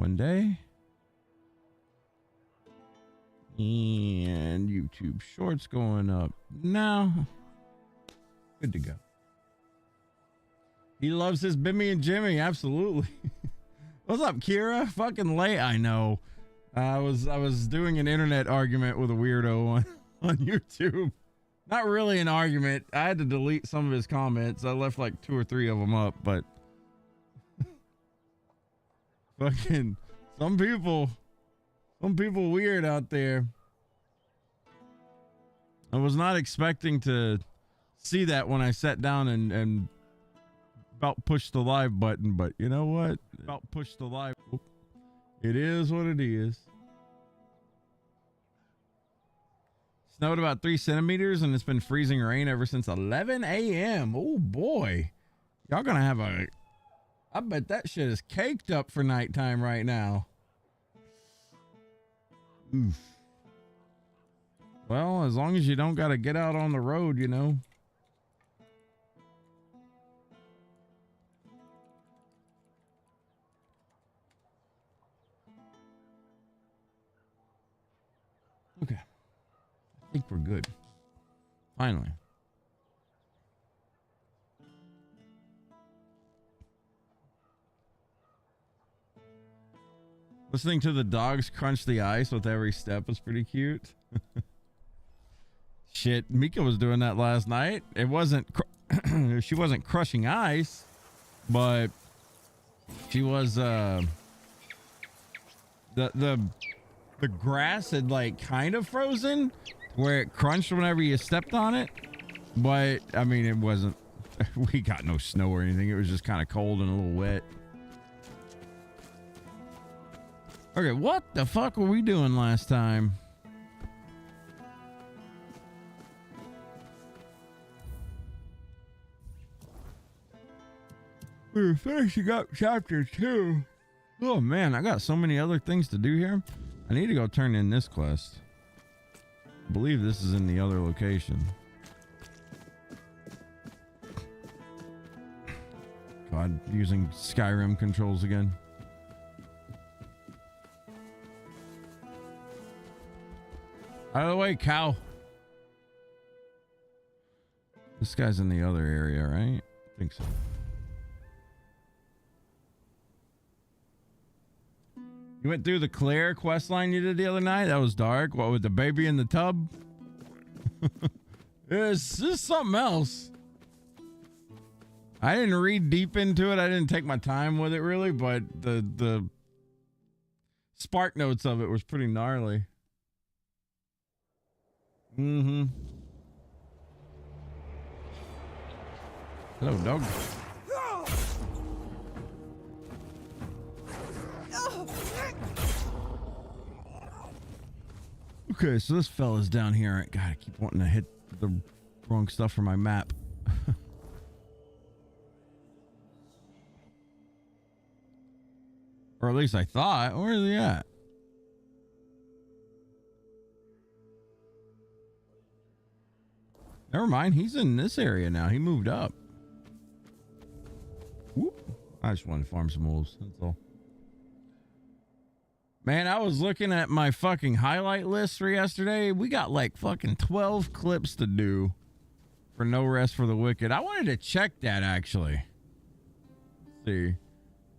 one day. And YouTube Shorts going up now. Good to go. He loves his Bimmy and Jimmy. Absolutely. What's up, Kira? Fucking late. I know. I was doing an internet argument with a weirdo on YouTube. Not really an argument. I had to delete some of his comments. I left like 2 or 3 of them up, but fucking some people weird out there. I was not expecting to see that when I sat down and about pushed the live button, but you know what? About pushed the live. It is what it is. Snowed about 3 centimeters and it's been freezing rain ever since 11 a.m. Oh boy. Y'all gonna have I bet that shit is caked up for nighttime right now. Oof. Well, as long as you don't gotta get out on the road, you know. Okay. I think we're good. Finally. Listening to the dogs crunch the ice with every step is pretty cute. Shit, Mika was doing that last night. It wasn't she wasn't crushing ice, but she was the grass had like kind of frozen where it crunched whenever you stepped on it, but I mean it wasn't we got no snow or anything. It was just kind of cold and a little wet. Okay, what the fuck were we doing last time? We were finishing up chapter 2. Oh man, I got so many other things to do here. I need to go turn in this quest. I believe this is in the other location. God, using Skyrim controls again. Out of the way, cow. This guy's in the other area, right? I think so. You went through the Claire quest line you did the other night? That was dark. What, with the baby in the tub? It's just something else. I didn't read deep into it. I didn't take my time with it really, but the spark notes of it was pretty gnarly. Mm-hmm. Hello, dog. Okay, so this fella's down here. God, I keep wanting to hit the wrong stuff for my map. Or at least I thought. Where is he at? Never mind. He's in this area now. He moved up. Whoop. I just wanted to farm some wolves. That's all. Man, I was looking at my fucking highlight list for yesterday. We got like fucking 12 clips to do for No Rest for the Wicked. I wanted to check that actually. Let's see.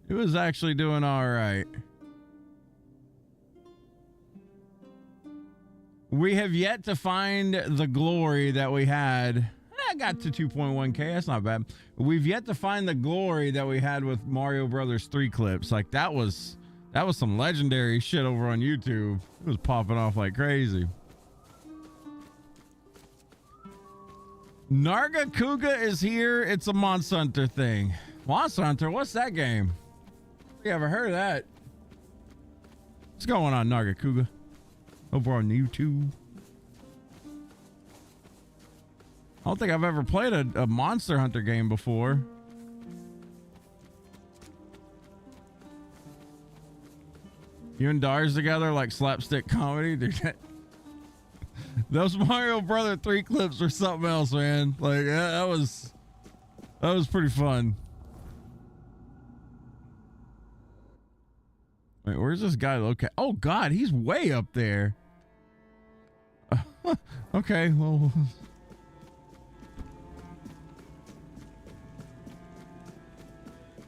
It was actually doing all right. We have yet to find the glory that we had. I got to 2.1K. That's not bad. We've yet to find the glory that we had with Mario Brothers 3 clips. Like that was some legendary shit over on YouTube. It was popping off like crazy. Nargacuga is here. It's a Monster Hunter thing. Monster Hunter? What's that game? You ever heard of that? What's going on, Nargacuga? Over on YouTube. I don't think I've ever played a Monster Hunter game before. You and Dars together like slapstick comedy, dude. Those Mario Brother 3 clips are something else, man. Like that was pretty fun. Wait, where's this guy located? Oh God, he's way up there. Okay, well.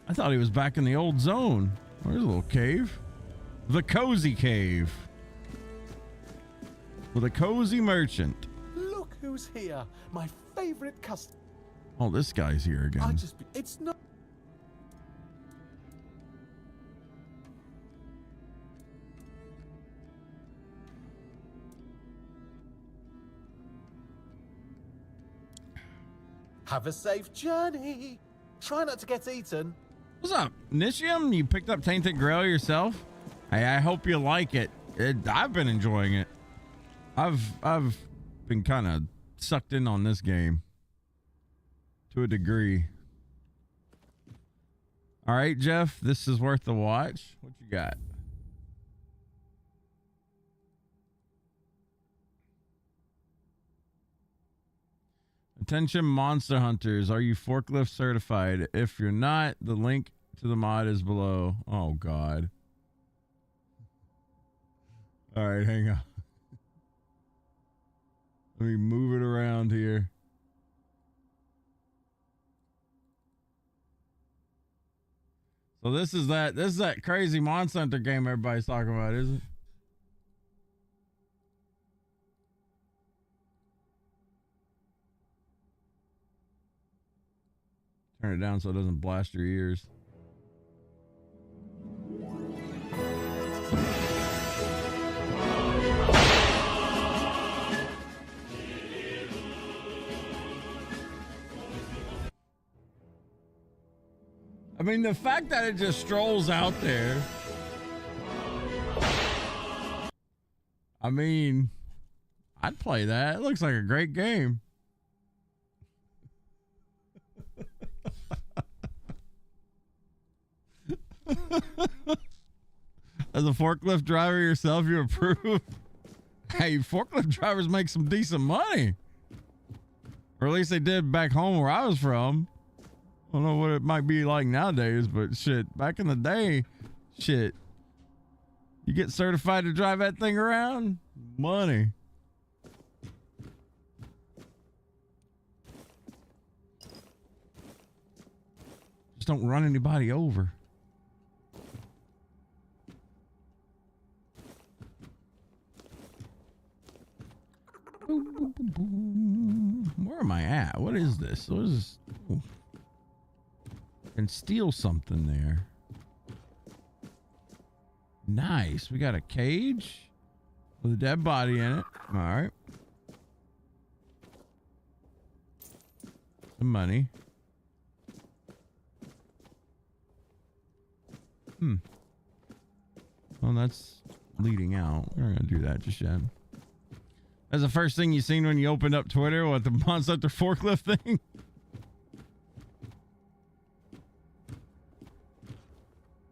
I thought he was back in the old zone. Where's a little cave? The Cozy Cave. With a cozy merchant. Look who's here. My favorite customer. Oh, this guy's here again. It's not. Have a safe journey. Try not to get eaten. What's up, Nishium? You picked up Tainted Grail yourself? Hey, I hope you like it. I've been enjoying it. I've been kind of sucked in on this game to a degree. All right, Jeff, this is worth the watch. What you got? Attention monster hunters, are you forklift certified? If you're not, the link to the mod is below. Oh God. All right, hang on. Let me move it around here. So this is that crazy monster hunter game everybody's talking about, is it? Turn it down so it doesn't blast your ears. I mean, the fact that it just strolls out there. I mean, I'd play that. It looks like a great game. As a forklift driver yourself, you approve? Hey, forklift drivers make some decent money. Or at least they did back home where I was from. I don't know what it might be like nowadays, but shit, back in the day, shit. You get certified to drive that thing around? Money. Just don't run anybody over. Where am I at? What is this? What is this? Ooh. Can steal something there. Nice. We got a cage with a dead body in it. All right. Some money. Well, that's leading out. We're not gonna do that just yet. That's the first thing you seen when you opened up Twitter, what, the Monster Hunter forklift thing?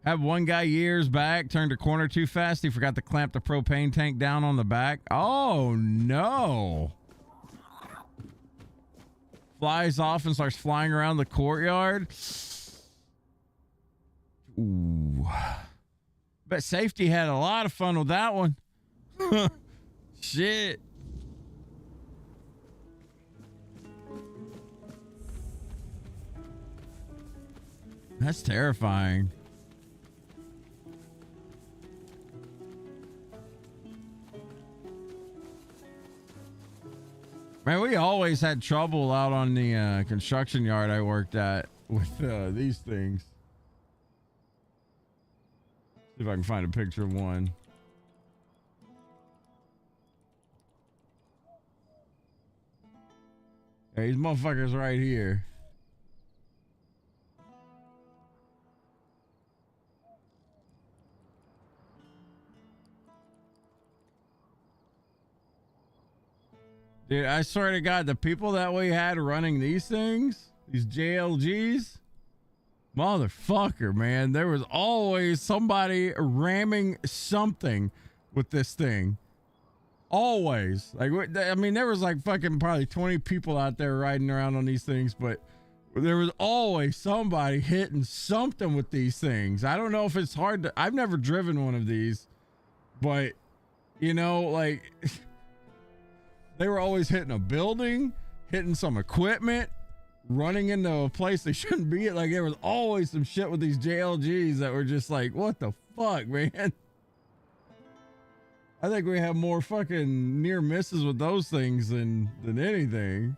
Had one guy years back turned a corner too fast. He forgot to clamp the propane tank down on the back. Oh no. Flies off and starts flying around the courtyard. Ooh. Bet safety had a lot of fun with that one. Shit. That's terrifying. Man, we always had trouble out on the construction yard I worked at with these things. See if I can find a picture of one. Hey, these motherfuckers right here. Dude, I swear to God, the people that we had running these things, these JLGs, motherfucker, man, there was always somebody ramming something with this thing. Always. Like, I mean, there was like fucking probably 20 people out there riding around on these things, but there was always somebody hitting something with these things. I don't know if it's hard to, I've never driven one of these, but you know, like they were always hitting a building, hitting some equipment, running into a place they shouldn't be at. Like there was always some shit with these JLGs that were just like, what the fuck, man? I think we have more fucking near misses with those things than anything.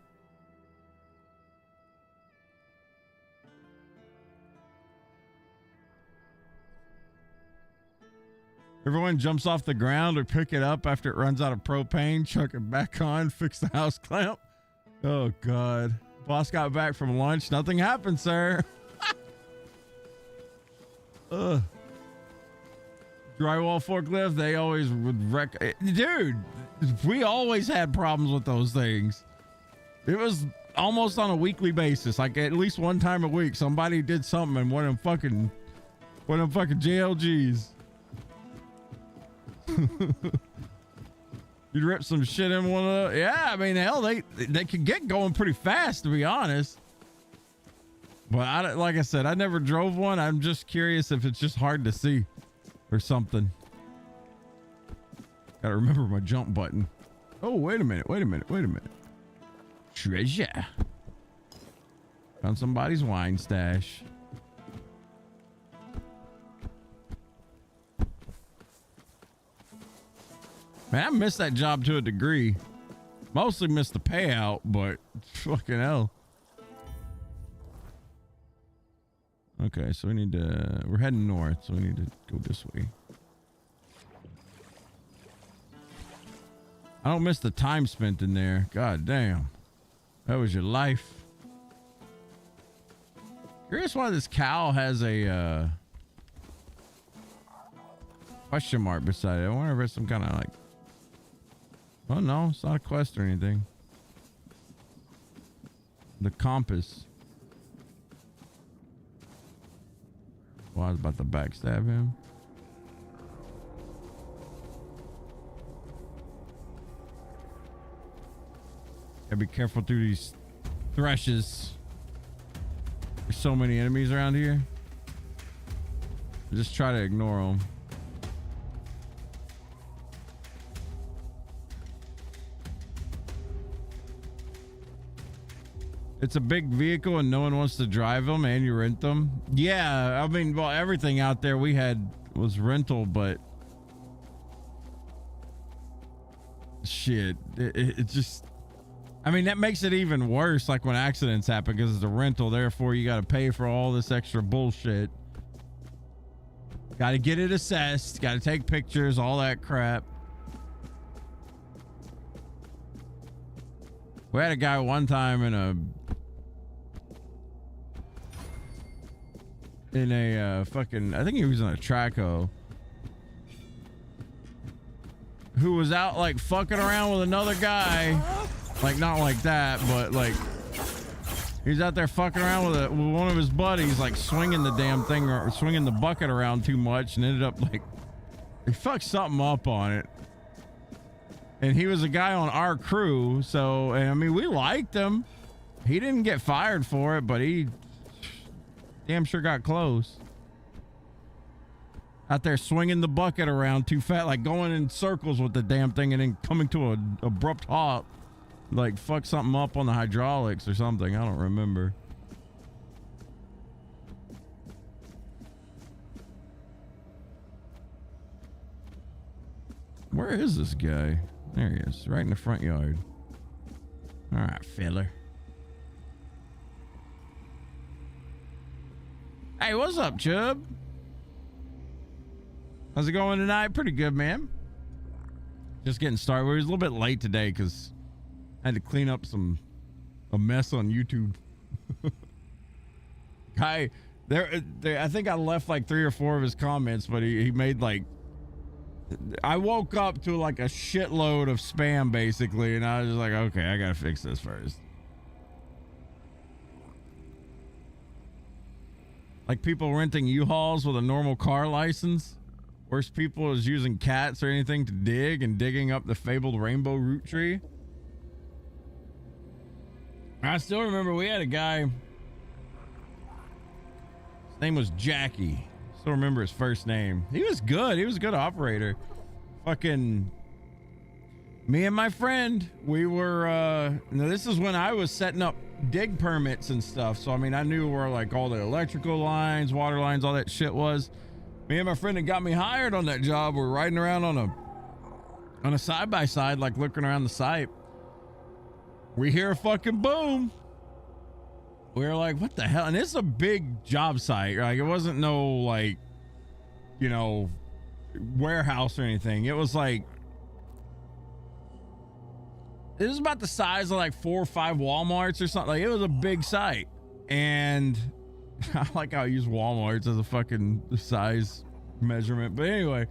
Everyone jumps off the ground or pick it up after it runs out of propane, chuck it back on, fix the house clamp. Oh, God. Boss got back from lunch. Nothing happened, sir. Ugh. Drywall forklift, they always would wreck. Dude, we always had problems with those things. It was almost on a weekly basis. Like at least one time a week, somebody did something in one of them fucking JLGs. You'd rip some shit in one of those. Yeah, I mean, hell, they could get going pretty fast, to be honest. But like I said, I never drove one. I'm just curious if it's just hard to see or something. Gotta remember my jump button. Oh, wait a minute. Treasure. Found somebody's wine stash. Man, I missed that job to a degree. Mostly missed the payout, but fucking hell. Okay, so we're heading north, so we need to go this way. I don't miss the time spent in there. God damn. That was your life. Curious why this cow has a question mark beside it. I wonder if it's some kind of like... Oh no, it's not a quest or anything. The compass. Well, I was about to backstab him. Gotta be careful through these threshes. There's so many enemies around here. Just try to ignore them. It's a big vehicle and no one wants to drive them and you rent them. Yeah, I mean, well, everything out there we had was rental, but shit, it just, I mean, that makes it even worse. Like when accidents happen because it's a rental, therefore you got to pay for all this extra bullshit. Got to get it assessed, got to take pictures, all that crap. We had a guy one time in a fucking, I think he was in a Traco, who was out like fucking around with another guy, like not like that, but like he's out there fucking around with one of his buddies, like swinging the damn thing or swinging the bucket around too much, and ended up like he fucked something up on it. And he was a guy on our crew, so, and I mean, we liked him. He didn't get fired for it, but he damn sure got close. Out there swinging the bucket around too fast, like going in circles with the damn thing and then coming to an abrupt halt. Like fuck something up on the hydraulics or something. I don't remember. Where is this guy? There he is, right in the front yard. All right, filler. Hey, what's up, Chubb? How's it going tonight? Pretty good, man. Just getting started. We was a little bit late today because I had to clean up a mess on YouTube. Guy, there, I think I left like 3 or 4 of his comments, but he made like, I woke up to like a shitload of spam basically, and I was just like, okay, I gotta fix this first. Like people renting U-Hauls with a normal car license. Worst people is using cats or anything to dig and digging up the fabled rainbow root tree. I still remember we had a guy Name was Jackie. Still remember his first name. He was good. He was a good operator. Fucking me and my friend, we were now this is when I was setting up dig permits and stuff. So I mean, I knew where like all the electrical lines, water lines, all that shit was. Me and my friend that got me hired on that job were riding around on a side-by-side, like looking around the site. We hear a fucking boom. We were like, what the hell? And it's a big job site. Like, it wasn't no, like, you know, warehouse or anything. It was like, it was about the size of like 4 or 5 Walmarts or something. Like, it was a big site. And I like how I use Walmarts as a fucking size measurement. But anyway,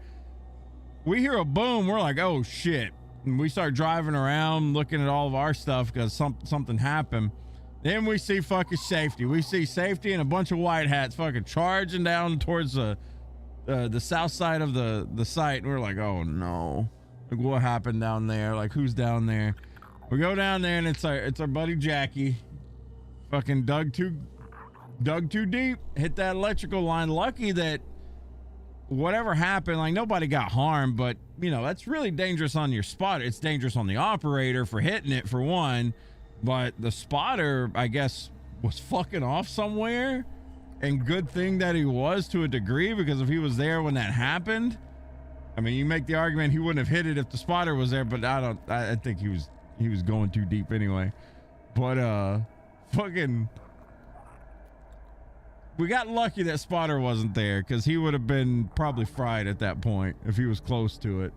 we hear a boom. We're like, oh shit. And we start driving around looking at all of our stuff because something happened. Then we see fucking safety. We see safety and a bunch of white hats fucking charging down towards the south side of the site. And we're like, oh no. Like, what happened down there? Like, who's down there? We go down there and it's our buddy Jackie. Fucking dug too deep, hit that electrical line. Lucky that whatever happened, like nobody got harmed, but you know, that's really dangerous on your spotter. It's dangerous on the operator for hitting it for one, but the spotter, I guess, was fucking off somewhere, and good thing that he was to a degree, because if he was there when that happened, I mean, you make the argument he wouldn't have hit it if the spotter was there, but I think he was going too deep anyway. But fucking, we got lucky that spotter wasn't there, because he would have been probably fried at that point if he was close to it.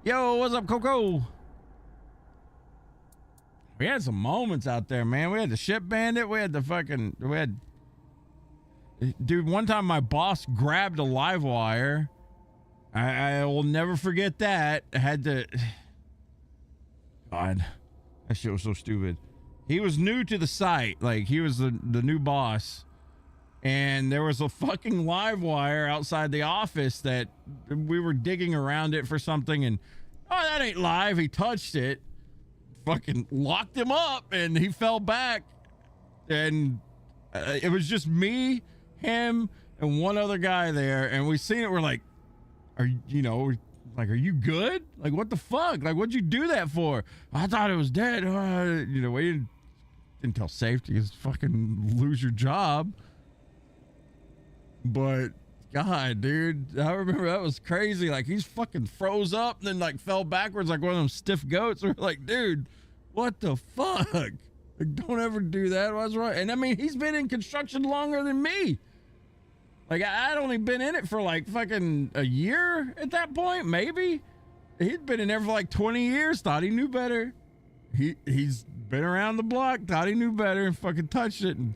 Yo, what's up, Coco? We had some moments out there, man. We had the ship bandit. We had dude, one time my boss grabbed a live wire. I will never forget that. I had to, God, that shit was so stupid. He was new to the site. Like, he was the new boss. And there was a fucking live wire outside the office that we were digging around it for something. And, oh, that ain't live. He touched it. Fucking locked him up. And he fell back. And it was just me, him, and one other guy there. And we seen it. We're like, are you good? Like, what the fuck? Like, what'd you do that for? I thought it was dead. We didn't tell safety, because fucking lose your job. But God, dude, I remember that was crazy. Like, he's fucking froze up and then like fell backwards like one of them stiff goats. We're like, dude, what the fuck? Like, don't ever do that. What's wrong? And I mean, he's been in construction longer than me. Like, I'd only been in it for like fucking a year at that point, maybe. He'd been in there for like 20 years, thought he knew better. He's been around the block, thought he knew better, and fucking touched it, and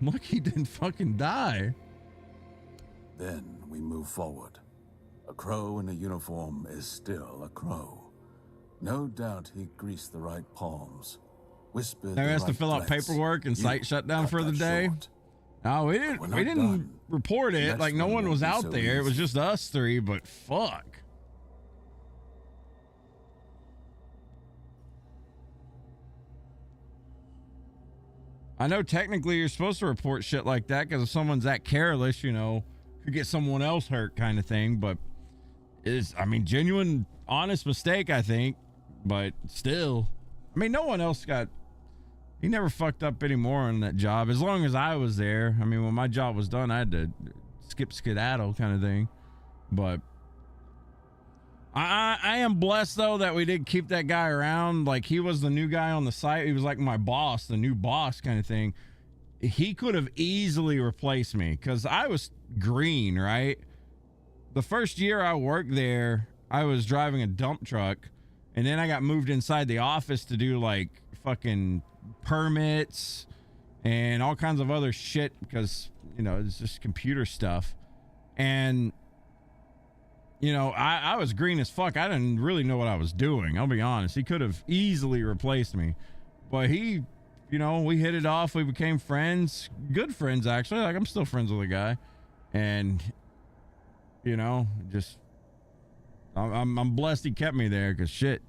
lucky he didn't fucking die. Then we move forward. A crow in a uniform is still a crow. No doubt he greased the right palms, whispered. Now he has the to right fill out threats. paperwork and site shutdown cut for the that day. short. No, we We're not didn't done. report it. Next Like, no one one won't was be out so there. It was easy. just us three, but fuck. I know technically you're supposed to report shit like that, because if someone's that careless, you know, could get someone else hurt kind of thing. But it's, I mean, genuine, honest mistake, I think. But still, I mean, no one else he never fucked up anymore on that job, as long as I was there. I mean, when my job was done, I had to skedaddle kind of thing. But I am blessed, though, that we did keep that guy around. Like, he was the new guy on the site. He was like my boss, the new boss kind of thing. He could have easily replaced me, because I was green, right? The first year I worked there, I was driving a dump truck, and then I got moved inside the office to do like fucking permits and all kinds of other shit, because, you know, it's just computer stuff. And you know, I was green as fuck. I didn't really know what I was doing. I'll be honest. He could have easily replaced me. But he, you know, we hit it off. We became friends. Good friends, actually. Like, I'm still friends with the guy. And, you know, just, I'm blessed he kept me there, because shit.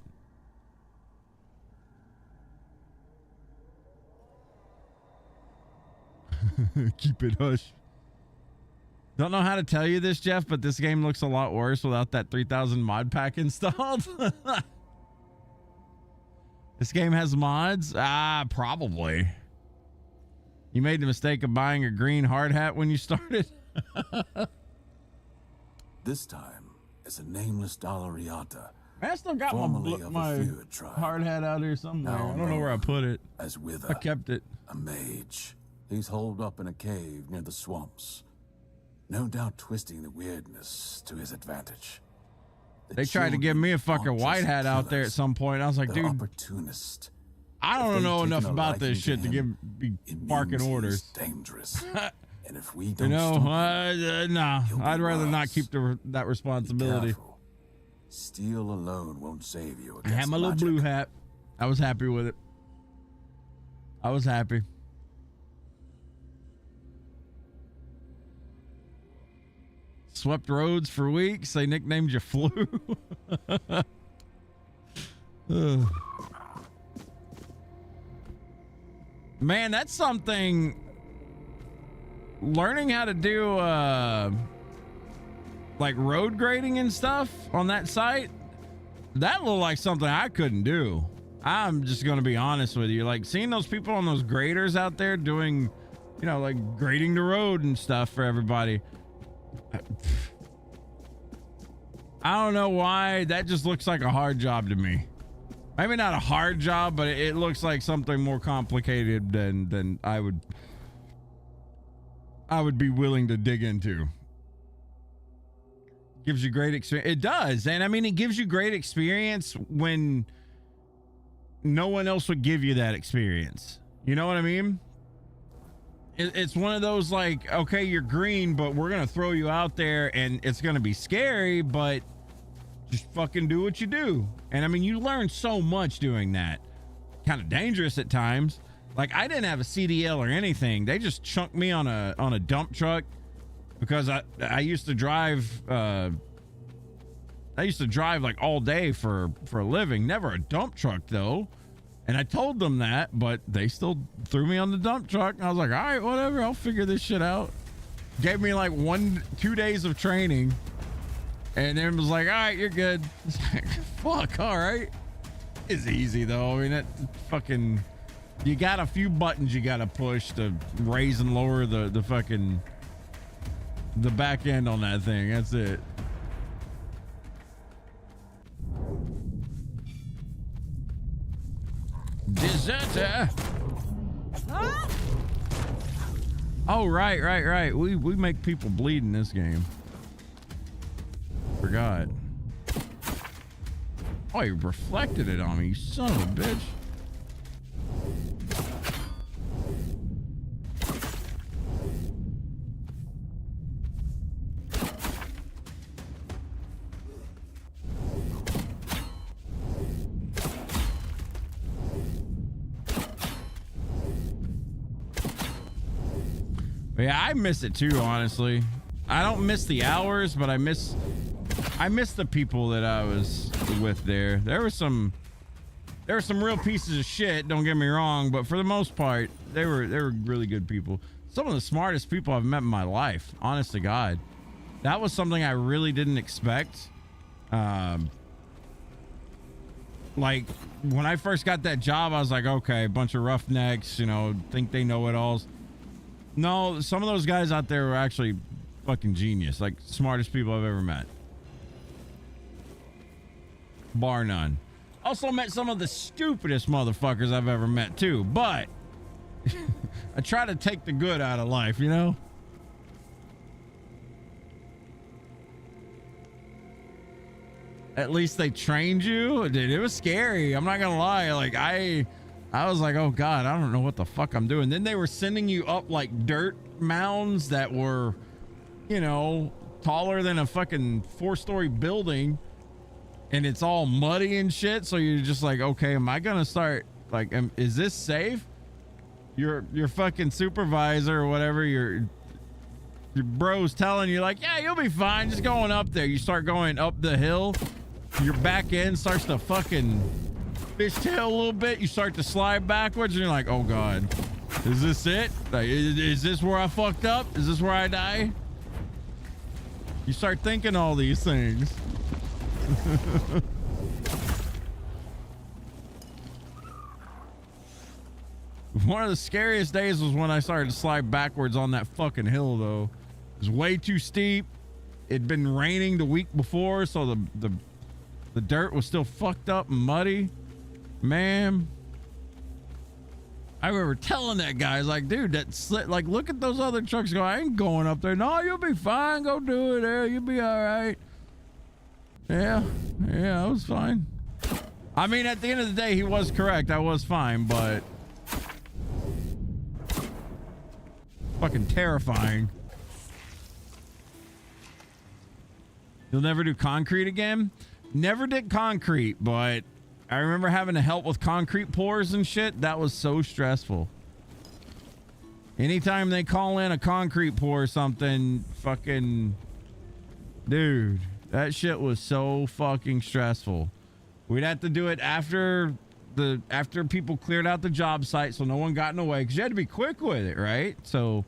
Keep it hush. Don't know how to tell you this, Jeff, but this game looks a lot worse without that 3000 mod pack installed. This game has mods? Probably. You made the mistake of buying a green hard hat when you started. This time, it's a nameless Dalariata. I still got formerly of my a Fuad tribe, hard hat out here somewhere. now I don't know where I put it. as Wither, I kept it. a mage. He's holed up in a cave near the swamps, no doubt twisting the weirdness to his advantage. The They tried to give children me a fucking aren't white just hat out there at killers, some point. I was like, they're dude, opportunists. I If don't they've know taken enough a about this liking shit to him, be it barking means he's orders. dangerous. And if we You don't know, stop him, nah. He'll be I'd rather not wise. keep that be responsibility. careful. Steel alone won't save you I against had my little magic. blue hat. I was happy with it. I was happy. Swept roads for weeks. They nicknamed you Flu. Ugh. Man, that's something. Learning how to do like road grading and stuff on that site, that looked like something I couldn't do. I'm just gonna be honest with you. Like seeing those people on those graders out there doing, you know, like grading the road and stuff for everybody. I don't know why that just looks like a hard job to me. Maybe not a hard job, but it looks like something more complicated than I would be willing to dig into. Gives you great experience. It does. And I mean, it gives you great experience when no one else would give you that experience. You know what I mean? It's one of those like, okay, you're green, but we're going to throw you out there and it's going to be scary, but just fucking do what you do. And I mean, you learn so much doing that. Kind of dangerous at times. Like I didn't have a CDL or anything. They just chunked me on a dump truck because I used to drive like all day for a living. Never a dump truck though. And I told them that, but they still threw me on the dump truck. And I was like, all right, whatever, I'll figure this shit out. Gave me like 2 days of training. And then was like, all right, you're good. It's like, fuck, all right. It's easy though. I mean, that fucking, you got a few buttons you got to push to raise and lower the fucking, the back end on that thing. That's it. Deserter. Huh? Oh, right. We make people bleed in this game. Forgot. Oh, you reflected it on me, you son of a bitch. But yeah, I miss it too, honestly. I don't miss the hours, but I miss the people that I was with there. There were some real pieces of shit, don't get me wrong, but for the most part, they were really good people. Some of the smartest people I've met in my life, honest to God. That was something I really didn't expect. Like when I first got that job, I was like, okay, a bunch of roughnecks, you know, think they know it alls. No, some of those guys out there were actually fucking genius, like smartest people I've ever met. Bar none. Also met some of the stupidest motherfuckers I've ever met too, but I try to take the good out of life, you know? At least they trained you. Dude, it was scary. I'm not gonna lie. Like I was like, oh God, I don't know what the fuck I'm doing. Then they were sending you up like dirt mounds that were, you know, taller than a fucking 4-story building. And it's all muddy and shit. So you're just like, okay, am I gonna start like, is this safe? Your fucking supervisor or whatever, your bro's telling you like, yeah, you'll be fine. Just going up there. You start going up the hill. Your back end starts to fucking fishtail a little bit. You start to slide backwards and you're like, oh God. Is this it? Like, is this where I fucked up? Is this where I die? You start thinking all these things. One of the scariest days was when I started to slide backwards on that fucking hill, though. It was way too steep. It'd been raining the week before, so the dirt was still fucked up and muddy. Man, I remember telling that guy, I was like, dude, that slit, like, look at those other trucks go, I ain't going up there. No, you'll be fine. Go do it there. You'll be all right. Yeah, I was fine. I mean, at the end of the day, he was correct. I was fine, but fucking terrifying. You'll never do concrete again? Never did concrete, but I remember having to help with concrete pours and shit. That was so stressful. Anytime they call in a concrete pour or something, fucking dude, that shit was so fucking stressful. We'd have to do it after people cleared out the job site, so no one got in the way, because you had to be quick with it, right? So,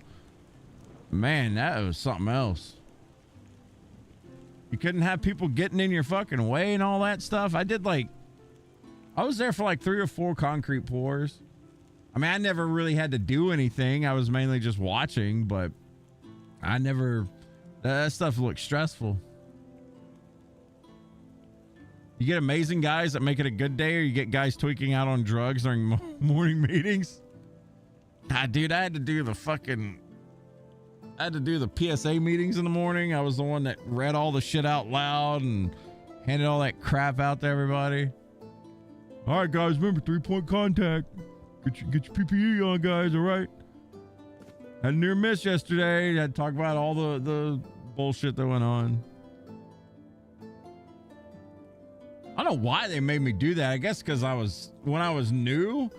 man, that was something else. You couldn't have people getting in your fucking way and all that stuff. I was there for like 3 or 4 concrete pours. I mean, I never really had to do anything. I was mainly just watching, but that stuff looked stressful. You get amazing guys that make it a good day, or you get guys tweaking out on drugs during morning meetings. Dude, I had to do the PSA meetings in the morning. I was the one that read all the shit out loud and handed all that crap out to everybody. All right, guys, remember 3-point contact. Get your PPE on, guys, all right? Had a near miss yesterday. Had to talk about all the bullshit that went on. I don't know why they made me do that. I guess because when I was new,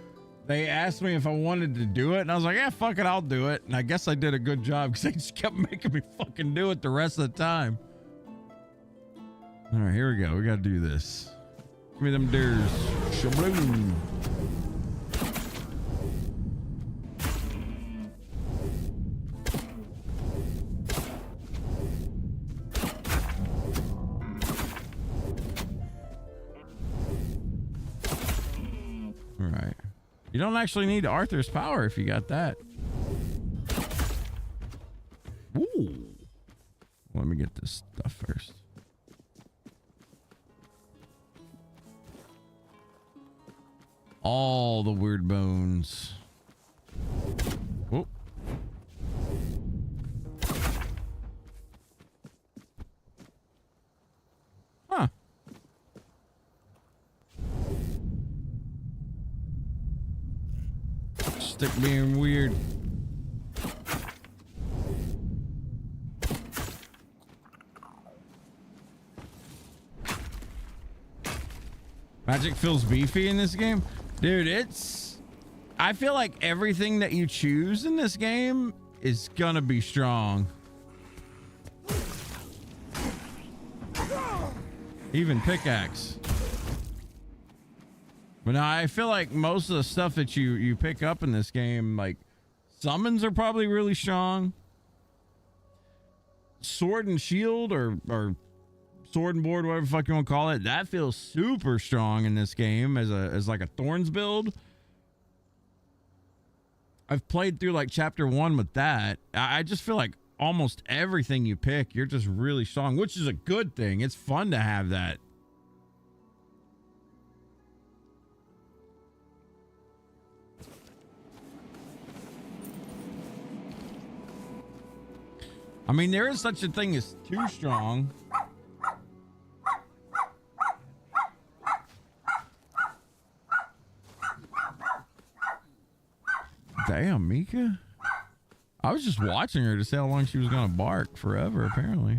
they asked me if I wanted to do it, and I was like, yeah, fuck it, I'll do it. And I guess I did a good job, because they just kept making me fucking do it the rest of the time. All right, here we go. We got to do this. Give me them dares. Shabloom. All right. You don't actually need Arthur's power if you got that. Ooh. Let me get this stuff first. All the weird bones. Oh. Huh. Stick being weird. Magic feels beefy in this game. Dude, I feel like everything that you choose in this game is gonna be strong. Even pickaxe. But no, I feel like most of the stuff that you pick up in this game, like summons are probably really strong. Sword and shield or sword and board, whatever the fuck you want to call it, that feels super strong in this game as like a Thorns build. I've played through like chapter 1 with that. I just feel like almost everything you pick, you're just really strong, which is a good thing. It's fun to have that. I mean, there is such a thing as too strong. Damn, Mika. I was just watching her to see how long she was gonna bark. Forever, apparently.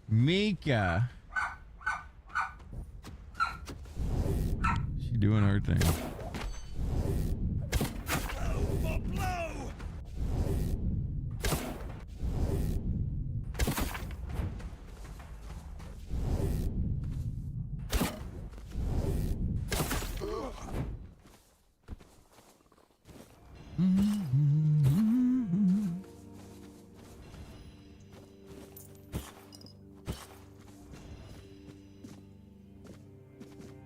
Mika. She doing her thing.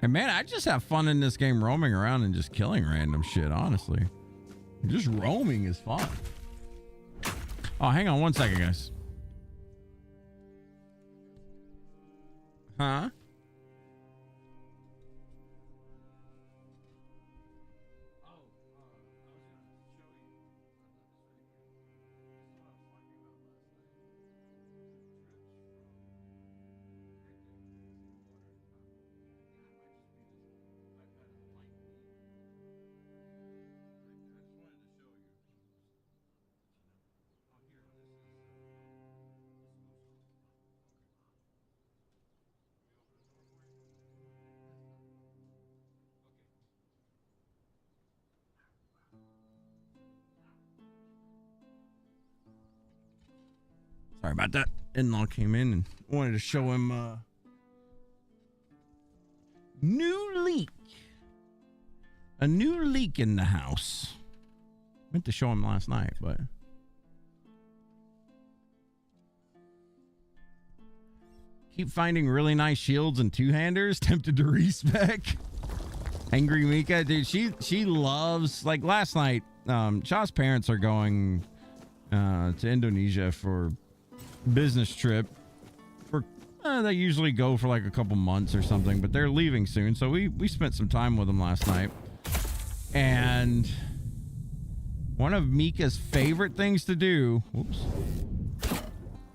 And man, I just have fun in this game roaming around and just killing random shit, honestly. Just roaming is fun. Oh, hang on one second, guys. Huh? Sorry about that. In-law came in and wanted to show him new leak. A new leak in the house. Meant to show him last night, but keep finding really nice shields and two-handers. Tempted to respec. Angry Mika, dude. She loves, like last night. Shaw's parents are going to Indonesia for business trip. For they usually go for like a couple months or something, but they're leaving soon. So we spent some time with them last night, and one of Mika's favorite things to do.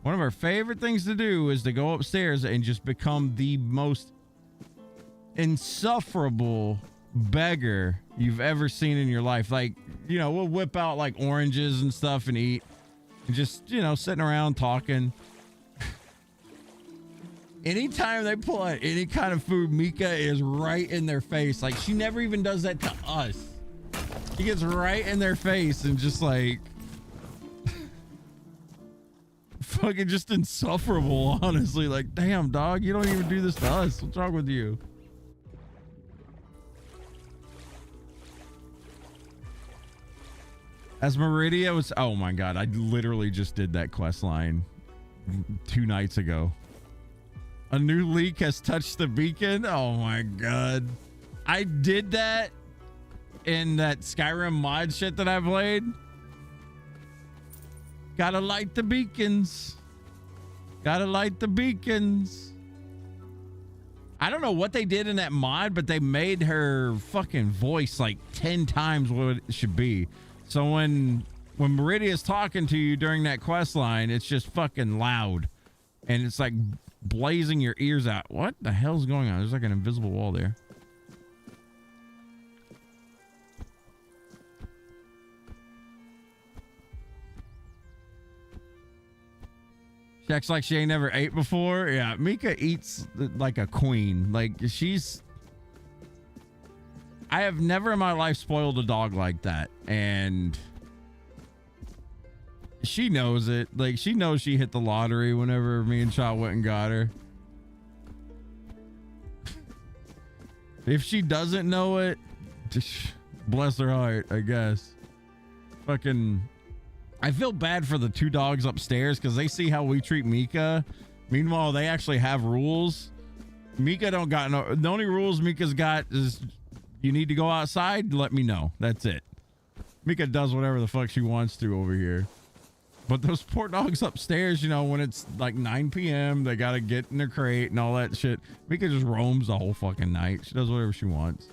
One of her favorite things to do is to go upstairs and just become the most insufferable beggar you've ever seen in your life. Like, you know, we'll whip out like oranges and stuff and eat, and just, you know, sitting around talking. Anytime they pull out any kind of food, Mika is right in their face. Like, she never even does that to us. She gets right in their face and just like fucking just insufferable, honestly. Like, damn, dog, you don't even do this to us. What's wrong with you? As Meridia was, oh my god, I literally just did that quest line 2 nights ago. A new leak has touched the beacon. Oh my god, I did that in that Skyrim mod shit that I played. Gotta light the beacons. Gotta light the beacons. I don't know what they did in that mod, but they made her fucking voice like 10 times what it should be. So when Meridia's talking to you during that quest line, it's just fucking loud. And it's like blazing your ears out. What the hell's going on? There's like an invisible wall there. She acts like she ain't never ate before. Yeah, Mika eats like a queen. Like, she's... I have never in my life spoiled a dog like that. And she knows it. Like, she knows she hit the lottery whenever me and Shaw went and got her. If she doesn't know it, just bless her heart, I guess. Fucking... I feel bad for the 2 dogs upstairs because they see how we treat Mika. Meanwhile, they actually have rules. Mika don't got no... The only rules Mika's got is you need to go outside, let me know. That's it. Mika does whatever the fuck she wants to over here. But those poor dogs upstairs, you know, when it's like 9 p.m., they got to get in their crate and all that shit. Mika just roams the whole fucking night. She does whatever she wants.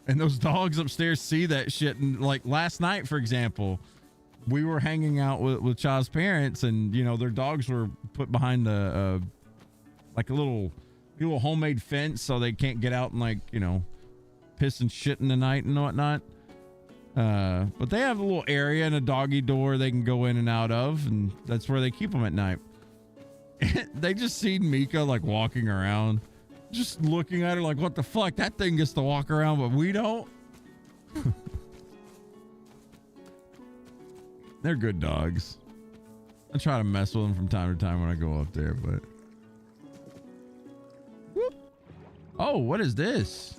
And those dogs upstairs see that shit. And like last night, for example, we were hanging out with Cha's parents, and, you know, their dogs were put behind the, like a little homemade fence so they can't get out and, like, you know, piss and shit in the night and whatnot. But they have a little area and a doggy door they can go in and out of, and that's where they keep them at night. They just seen Mika like walking around, just looking at her like, what the fuck? That thing gets to walk around, but we don't. They're good dogs. I try to mess with them from time to time when I go up there, but... Whoop. Oh, what is this?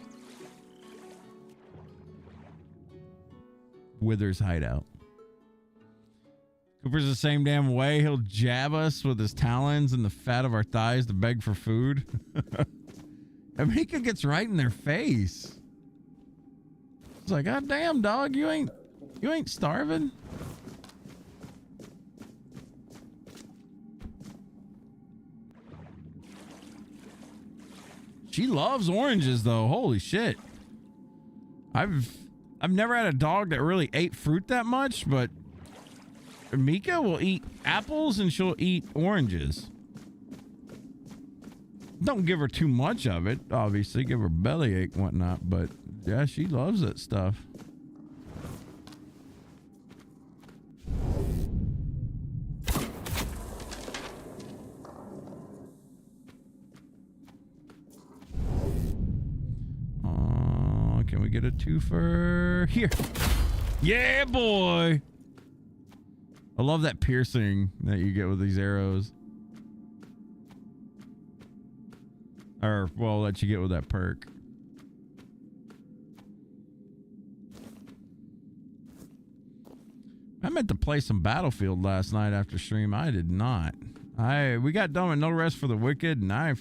Wither's hideout. Cooper's the same damn way. He'll jab us with his talons in the fat of our thighs to beg for food. And Mika gets right in their face. It's like, God damn, dog, you ain't starving. She loves oranges though. Holy shit. I've never had a dog that really ate fruit that much, but Mika will eat apples and she'll eat oranges. Don't give her too much of it, obviously. Give her bellyache and whatnot, but yeah, she loves that stuff. Can we get a twofer? Here. Yeah, boy. I love that piercing that you get with these arrows. Or, well, that you get with that perk. I meant to play some Battlefield last night after stream. I did not. We got done with No Rest for the Wicked, and I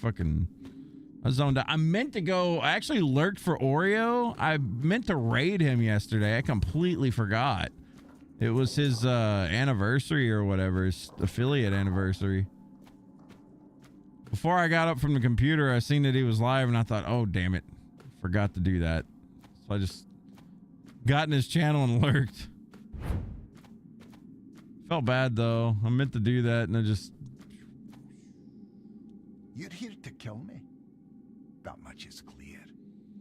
zoned out. I meant to go. I actually lurked for Oreo. I meant to raid him yesterday. I completely forgot. It was his anniversary or whatever, his affiliate anniversary. Before I got up from the computer, I seen that he was live, and I thought, oh, damn it. Forgot to do that. So I just got in his channel and lurked. Felt bad, though. I meant to do that, and I just... You're here to kill me. That much is clear.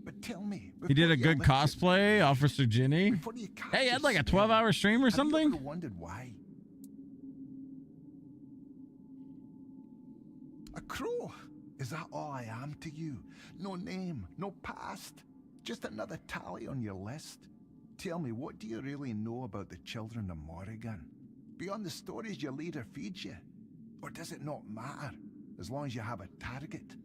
But tell me... He did a good cosplay, Officer Ginny. Hey, he had like a 12-hour stream or something? Have you ever wondered why? A crow. Is that all I am to you? No name, no past. Just another tally on your list. Tell me, what do you really know about the children of Morrigan? Beyond the stories your leader feeds you? Or does it not matter, as long as you have a target?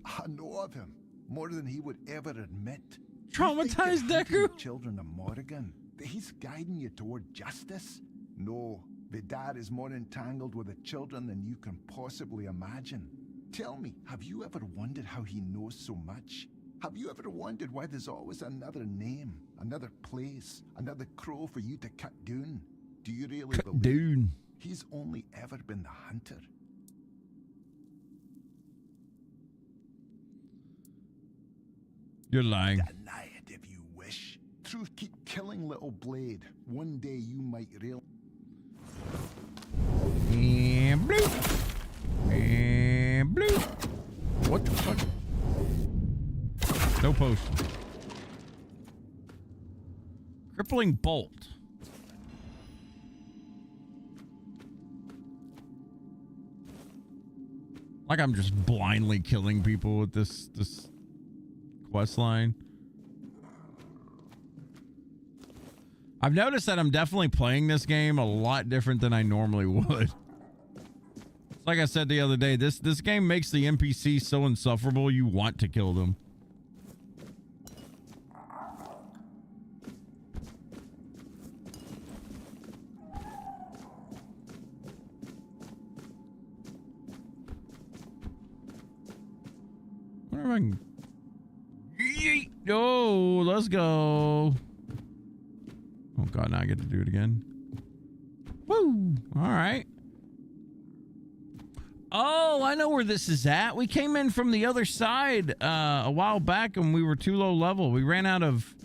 I know of him more than he would ever admit. Traumatized Deku? Children of Morrigan, that he's guiding you toward justice? No, Vidar is more entangled with the children than you can possibly imagine. Tell me, have you ever wondered how he knows so much? Have you ever wondered why there's always another name, another place, another crow for you to cut down? Do you really believe he's only ever been the hunter? You're lying. Deny it if you wish. Truth keep killing, little blade. One day you might realize. And bloop. And bloop. What the fuck? No potion. Crippling bolt. Like I'm just blindly killing people with this quest line. I've noticed that I'm definitely playing this game a lot different than I normally would. Like I said the other day, this game makes the NPC so insufferable you want to kill them. I wonder if I can... Yeet! Oh, let's go. Oh god, now I get to do it again. Woo! All right. Oh, I know where this is at. We came in from the other side a while back, and we were too low level. We ran out of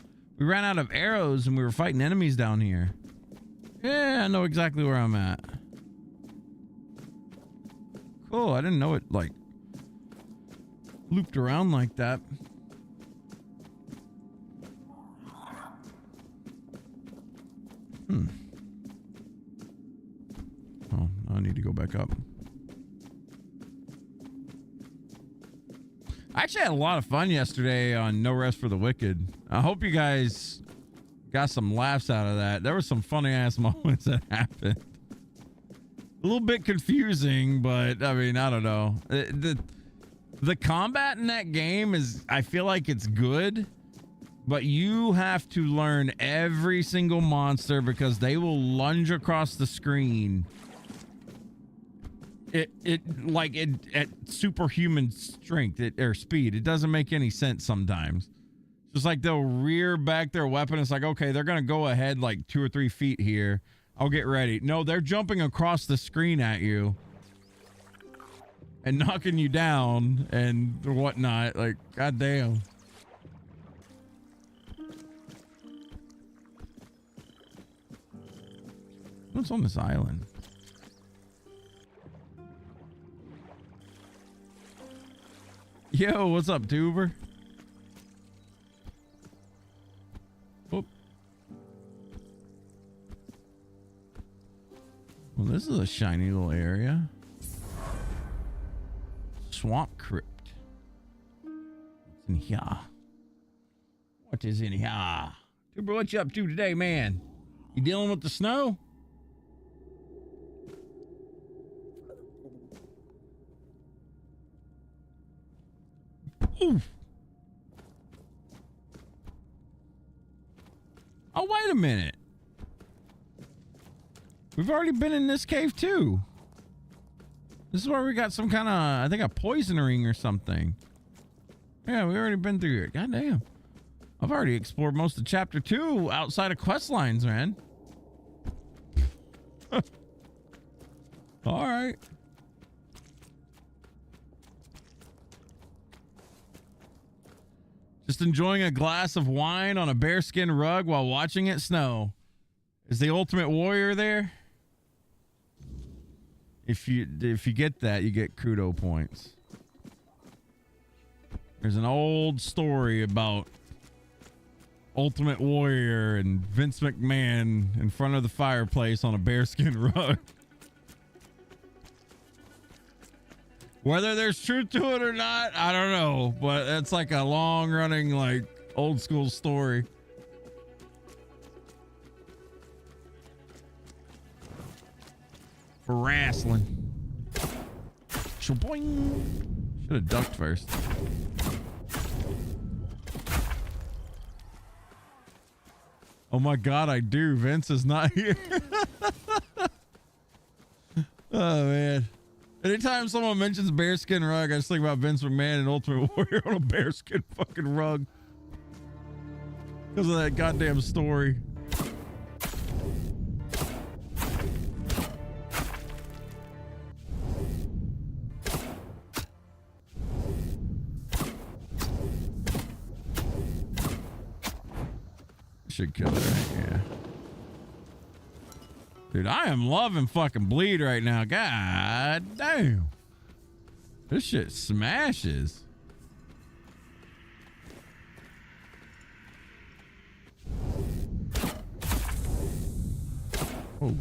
arrows, and we were fighting enemies down here. Yeah, I know exactly where I'm at. Cool. I didn't know it like looped around like that. Oh, I need to go back up. I actually had a lot of fun yesterday on No Rest for the Wicked. I hope you guys got some laughs out of that. There were some funny ass moments that happened. A little bit confusing, but I mean, I don't know. The combat in that game is, I feel like it's good, But you have to learn every single monster because they will lunge across the screen. It at superhuman strength or speed. It doesn't make any sense sometimes. Just like they'll rear back their weapon. It's like, okay, they're going to go ahead like 2 or 3 feet here. I'll get ready. No, they're jumping across the screen at you and knocking you down and whatnot. Like, goddamn. What's on this island? Yo, what's up, tuber? Oh. Well, this is a shiny little area. Swamp crypt. What's in here? What is in here? Tuber, what you up to today, man? You dealing with the snow? Ooh. Oh, wait a minute. We've already been in this cave too. This is where we got some kind of, I think, a poison ring or something. Yeah, we already been through it. Goddamn. I've already explored most of chapter 2 outside of quest lines, man. All right. Just enjoying a glass of wine on a bearskin rug while watching it snow. Is the Ultimate Warrior there? If you get that, you get Kudo points. There's an old story about Ultimate Warrior and Vince McMahon in front of the fireplace on a bearskin rug. Whether there's truth to it or not, I don't know. But it's like a long-running, like, old-school story. For wrestling. Shaboing. Should have ducked first. Oh my god, I do. Vince is not here. Oh, man. Anytime someone mentions bearskin rug, I just think about Vince McMahon and Ultimate Warrior on a bearskin fucking rug. Because of that goddamn story. Should kill it, right? Yeah. Dude, I am loving fucking Bleed right now. God damn. This shit smashes. Oh.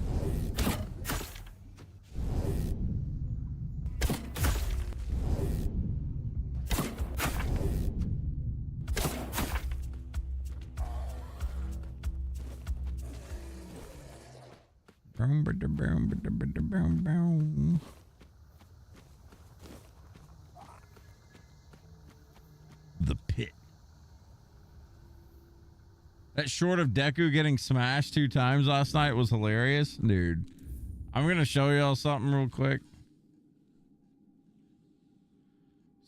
The pit. That short of Deku getting smashed 2 times last night was hilarious. Dude, I'm going to show y'all something real quick.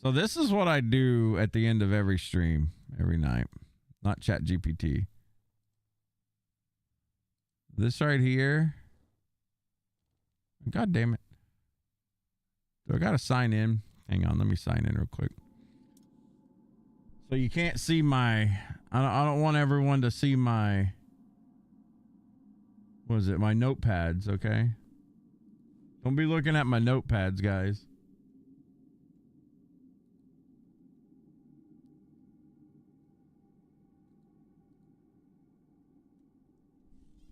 So this is what I do at the end of every stream, every night. Not ChatGPT. This right here. God damn it. Do I gotta sign in? Hang on, let me sign in real quick. So you can't see my... I don't want everyone to see my... What is it? My notepads, okay? Don't be looking at my notepads, guys.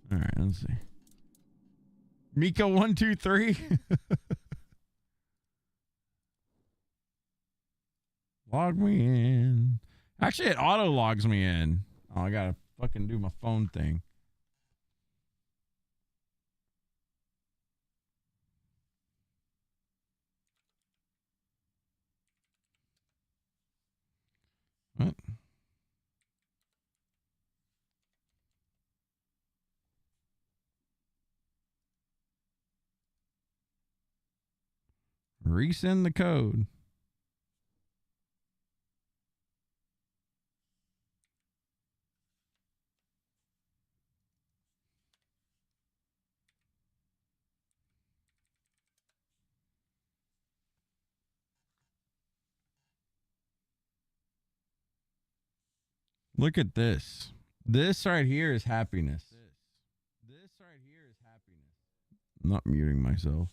All right, let's see. Miko 123. Log me in. Actually, it auto logs me in. Oh, I gotta fucking do my phone thing. What? resend the code. Look at this. This right here is happiness. This right here is happiness. I'm not muting myself.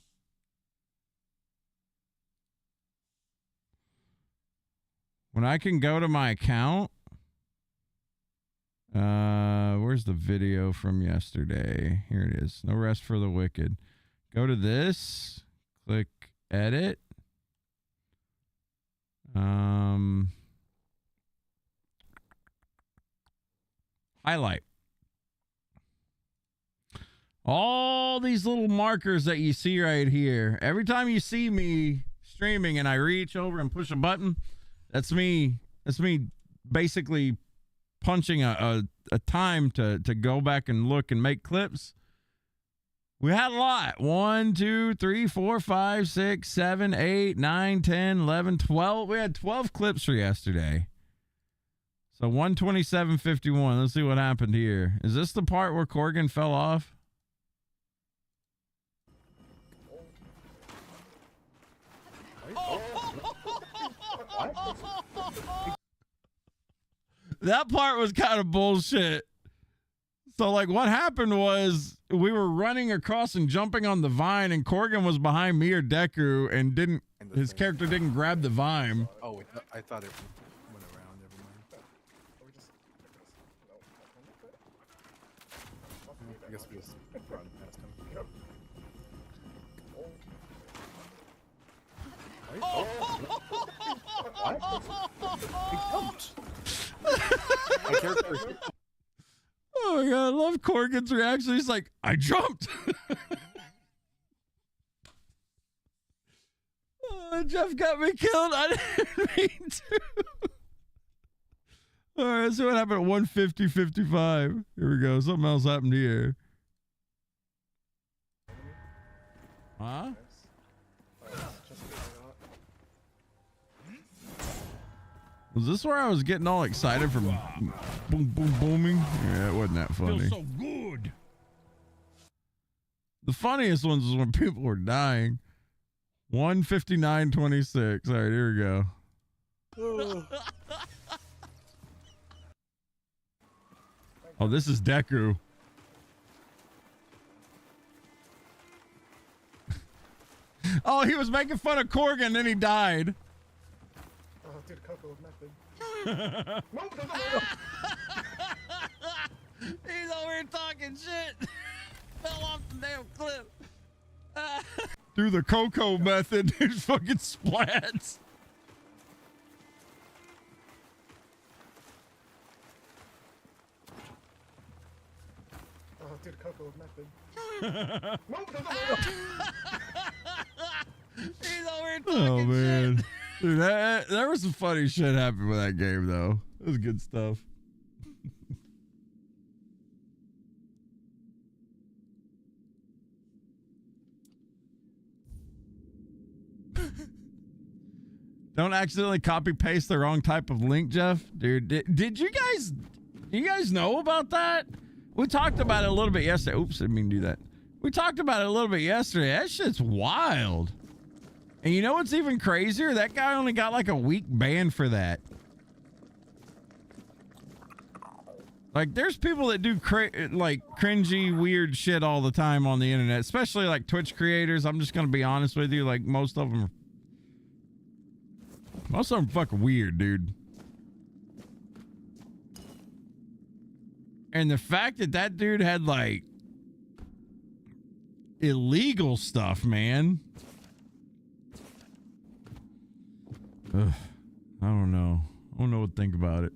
When I can go to my account, where's the video from yesterday? Here it is. No rest for the wicked. Go to this, click edit. Highlight. All these little markers that you see right here. Every time you see me streaming and I reach over and push a button, that's me basically punching a time to go back and look and make clips. We had a lot. 1, 2, 3, 4, 5, 6, 7, 8, 9, 10, 11, 12. We had 12 clips for yesterday. So 127.51. Let's see what happened here. Is this the part where Corgan fell off? That part was kind of bullshit. So, like, what happened was we were running across and jumping on the vine, and Corgan was behind me or Deku, and his character didn't grab the vine. Oh, I thought it went around. Never mind. I guess we just run past him. He jumped. My character. Oh my god, I love Corgan's reaction. He's like, I jumped. Jeff got me killed. I didn't mean to. All right, so what happened at 150.55? Here we go. Something else happened here. Huh? Was this where I was getting all excited from boom, boom, booming? Yeah, it wasn't that funny. Feels so good. The funniest ones was when people were dying. 159.26. All right, here we go. Oh, this is Deku. Oh, he was making fun of Corgan, and then he died. Oh, dude, Coco method. He's over here talking shit. Fell off the damn cliff. Through the Coco method, there's fucking splats. Oh, dude, Coco method. He's over here talking man. Shit. Dude, there was some funny shit happening with that game, though. It was good stuff. Don't accidentally copy paste the wrong type of link, Jeff. Dude, did you guys know about that? We talked about it a little bit yesterday. Oops, I didn't mean to do that. We talked about it a little bit yesterday. That shit's wild. And you know what's even crazier? That guy only got like a week ban for that. Like, there's people that do like cringy, weird shit all the time on the internet, especially like Twitch creators. I'm just gonna be honest with you. Like, most of them fucking weird, dude. And the fact that that dude had like illegal stuff, man. Ugh, I don't know. I don't know what to think about it.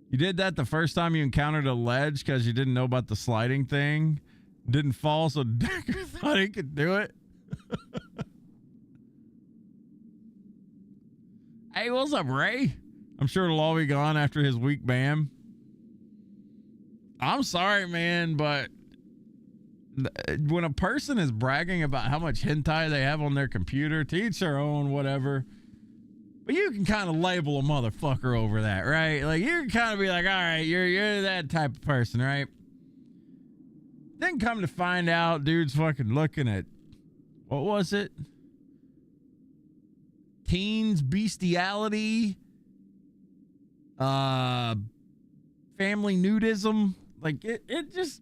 You did that the first time you encountered a ledge because you didn't know about the sliding thing. Didn't fall, so Decker thought he could do it. Hey, what's up, Ray? I'm sure it'll all be gone after his week ban. I'm sorry, man, but when a person is bragging about how much hentai they have on their computer, to each their own, whatever. But you can kind of label a motherfucker over that, right? Like, you can kind of be like, all right, you're that type of person, right? Then come to find out, dude's fucking looking at, what was it? Teens, bestiality, family nudism. Like, it just...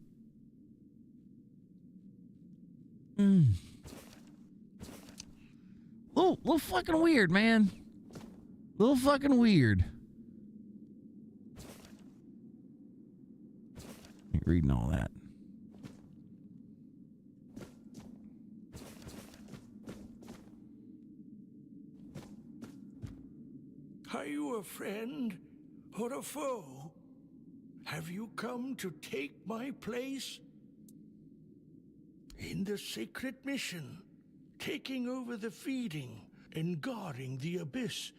Little fucking weird, man. Little fucking weird. Ain't reading all that. Are you a friend or a foe? Have you come to take my place? In the sacred mission, taking over the feeding and guarding the abyss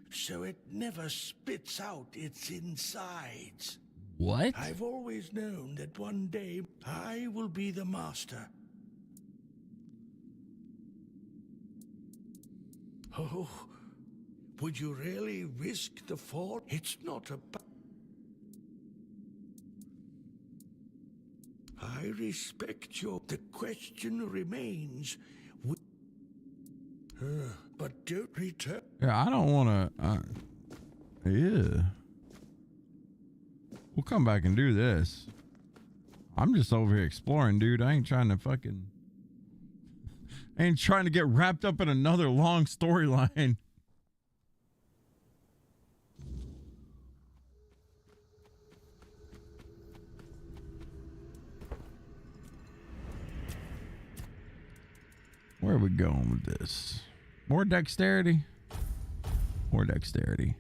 so it never spits out its insides. What? I've always known that one day I will be the master. Oh, would you really risk the fort? It's not a... I respect your... The question remains... but don't return... Yeah, I don't want to... yeah. We'll come back and do this. I'm just over here exploring, dude. I ain't trying to fucking... I ain't trying to get wrapped up in another long storyline. Where are we going with this? More dexterity? More dexterity.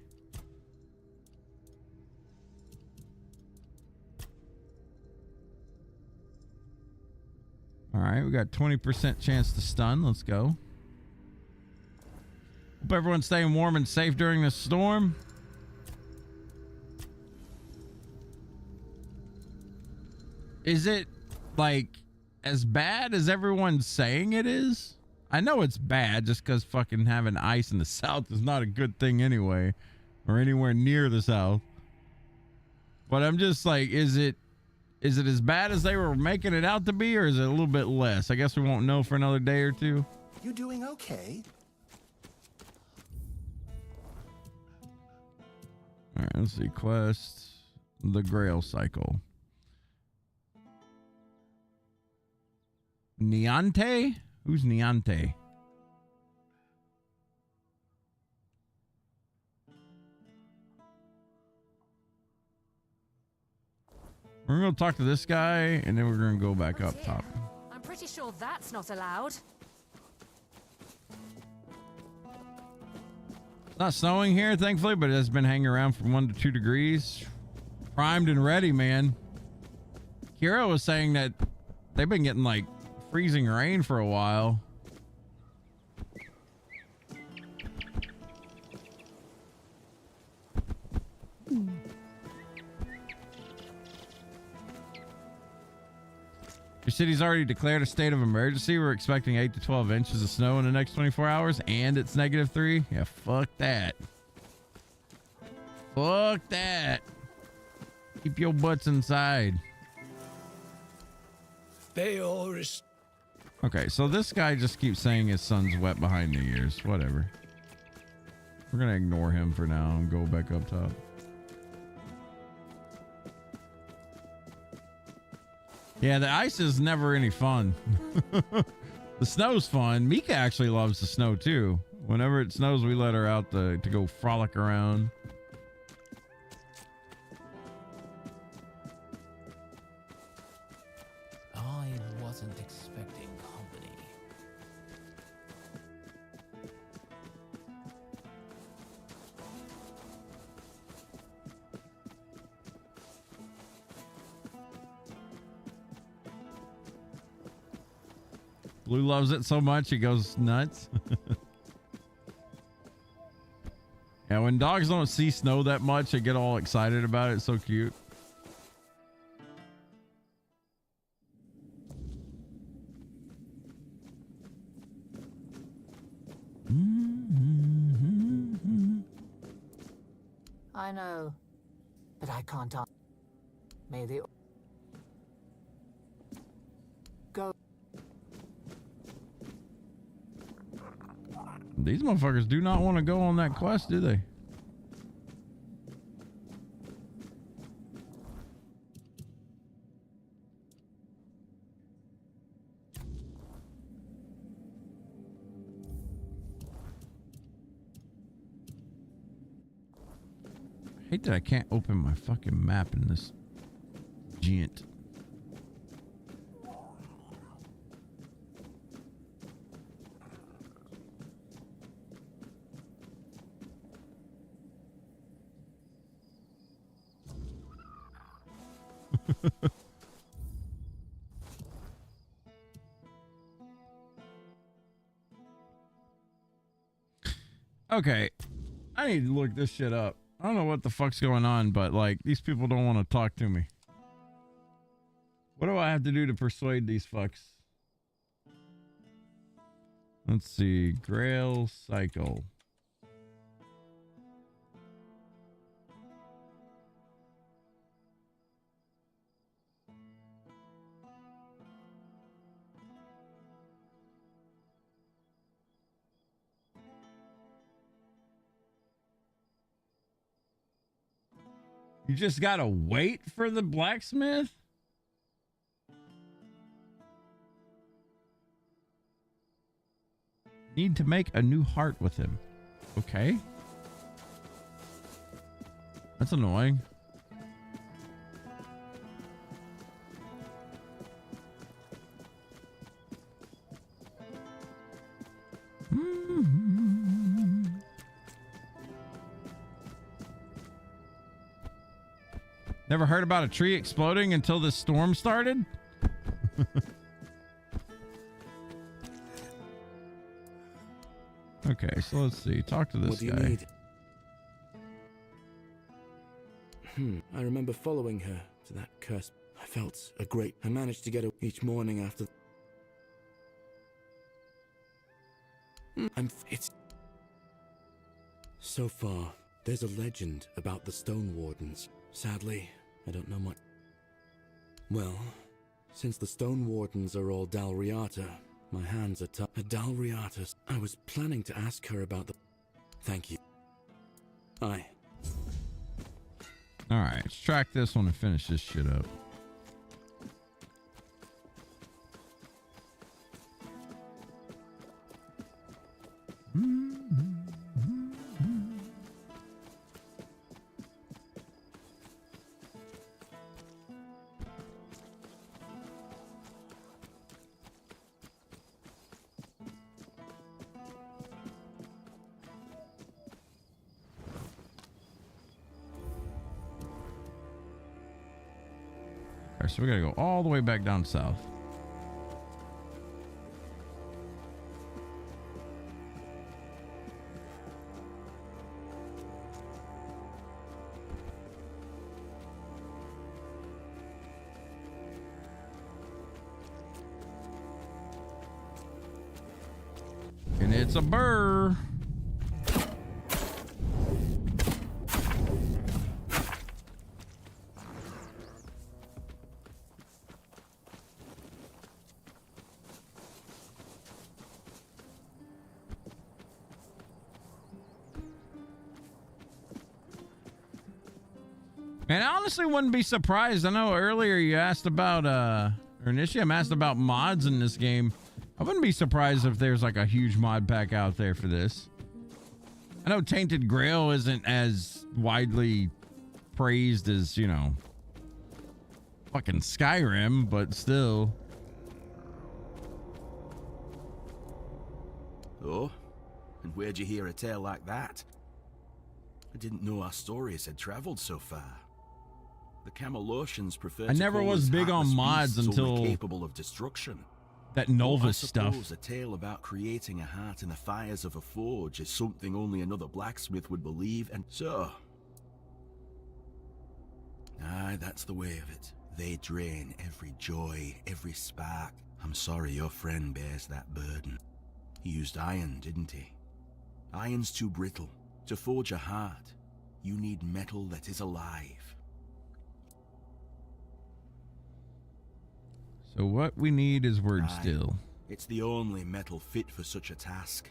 All right, we got 20% chance to stun. Let's go. Hope everyone's staying warm and safe during this storm. Is it like as bad as everyone's saying it is? I know it's bad just because fucking having ice in the south is not a good thing anyway, or anywhere near the south. But I'm just like, is it as bad as they were making it out to be, or is it a little bit less? I guess we won't know for another day or two. You doing okay? All right, let's see. Quest, the Grail Cycle. Niante? Who's Niante? We're gonna talk to this guy, and then we're gonna go back up top. I'm pretty sure that's not allowed. It's not snowing here, thankfully, but it has been hanging around from 1 to 2 degrees. Primed and ready, man. Kira was saying that they've been getting like freezing rain for a while. Your city's already declared a state of emergency. We're expecting 8 to 12 inches of snow in the next 24 hours, and it's -3. Yeah, fuck that. Fuck that. Keep your butts inside. They all Okay, so this guy just keeps saying his son's wet behind the ears. Whatever. We're gonna ignore him for now and go back up top. Yeah, the ice is never any fun. The snow's fun. Mika actually loves the snow too. Whenever it snows, we let her out to go frolic around. I wasn't expecting company. Blue loves it so much he goes nuts. Yeah, when dogs don't see snow that much, they get all excited about it. It's so cute. I know, but I can't. May the go. These motherfuckers do not want to go on that quest, do they? I hate that I can't open my fucking map in this giant. Okay, I need to look this shit up. I don't know what the fuck's going on, but like these people don't want to talk to me. What do I have to do to persuade these fucks? Let's see, Grail Cycle. You just gotta wait for the blacksmith? Need to make a new heart with him. Okay. That's annoying. Never heard about a tree exploding until this storm started? Okay, so let's see. Talk to this What do you guy. Need? I remember following her to that curse. I felt a great... I managed to get her each morning after... It's... So far, there's a legend about the Stone Wardens. Sadly, I don't know much. Well, since the Stone Wardens are all Dalriata, my hands are tied. Dalriata. I was planning to ask her about the... Thank you. Aye. Alright, let's track this one and finish this shit up. So we gotta go all the way back down south. And it's a burr. And I honestly wouldn't be surprised. I know earlier you asked about, or initially I'm asked about mods in this game. I wouldn't be surprised if there's like a huge mod pack out there for this. I know Tainted Grail isn't as widely praised as, you know, fucking Skyrim, but still. Oh, and where'd you hear a tale like that? I didn't know our stories had traveled so far. The Camelosians prefer. I never was big on mods until capable of destruction. That Novus stuff. I suppose a tale about creating a heart in the fires of a forge is something only another blacksmith would believe, and so. Aye, that's the way of it. They drain every joy, every spark. I'm sorry your friend bears that burden. He used iron, didn't he? Iron's too brittle. To forge a heart, You need metal that is alive. So what we need is word Aye, still. It's the only metal fit for such a task.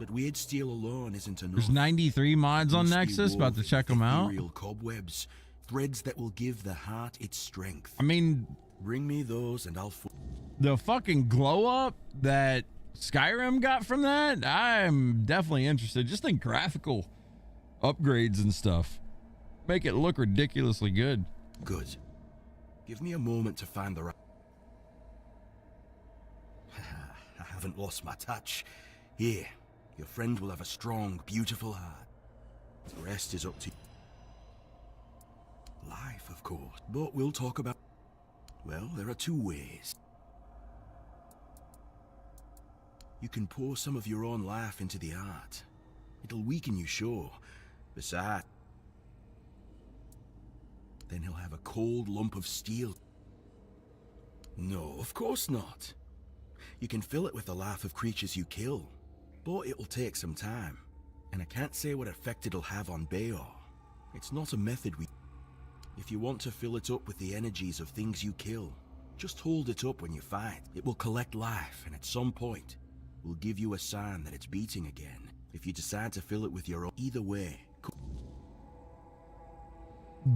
But weird steel alone isn't enough. There's 93 mods on Must be Nexus. About to woven check them out. ethereal cobwebs, threads that will give the heart its strength. I mean, Bring me those and I'll... the fucking glow up that Skyrim got from that, I'm definitely interested. Just in graphical upgrades and stuff. Make it look ridiculously good. Good. Give me a moment to find the right... I haven't lost my touch. Here, your friend will have a strong, beautiful heart. The rest is up to you. Life, of course. But we'll talk about... Well, there are two ways. You can pour some of your own life into the art. It'll weaken you, sure. Besides... Then he'll have a cold lump of steel. No, of course not. You can fill it with the life of creatures you kill. But it'll take some time. And I can't say what effect it'll have on Bayor. It's not a method we... If you want to fill it up with the energies of things you kill, just hold it up when you fight. It will collect life, and at some point, will give you a sign that it's beating again. If you decide to fill it with your own... Either way...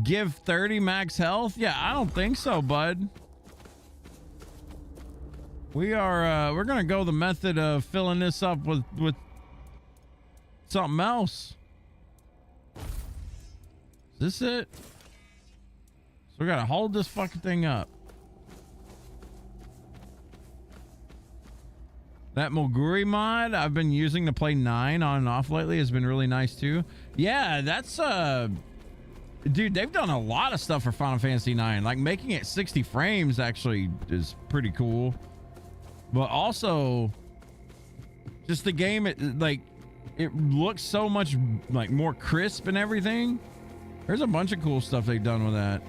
Give 30 max health? Yeah, I don't think so, bud. We're gonna go the method of filling this up with something else. Is this it? So we gotta hold this fucking thing up. That Moguri mod I've been using to play 9 on and off lately has been really nice too. Yeah, that's dude, they've done a lot of stuff for Final Fantasy 9. Like making it 60 frames actually is pretty cool. But also just the game, it looks so much like more crisp and everything. There's a bunch of cool stuff they've done with that.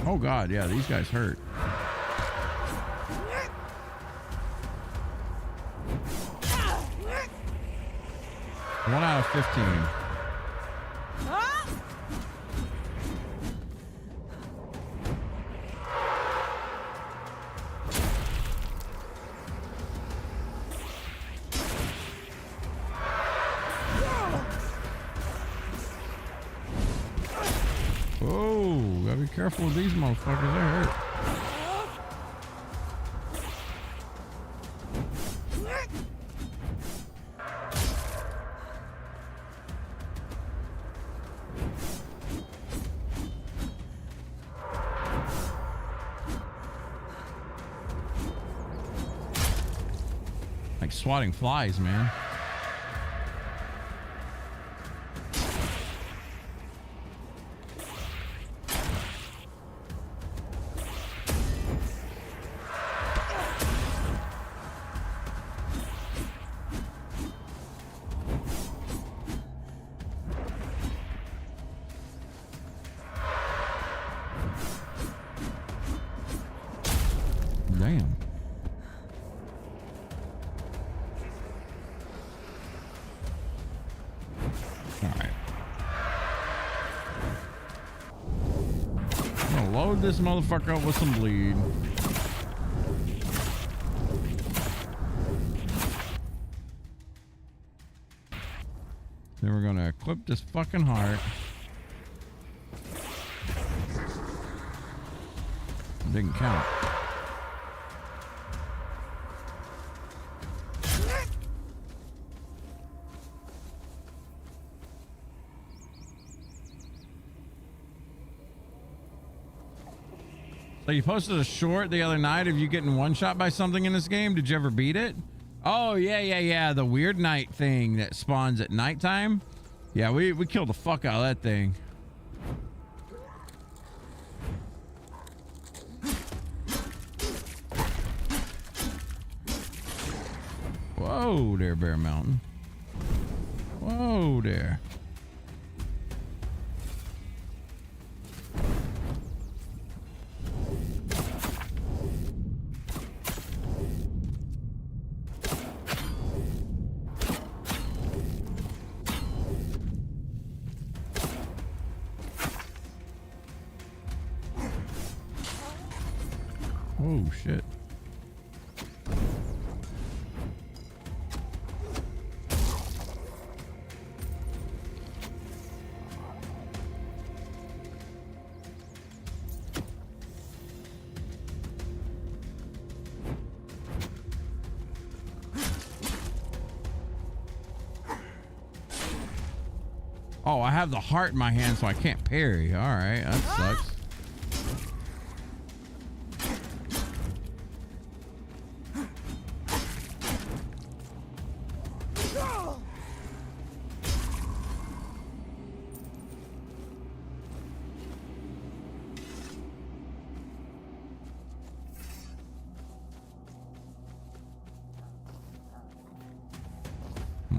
Oh god, yeah, these guys hurt. 1 out of 15. Oh, gotta be careful with these motherfuckers. They hurt. Like swatting flies, man. Damn. Alright. I'm gonna load this motherfucker up with some bleed. Then we're gonna equip this fucking heart. Didn't count. So you posted a short the other night of you getting one shot by something in this game. Did you ever beat it? Oh, yeah. The weird night thing that spawns at nighttime. Yeah, we killed the fuck out of that thing. Whoa there, Bear Mountain. Whoa there. Oh, shit. Oh, I have the heart in my hand, so I can't parry. All right, that sucks.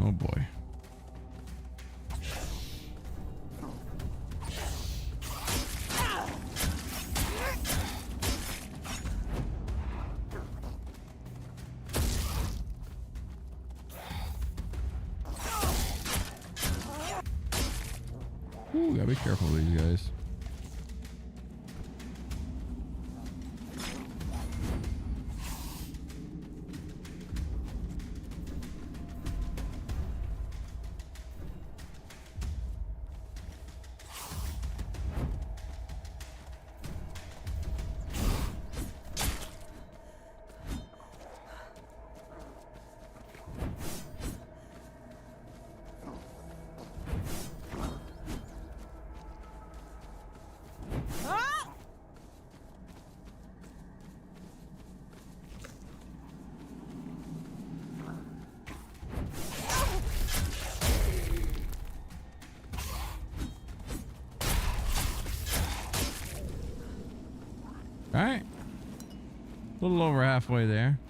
Oh boy. Ooh, gotta be careful with these guys. All right. A little over halfway there.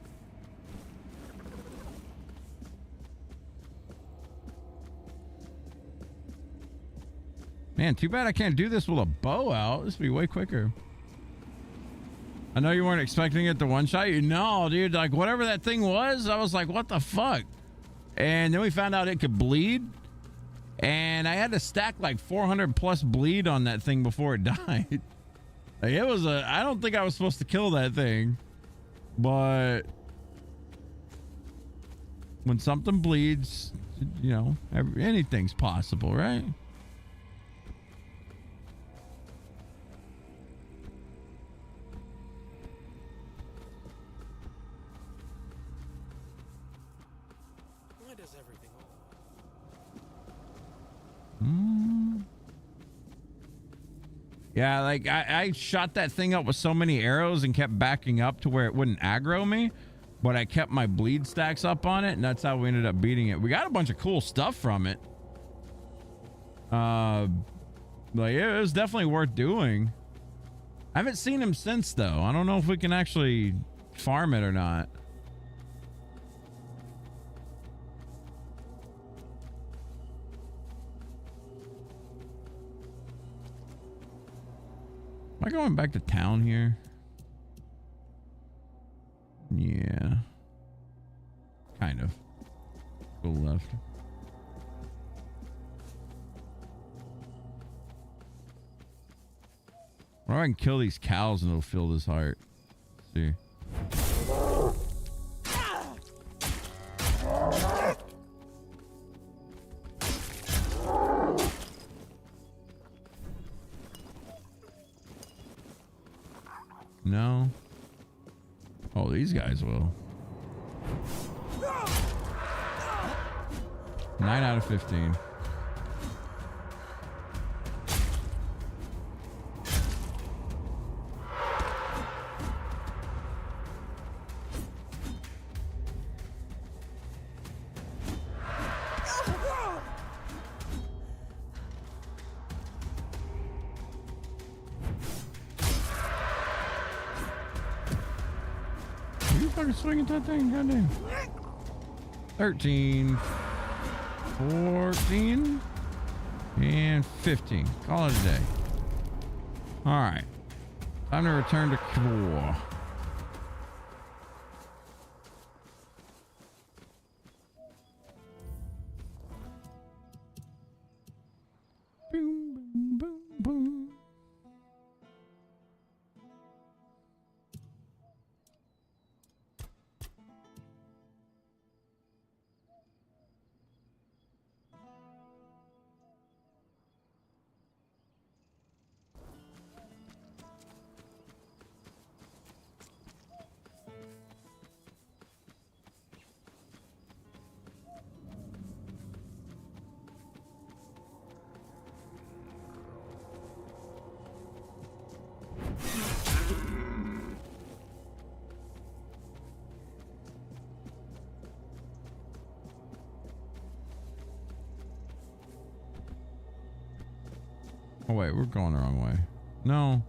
Man, too bad I can't do this with a bow out. This would be way quicker. I know you weren't expecting it to one-shot you. No, dude. Like, whatever that thing was, I was like, what the fuck? And then we found out it could bleed. And I had to stack like 400 plus bleed on that thing before it died. Like, it was I don't think I was supposed to kill that thing. But when something bleeds, you know, anything's possible, right? Why does everything Yeah, like I shot that thing up with so many arrows and kept backing up to where it wouldn't aggro me, but I kept my bleed stacks up on it, and that's how we ended up beating it. We got a bunch of cool stuff from it. Like, it was definitely worth doing. I haven't seen him since, though. I don't know if we can actually farm it or not. Am I going back to town here? Yeah. Kind of. Go left. Or I can kill these cows and it'll fill this heart. Let's see. No. Oh, these guys will. 9 out of 15. Swinging that thing, goddamn. 13, 14, and 15. Call it a day. All right. Time to return to Kor. Boom, boom, boom, boom. Oh wait, we're going the wrong way. No.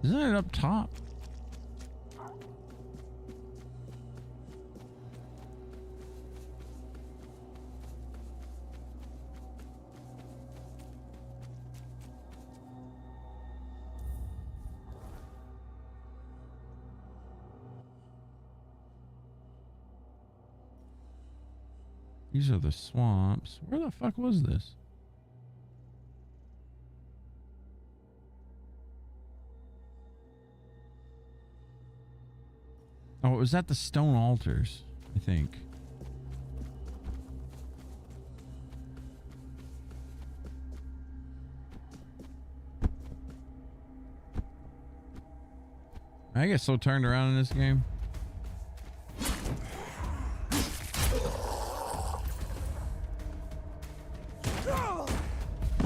Isn't it up top? These are the swamps. Where the fuck was this? Oh, it was at the stone altars, I think. I get so turned around in this game.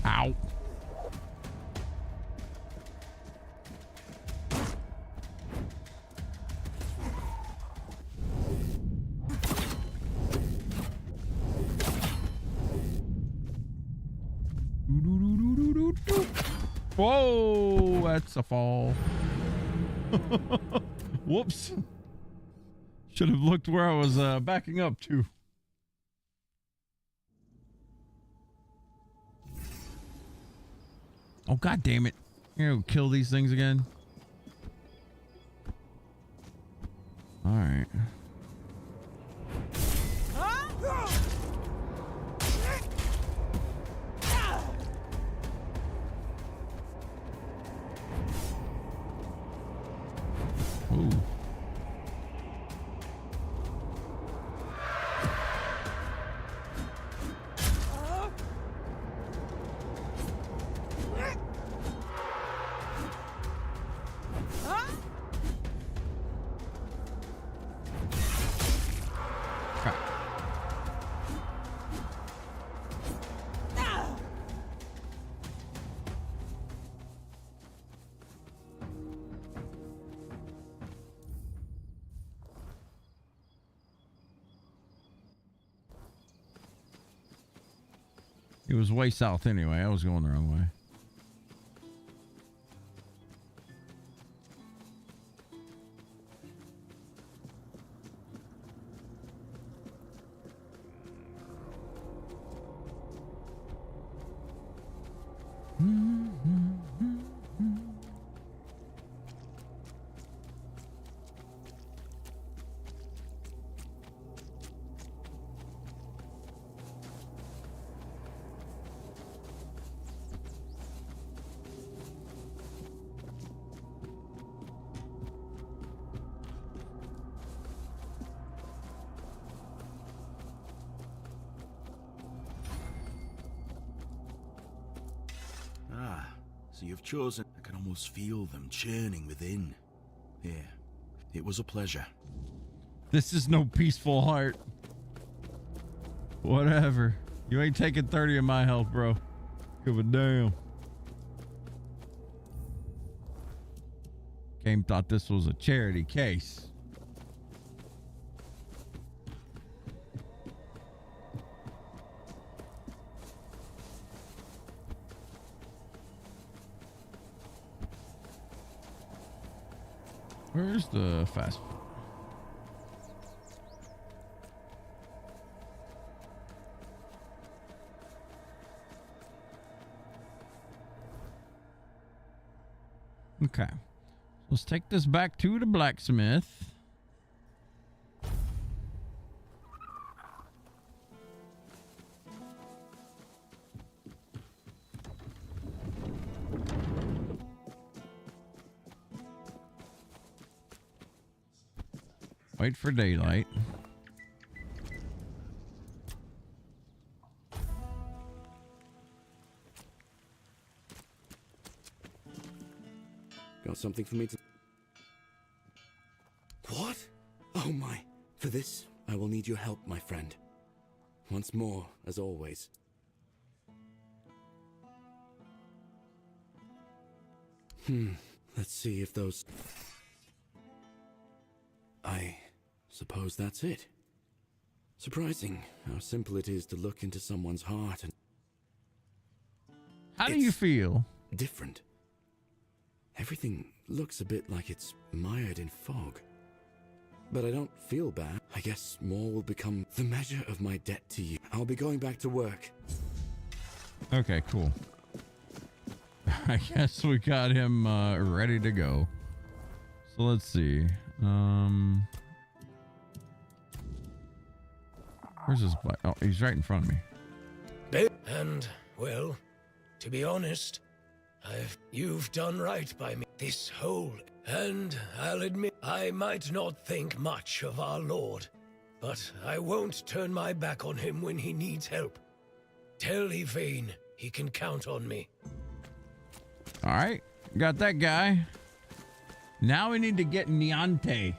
Ow. Whoa, that's a fall. Whoops. Should have looked where I was backing up to. Oh, god damn it. You're gonna kill these things again. All right. Ooh. It was way south anyway. I was going the wrong way. So you've chosen. I can almost feel them churning within. Here, it was a pleasure. This is no peaceful heart. Whatever. You ain't taking 30 of my health, bro. Give a damn. Game thought this was a charity case. Where's the fast food? Okay. Let's take this back to the blacksmith. Wait for daylight. Got something for me to... What? Oh my. For this, I will need your help, my friend. Once more, as always. Let's see if those... I suppose that's it. Surprising how simple it is to look into someone's heart and... How do you feel different. Everything looks a bit like it's mired in fog. But I don't feel bad. I guess more will become the measure of my debt to you. I'll be going back to work. Okay, cool. I guess we got him ready to go. So let's see. Where's his bike? Oh, he's right in front of me. And, well, to be honest, you've done right by me. This whole... And I'll admit, I might not think much of our Lord, but I won't turn my back on him when he needs help. Tell Yvain he can count on me. All right, got that guy. Now we need to get Niante.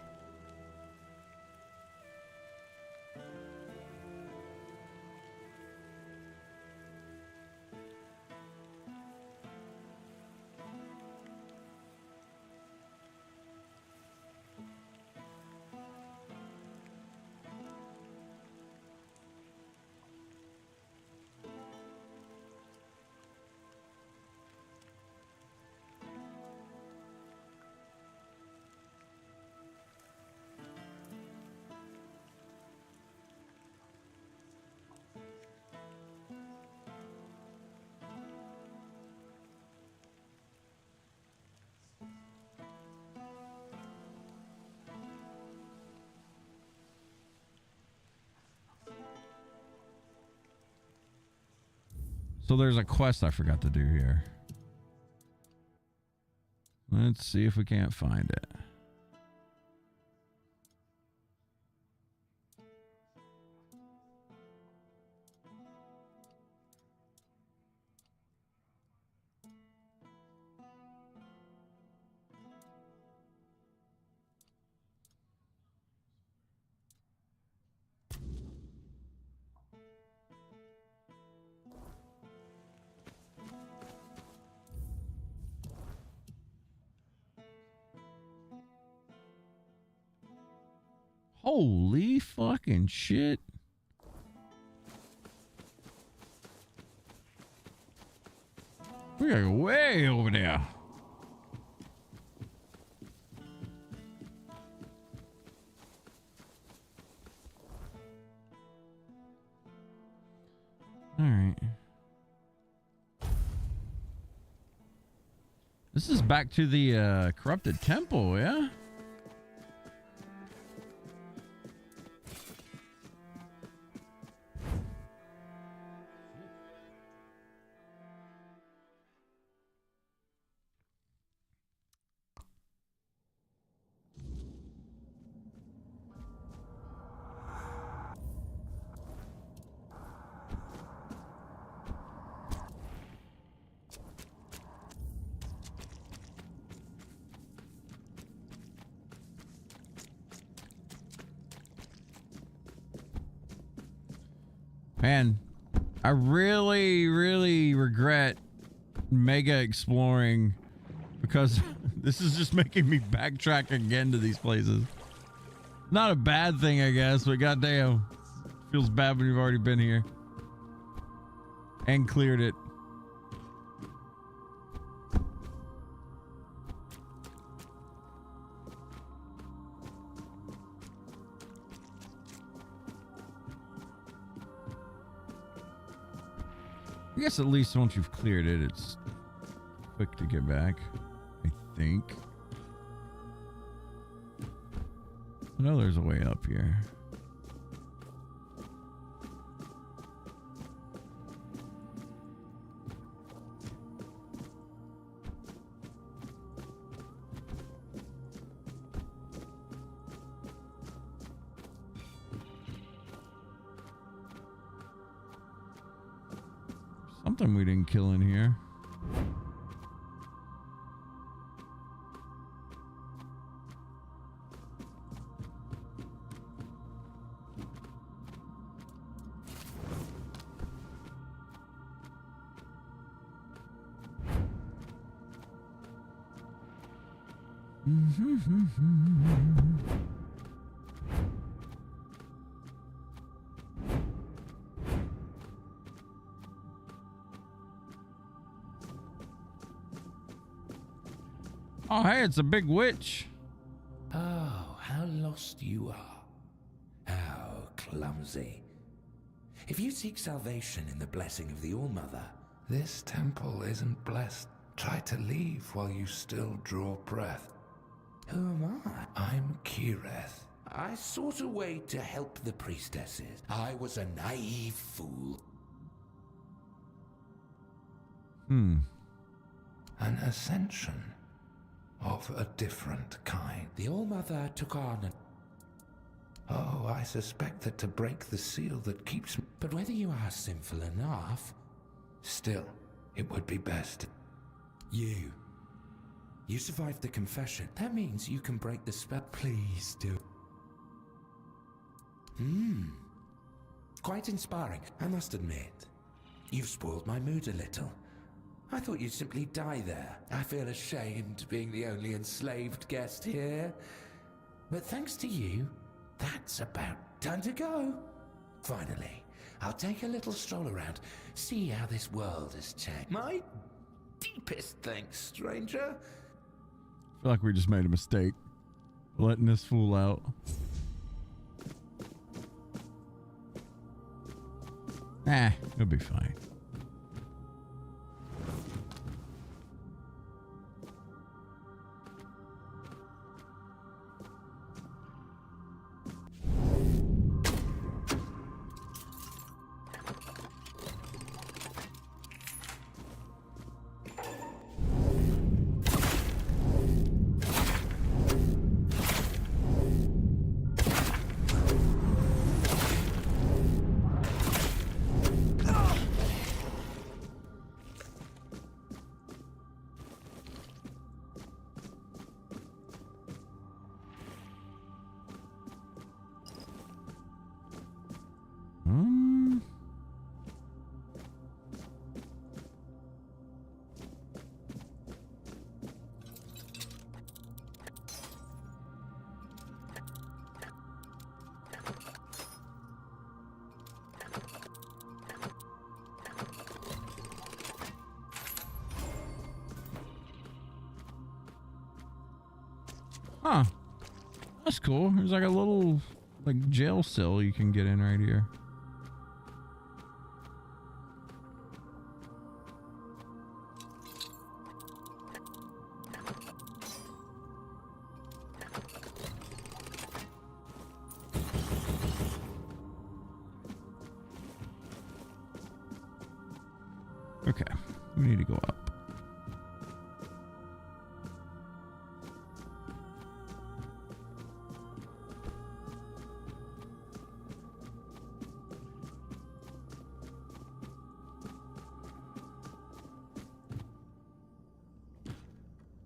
So there's a quest I forgot to do here. Let's see if we can't find it. Holy fucking shit. We are way over there. All right. This is back to the corrupted temple, yeah? Man, I really regret mega exploring because this is just making me backtrack again to these places. Not a bad thing, I guess, but goddamn, feels bad when you've already been here and cleared it. I guess at least once you've cleared it, it's quick to get back, I think. I know there's a way up here. Something we didn't kill in here. Oh, hey, it's a big witch. Oh, how lost you are. How clumsy. If you seek salvation in the blessing of the All-Mother, this temple isn't blessed. Try to leave while you still draw breath. Who am I? I'm Kireth. I sought a way to help the priestesses. I was a naive fool. An ascension of a different kind. The All-Mother took on Oh, I suspect that to break the seal that keeps me. But whether you are sinful enough, still, it would be best. You survived the confession. That means you can break the spell. Please do. Quite inspiring, I must admit. You've spoiled my mood a little. I thought you'd simply die there. I feel ashamed being the only enslaved guest here. But thanks to you, that's about time to go. Finally, I'll take a little stroll around, see how this world has changed. My deepest thanks, stranger. I feel like we just made a mistake letting this fool out. It'll be fine. Huh. That's cool. There's like a little like jail cell you can get in right here. Okay, we need to go up.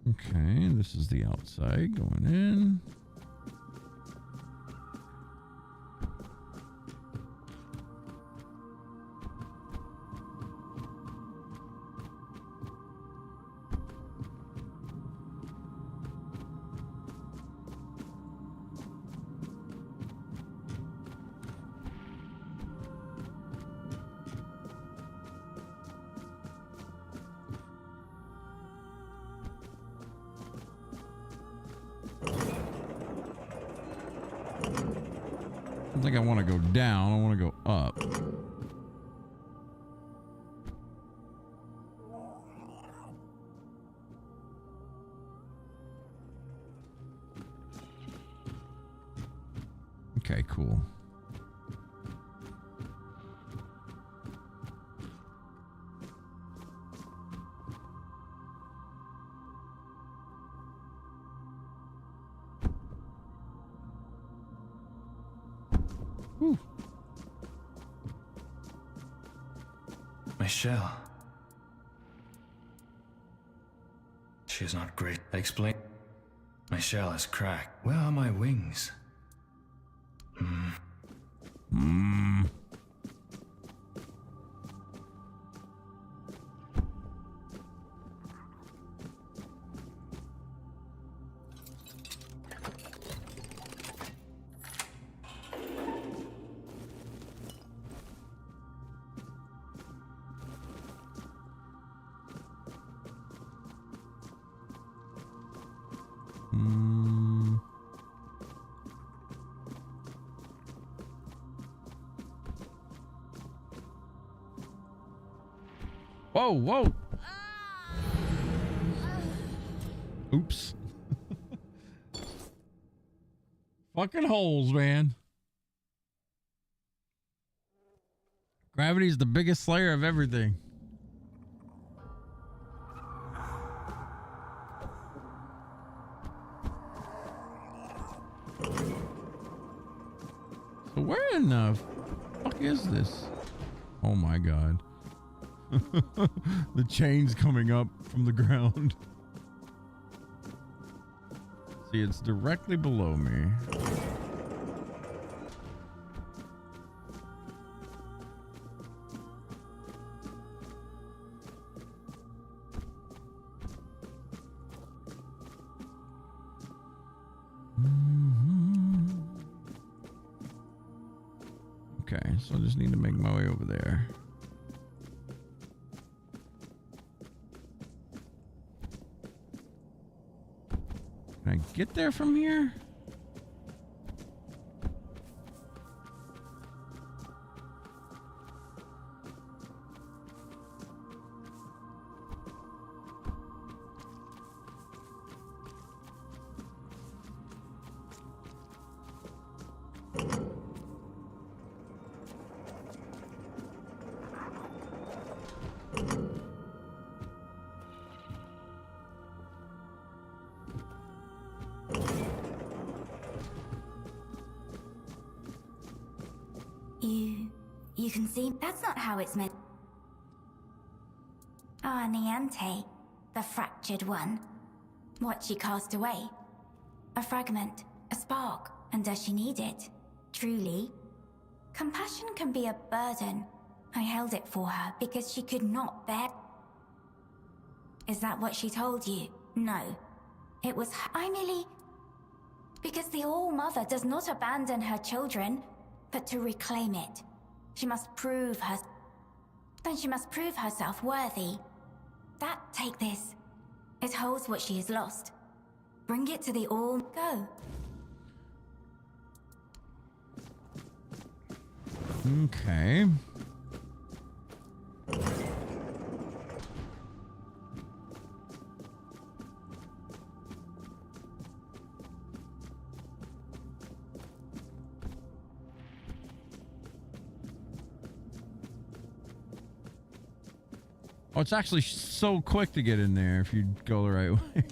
Okay, this is the outside going in. I think I want to go down. I want to go up. Okay, cool. Michelle. She's not great. Explain. Michelle is cracked. Where are my wings? Whoa, whoa. Oops. Fucking holes, man. Gravity's the biggest slayer of everything. So where in the fuck is this? Oh my god. The chain's coming up from the ground. See, it's directly below me. Okay, so I just need to make my way over there. Can I get there from here? You can see that's not how it's meant. Ah, Niante, the fractured one. What she cast away. A fragment, a spark, and does she need it? Truly. Compassion can be a burden. I held it for her because she could not bear. Is that what she told you? No. It was I merely... Because the All-Mother does not abandon her children, but to reclaim it. She must prove her... Then she must prove herself worthy. That, take this. It holds what she has lost. Bring it to the All... Go. Okay. Oh, it's actually so quick to get in there if you go the right way.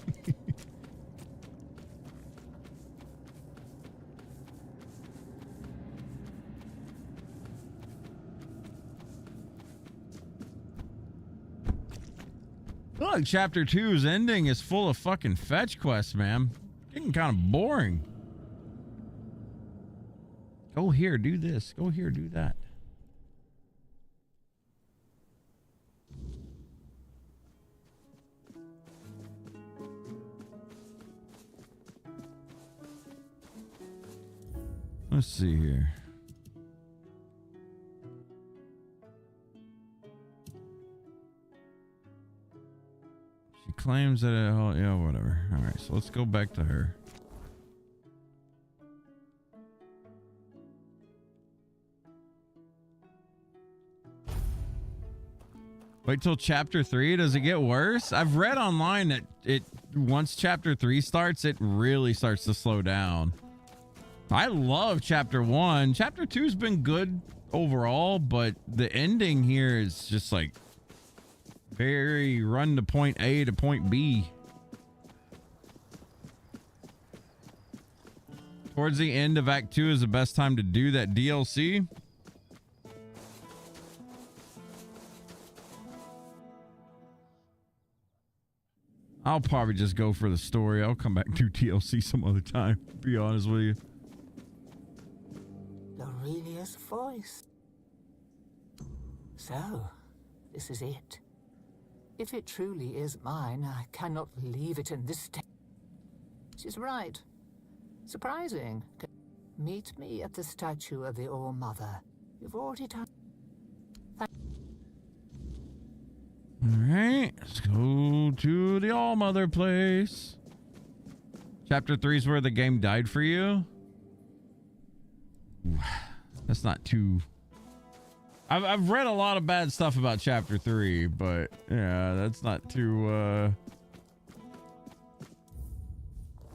Look, chapter 2's ending is full of fucking fetch quests, man. Getting kind of boring. Go here, do this. Go here, do that. Let's see here. She claims that it, yeah, whatever. All right, so let's go back to her. Wait till chapter 3. Does it get worse? I've read online that it once chapter 3 starts, it really starts to slow down. I love chapter 1. Chapter 2's been good overall, but the ending here is just like very run to point A to point B. Towards the end of Act 2 is the best time to do that DLC. I'll probably just go for the story. I'll come back and do DLC some other time, to be honest with you. Aurelia's voice. So, this is it. If it truly is mine, I cannot leave it in this state. She's right. Surprising. Meet me at the statue of the All-Mother. You've already done... All right, let's go to the All-Mother place. Chapter 3 is where the game died for you? That's not too... I've read a lot of bad stuff about Chapter 3, but yeah, that's not too...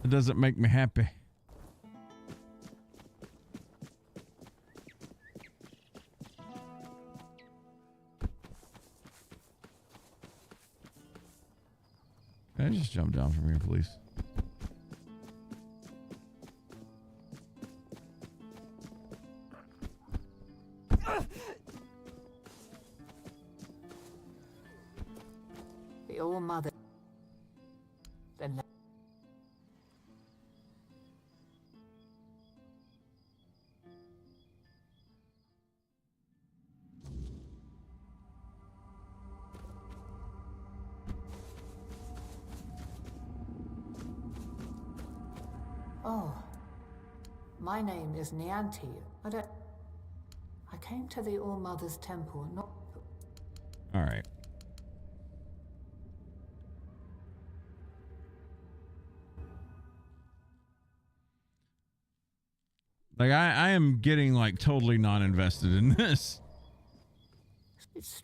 It doesn't make me happy. Can I just jump down from here, please? The All-Mother. Then oh, my name is Nianti. I came to the All-Mother's temple, not... All right. Like, I am getting, like, totally non-invested in this. It's...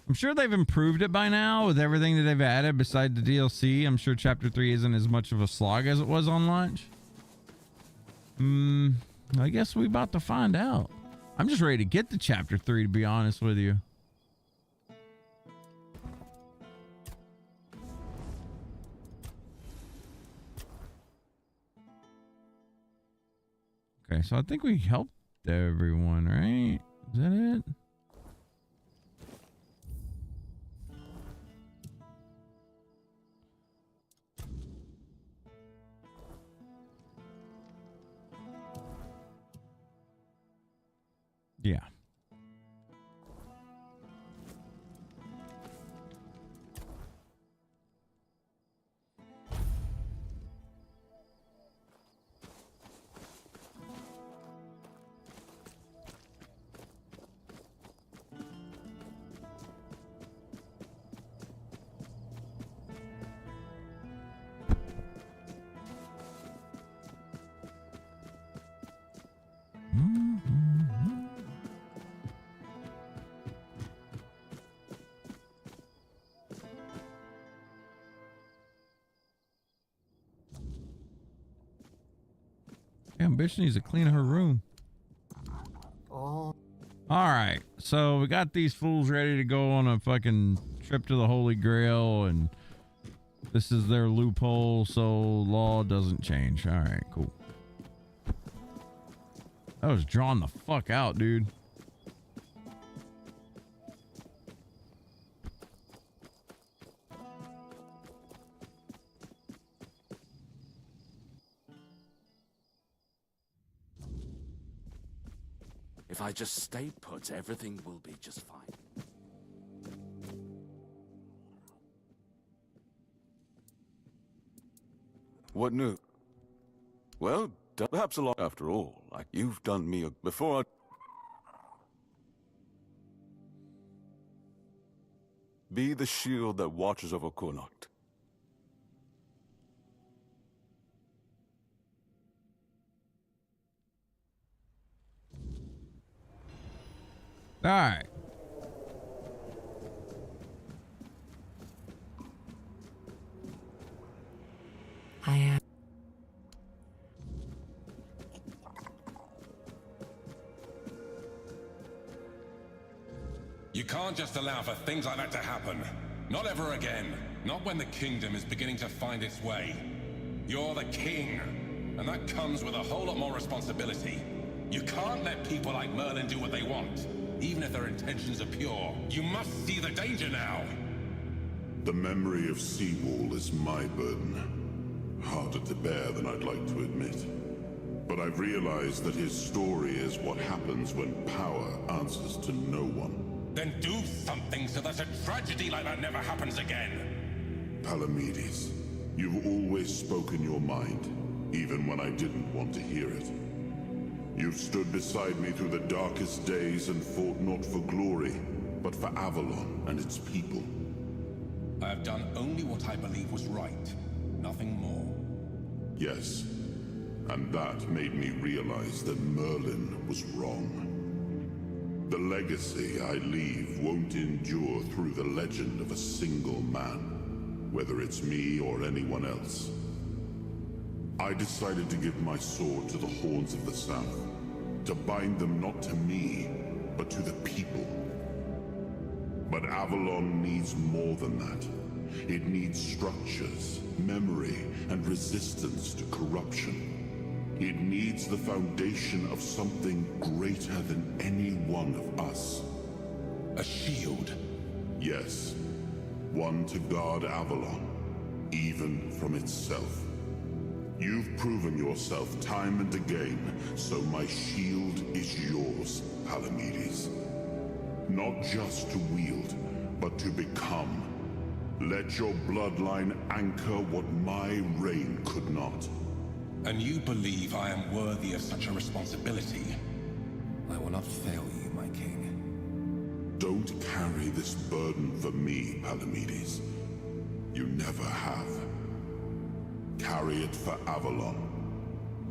I'm sure they've improved it by now with everything that they've added beside the DLC. I'm sure Chapter 3 isn't as much of a slog as it was on launch. I guess we about to find out. I'm just ready to get to Chapter 3, to be honest with you. Okay, so I think we helped everyone, right? Is that it? Yeah. Damn, bitch needs to clean her room. Oh. All right, so we got these fools ready to go on a fucking trip to the Holy Grail, and this is their loophole, so law doesn't change. All right, cool. That was drawn the fuck out, dude. If I just stay put, everything will be just fine. What new? Well, perhaps a lot after all. Like you've done me before. Be the shield that watches over Connacht. All right. I am. You can't just allow for things like that to happen. Not ever again. Not when the kingdom is beginning to find its way. You're the king, and that comes with a whole lot more responsibility. You can't let people like Merlin do what they want, even if their intentions are pure. You must see the danger now. The memory of Seawall is my burden. Harder to bear than I'd like to admit. But I've realized that his story is what happens when power answers to no one. Then do something so that a tragedy like that never happens again. Palamedes, you've always spoken your mind, even when I didn't want to hear it. You've stood beside me through the darkest days and fought not for glory, but for Avalon and its people. I have done only what I believe was right, nothing more. Yes, and that made me realize that Merlin was wrong. The legacy I leave won't endure through the legend of a single man, whether it's me or anyone else. I decided to give my sword to the Horns of the South, to bind them not to me, but to the people. But Avalon needs more than that. It needs structures, memory, and resistance to corruption. It needs the foundation of something greater than any one of us. A shield? Yes. One to guard Avalon, even from itself. You've proven yourself time and again, so my shield is yours, Palamedes. Not just to wield, but to become. Let your bloodline anchor what my reign could not. And you believe I am worthy of such a responsibility? I will not fail you, my king. Don't carry this burden for me, Palamedes. You never have. Carry it for Avalon.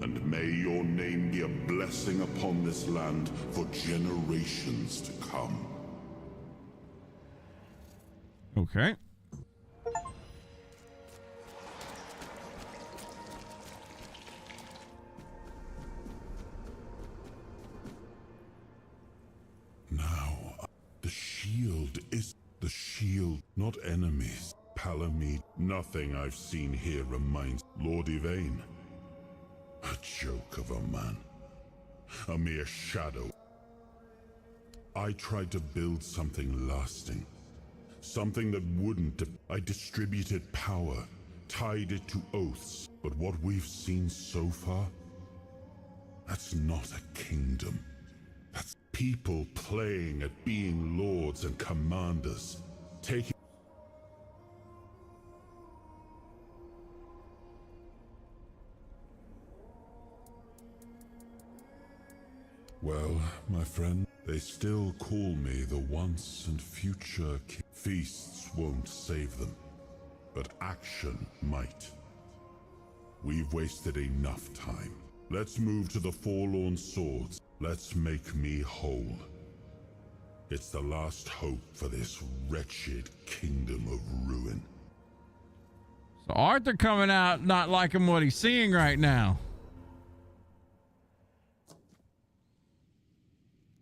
And may your name be a blessing upon this land for generations to come. Okay. Now, the shield is the shield, not enemies. Palamedes, nothing I've seen here reminds Lord Yvain. A joke of a man. A mere shadow. I tried to build something lasting. Something that wouldn't. I distributed power, tied it to oaths. But what we've seen so far, that's not a kingdom. That's people playing at being lords and commanders, taking. Well, my friend, they still call me the once and future king. Feasts won't save them, but action might. We've wasted enough time. Let's move to the Forlorn Swords. Let's make me whole. It's the last hope for this wretched kingdom of ruin. So Arthur coming out not liking what he's seeing right now.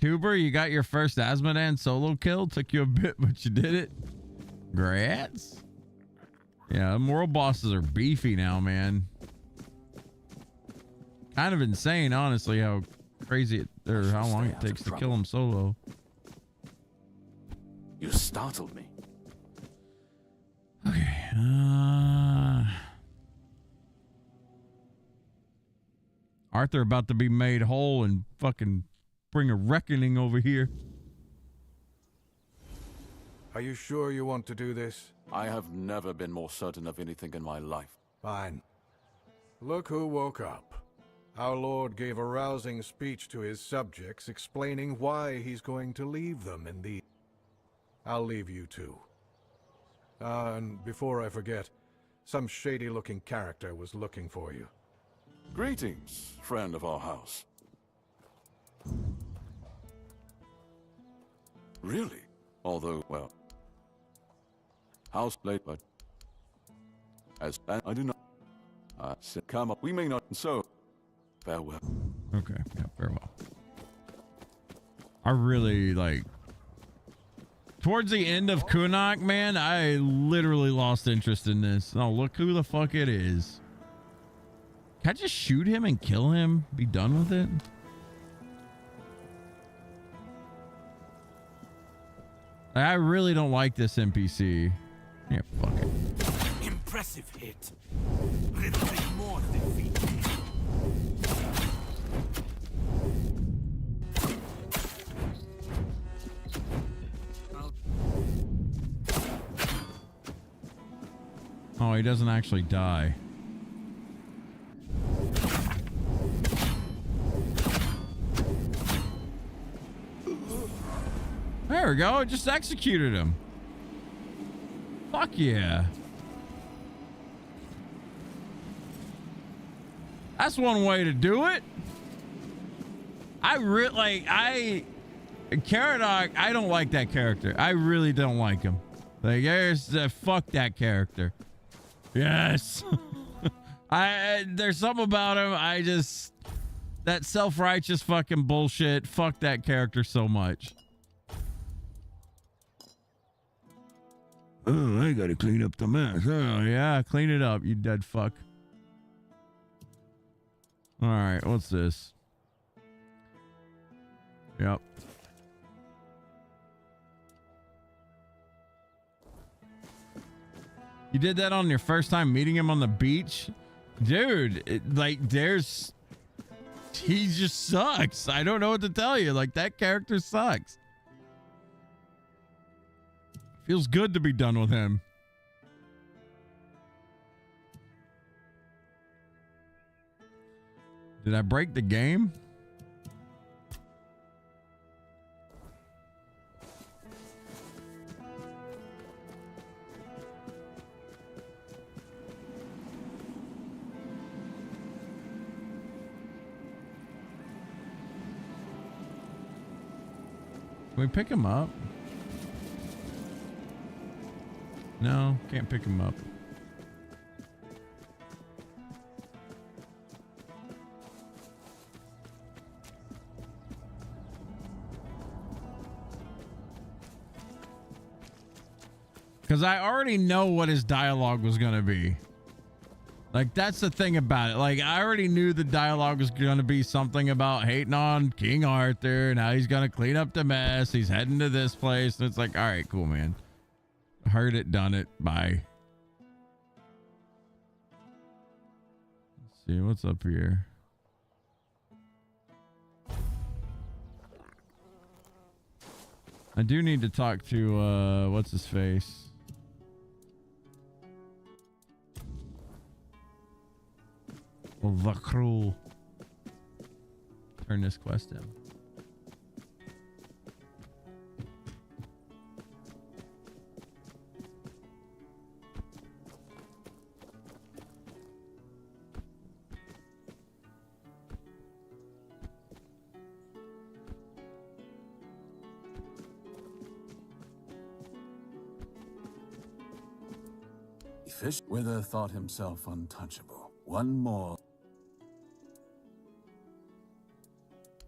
Tuber, you got your first Azmodan solo kill. Took you a bit, but you did it. Grats. Yeah, the moral bosses are beefy now, man. Kind of insane, honestly, how crazy it, or how long it takes to kill them solo. You startled me. Okay. Arthur about to be made whole and fucking bring a reckoning over here. Are you sure you want to do this? I have never been more certain of anything in my life. Fine. Look who woke up. Our Lord gave a rousing speech to his subjects explaining why he's going to leave them in the... I'll leave you too. And before I forget, some shady-looking character was looking for you. Greetings, friend of our house. Really? Although, well... House late, but... As I do not... come up, we may not, so... Farewell. Okay, yeah, farewell. I really, like... Towards the end of Kunok, man, I literally lost interest in this. Oh, look who the fuck it is. Can I just shoot him and kill him? Be done with it? I really don't like this NPC. Yeah, fuck it. Impressive hit. A little bit more to defeat me. Oh, he doesn't actually die. we go. It just executed him. Fuck yeah. That's one way to do it. Caradoc, I don't like that character. I really don't like him. Like, fuck that character. Yes. There's something about him. That self-righteous fucking bullshit. Fuck that character so much. Oh, I gotta clean up the mess. Oh, yeah, clean it up, you dead fuck. All right, what's this? Yep. You did that on your first time meeting him on the beach? Dude, he just sucks. I don't know what to tell you. Like, that character sucks. Feels good to be done with him. Did I break the game? Can we pick him up? No, can't pick him up. Because I already know what his dialogue was going to be. Like, that's the thing about it. Like, I already knew the dialogue was going to be something about hating on King Arthur and how he's going to clean up the mess. He's heading to this place. And it's like, all right, cool, man. Heard it, done it. Bye. Let's see what's up here. I do need to talk to, what's his face? The Cruel. Turn this quest in. Wither thought himself untouchable. One more.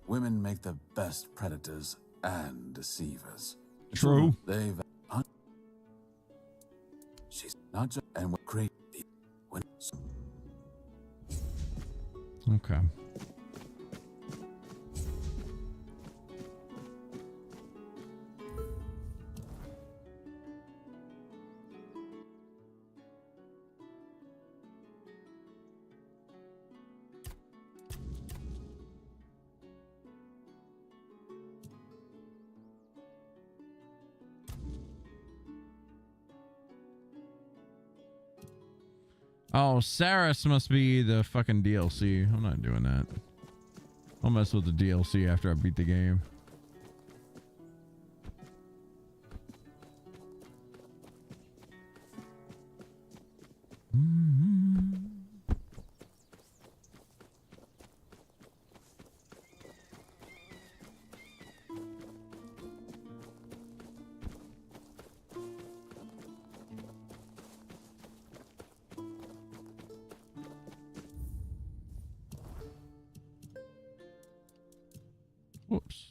Women make the best predators and deceivers. True. She's not just and we're great. Okay. Oh, Saris must be the fucking DLC. I'm not doing that. I'll mess with the DLC after I beat the game. Whoops.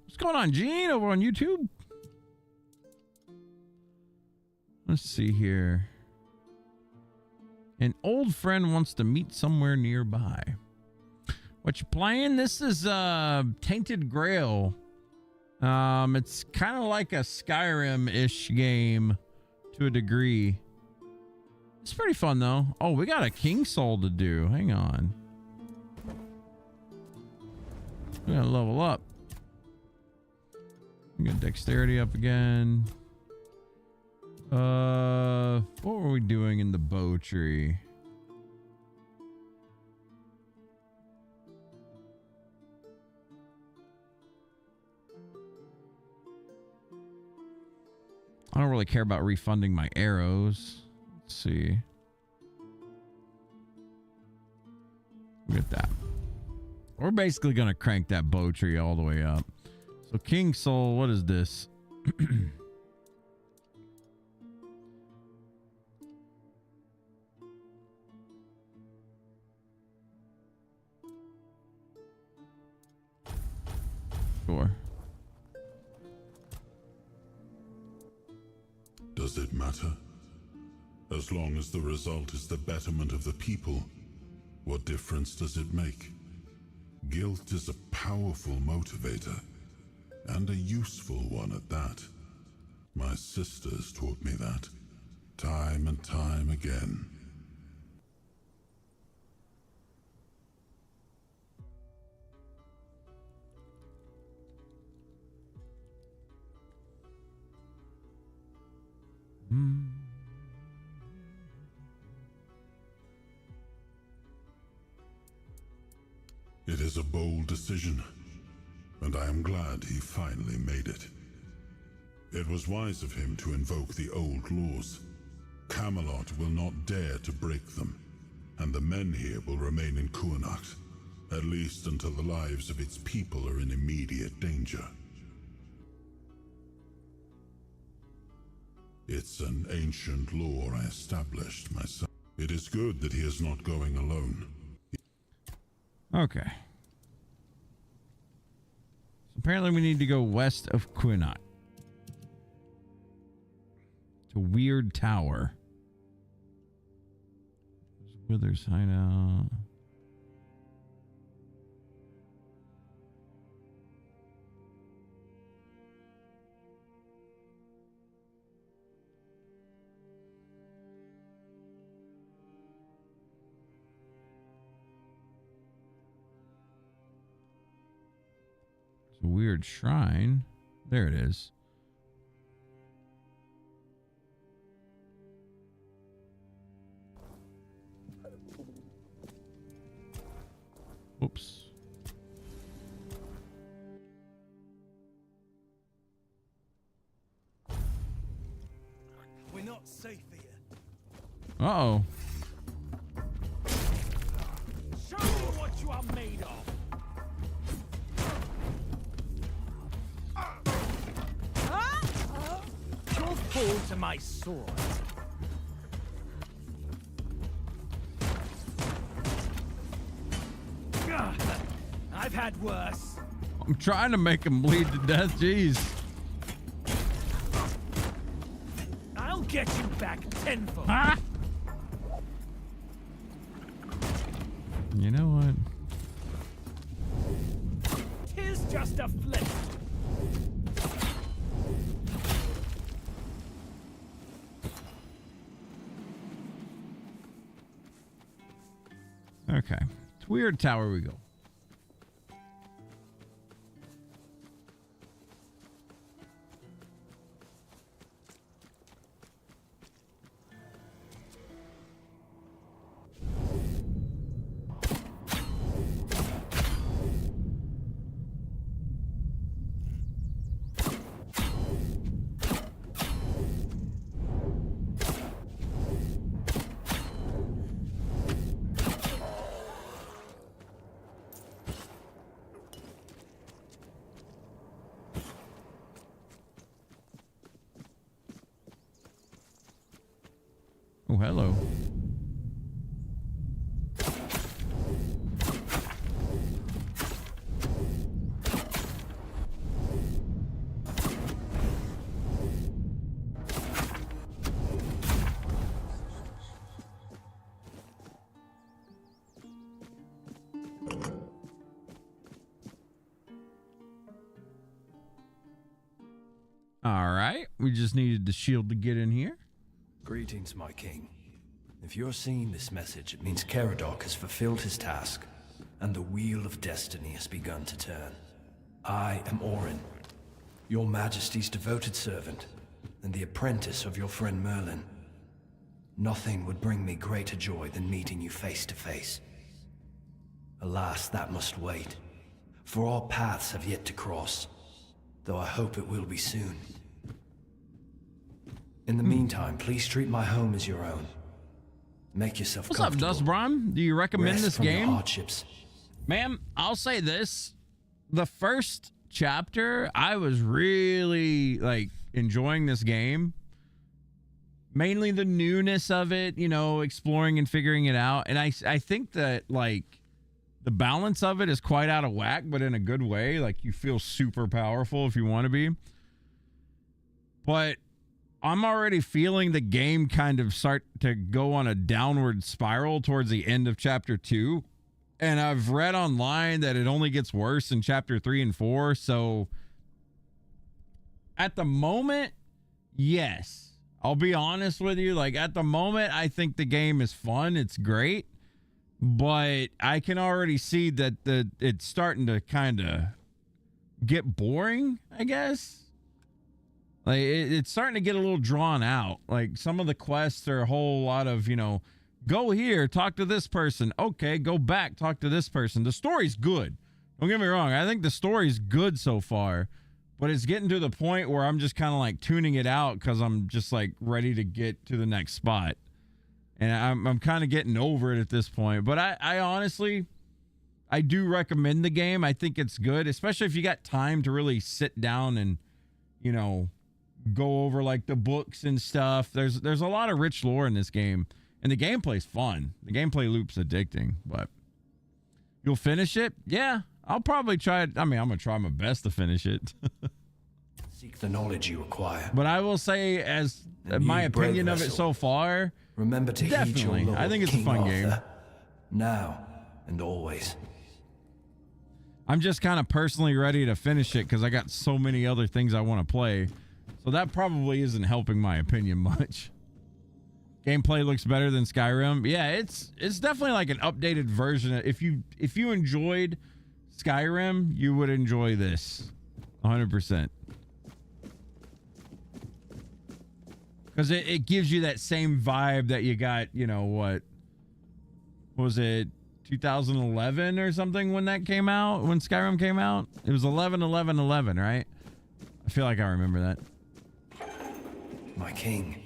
What's going on, Gene, over on YouTube? Let's see here. An old friend wants to meet somewhere nearby. What you playing? This is Tainted Grail. It's kind of like a Skyrim-ish game to a degree. It's pretty fun though. Oh, we got a King Soul to do. Hang on. We gotta level up. We got dexterity up again. What were we doing in the bow tree? I don't really care about refunding my arrows. Let's see. Look at that. We're basically going to crank that bow tree all the way up. So King Soul, what is this? Sure. Does it matter? As long as the result is the betterment of the people, what difference does it make? Guilt is a powerful motivator, and a useful one at that. My sisters taught me that, time and time again. It is a bold decision, and I am glad he finally made it. It was wise of him to invoke the old laws. Camelot will not dare to break them, and the men here will remain in Kuanacht, at least until the lives of its people are in immediate danger. It's an ancient law I established myself. It is good that he is not going alone. Okay. So apparently we need to go west of Kuanacht. To Weird Tower. There's Wither's hideout. A weird shrine. There it is. Oops. We're not safe here. Uh-oh. Show me what you are made of. You'll fall to my sword. I've had worse. I'm trying to make him bleed to death. Jeez. I'll get you back tenfold. Ah! You know what? Tis just a flick. Okay. It's Weird Tower we go. Oh, hello. All right, we just needed the shield to get in here. Greetings, my king. If you're seeing this message, it means Caradoc has fulfilled his task, and the wheel of destiny has begun to turn. I am Orin, your majesty's devoted servant, and the apprentice of your friend Merlin. Nothing would bring me greater joy than meeting you face to face. Alas, that must wait, for our paths have yet to cross, though I hope it will be soon. In the meantime, please treat my home as your own. Make yourself What's up, Dust Brom? Do you recommend Rest this from your game? hardships. Ma'am, I'll say this. The first chapter, I was really like enjoying this game. Mainly the newness of it, you know, exploring and figuring it out. And I think that like the balance of it is quite out of whack, but in a good way. Like you feel super powerful if you want to be. But I'm already feeling the game kind of start to go on a downward spiral towards the end of chapter 2. And I've read online that it only gets worse in chapter 3 and 4. So at the moment, yes, I'll be honest with you. Like at the moment, I think the game is fun. It's great. But I can already see that it's starting to kind of get boring, I guess. Like it's starting to get a little drawn out. Like some of the quests are a whole lot of, you know, go here, talk to this person. Okay, go back, talk to this person. The story's good. Don't get me wrong. I think the story's good so far, but it's getting to the point where I'm just kind of like tuning it out because I'm just like ready to get to the next spot. And I'm kind of getting over it at this point. But I honestly, I do recommend the game. I think it's good, especially if you got time to really sit down and, you know, go over like the books and stuff. There's a lot of rich lore in this game, and the gameplay's fun. The gameplay loop's addicting, but you'll finish it. Yeah, I'll probably try it. I mean, I'm gonna try my best to finish it. Seek the knowledge you acquire. But I will say, as my opinion of it so far, remember to heed your definitely, Lord, I think it's King a fun game. Arthur, now and always. I'm just kind of personally ready to finish it because I got so many other things I want to play. So that probably isn't helping my opinion much. Gameplay looks better than Skyrim. Yeah, it's definitely like an updated version. If you enjoyed Skyrim, you would enjoy this 100%. Because it gives you that same vibe that you got, you know, what was it, 2011 or something when that came out, when Skyrim came out? It was 11/11/11, right? I feel like I remember that. My king,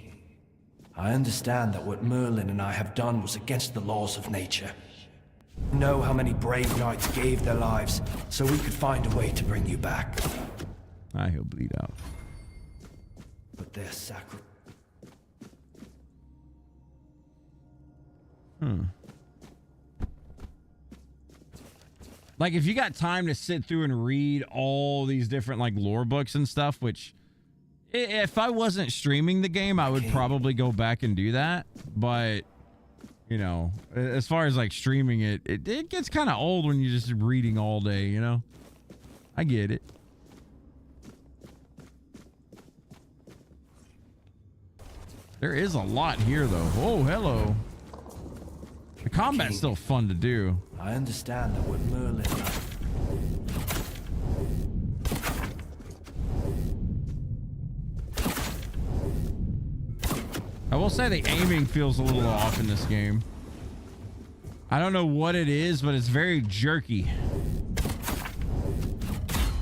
I understand that what Merlin and I have done was against the laws of nature. You know how many brave knights gave their lives so we could find a way to bring you back. He'll bleed out. But their sacrifice. Like if you got time to sit through and read all these different like lore books and stuff, which if I wasn't streaming the game, I would probably go back and do that. But you know, as far as like streaming it, it gets kind of old when you're just reading all day, you know? I get it. There is a lot here though. Oh, hello. The combat's still fun to do. I understand that what Merlin... I will say the aiming feels a little off in this game. I don't know what it is, but it's very jerky.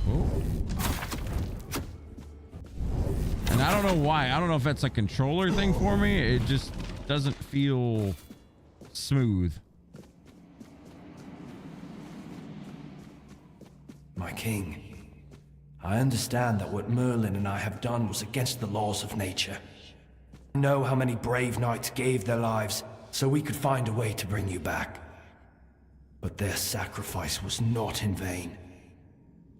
Oh. And I don't know why. I don't know if that's a controller thing for me. It just doesn't feel smooth. My king, I understand that what Merlin and I have done was against the laws of nature. I know how many brave knights gave their lives so we could find a way to bring you back. But their sacrifice was not in vain.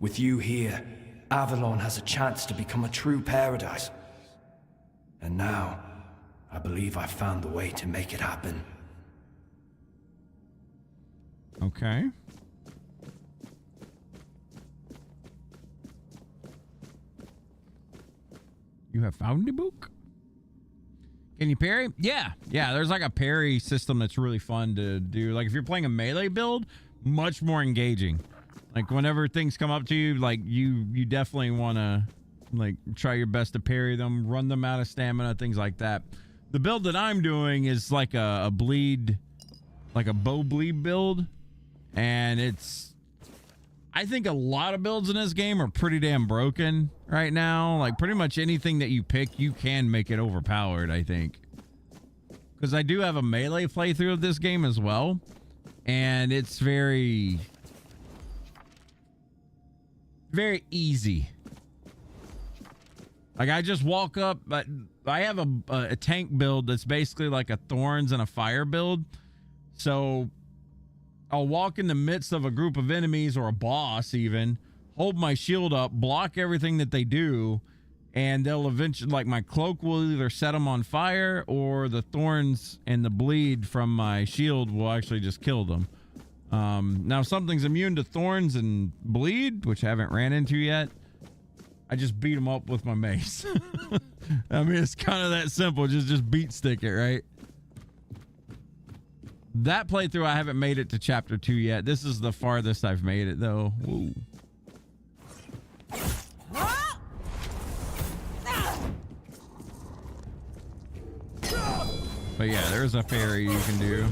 With you here, Avalon has a chance to become a true paradise. And now, I believe I've found the way to make it happen. Okay. You have found the book? Can you parry? Yeah. There's like a parry system that's really fun to do. Like if you're playing a melee build, much more engaging. Like whenever things come up to you, like you definitely want to like try your best to parry them, run them out of stamina, things like that. The build that I'm doing is like a bleed, like a bow bleed build. And I think a lot of builds in this game are pretty damn broken right now. Like pretty much anything that you pick, you can make it overpowered, I think. Because I do have a melee playthrough of this game as well. And it's very easy. Like I just walk up, but I have a tank build that's basically like a thorns and a fire build. So I'll walk in the midst of a group of enemies or a boss even, hold my shield up, block everything that they do, and they'll eventually, like my cloak will either set them on fire or the thorns and the bleed from my shield will actually just kill them. Now if something's immune to thorns and bleed, which I haven't ran into yet, I just beat them up with my mace. I mean, it's kind of that simple. Just beat stick it, right? That playthrough, I haven't made it to chapter 2 yet. This is the farthest I've made it, though. Woo. But yeah, there's a fairy you can do.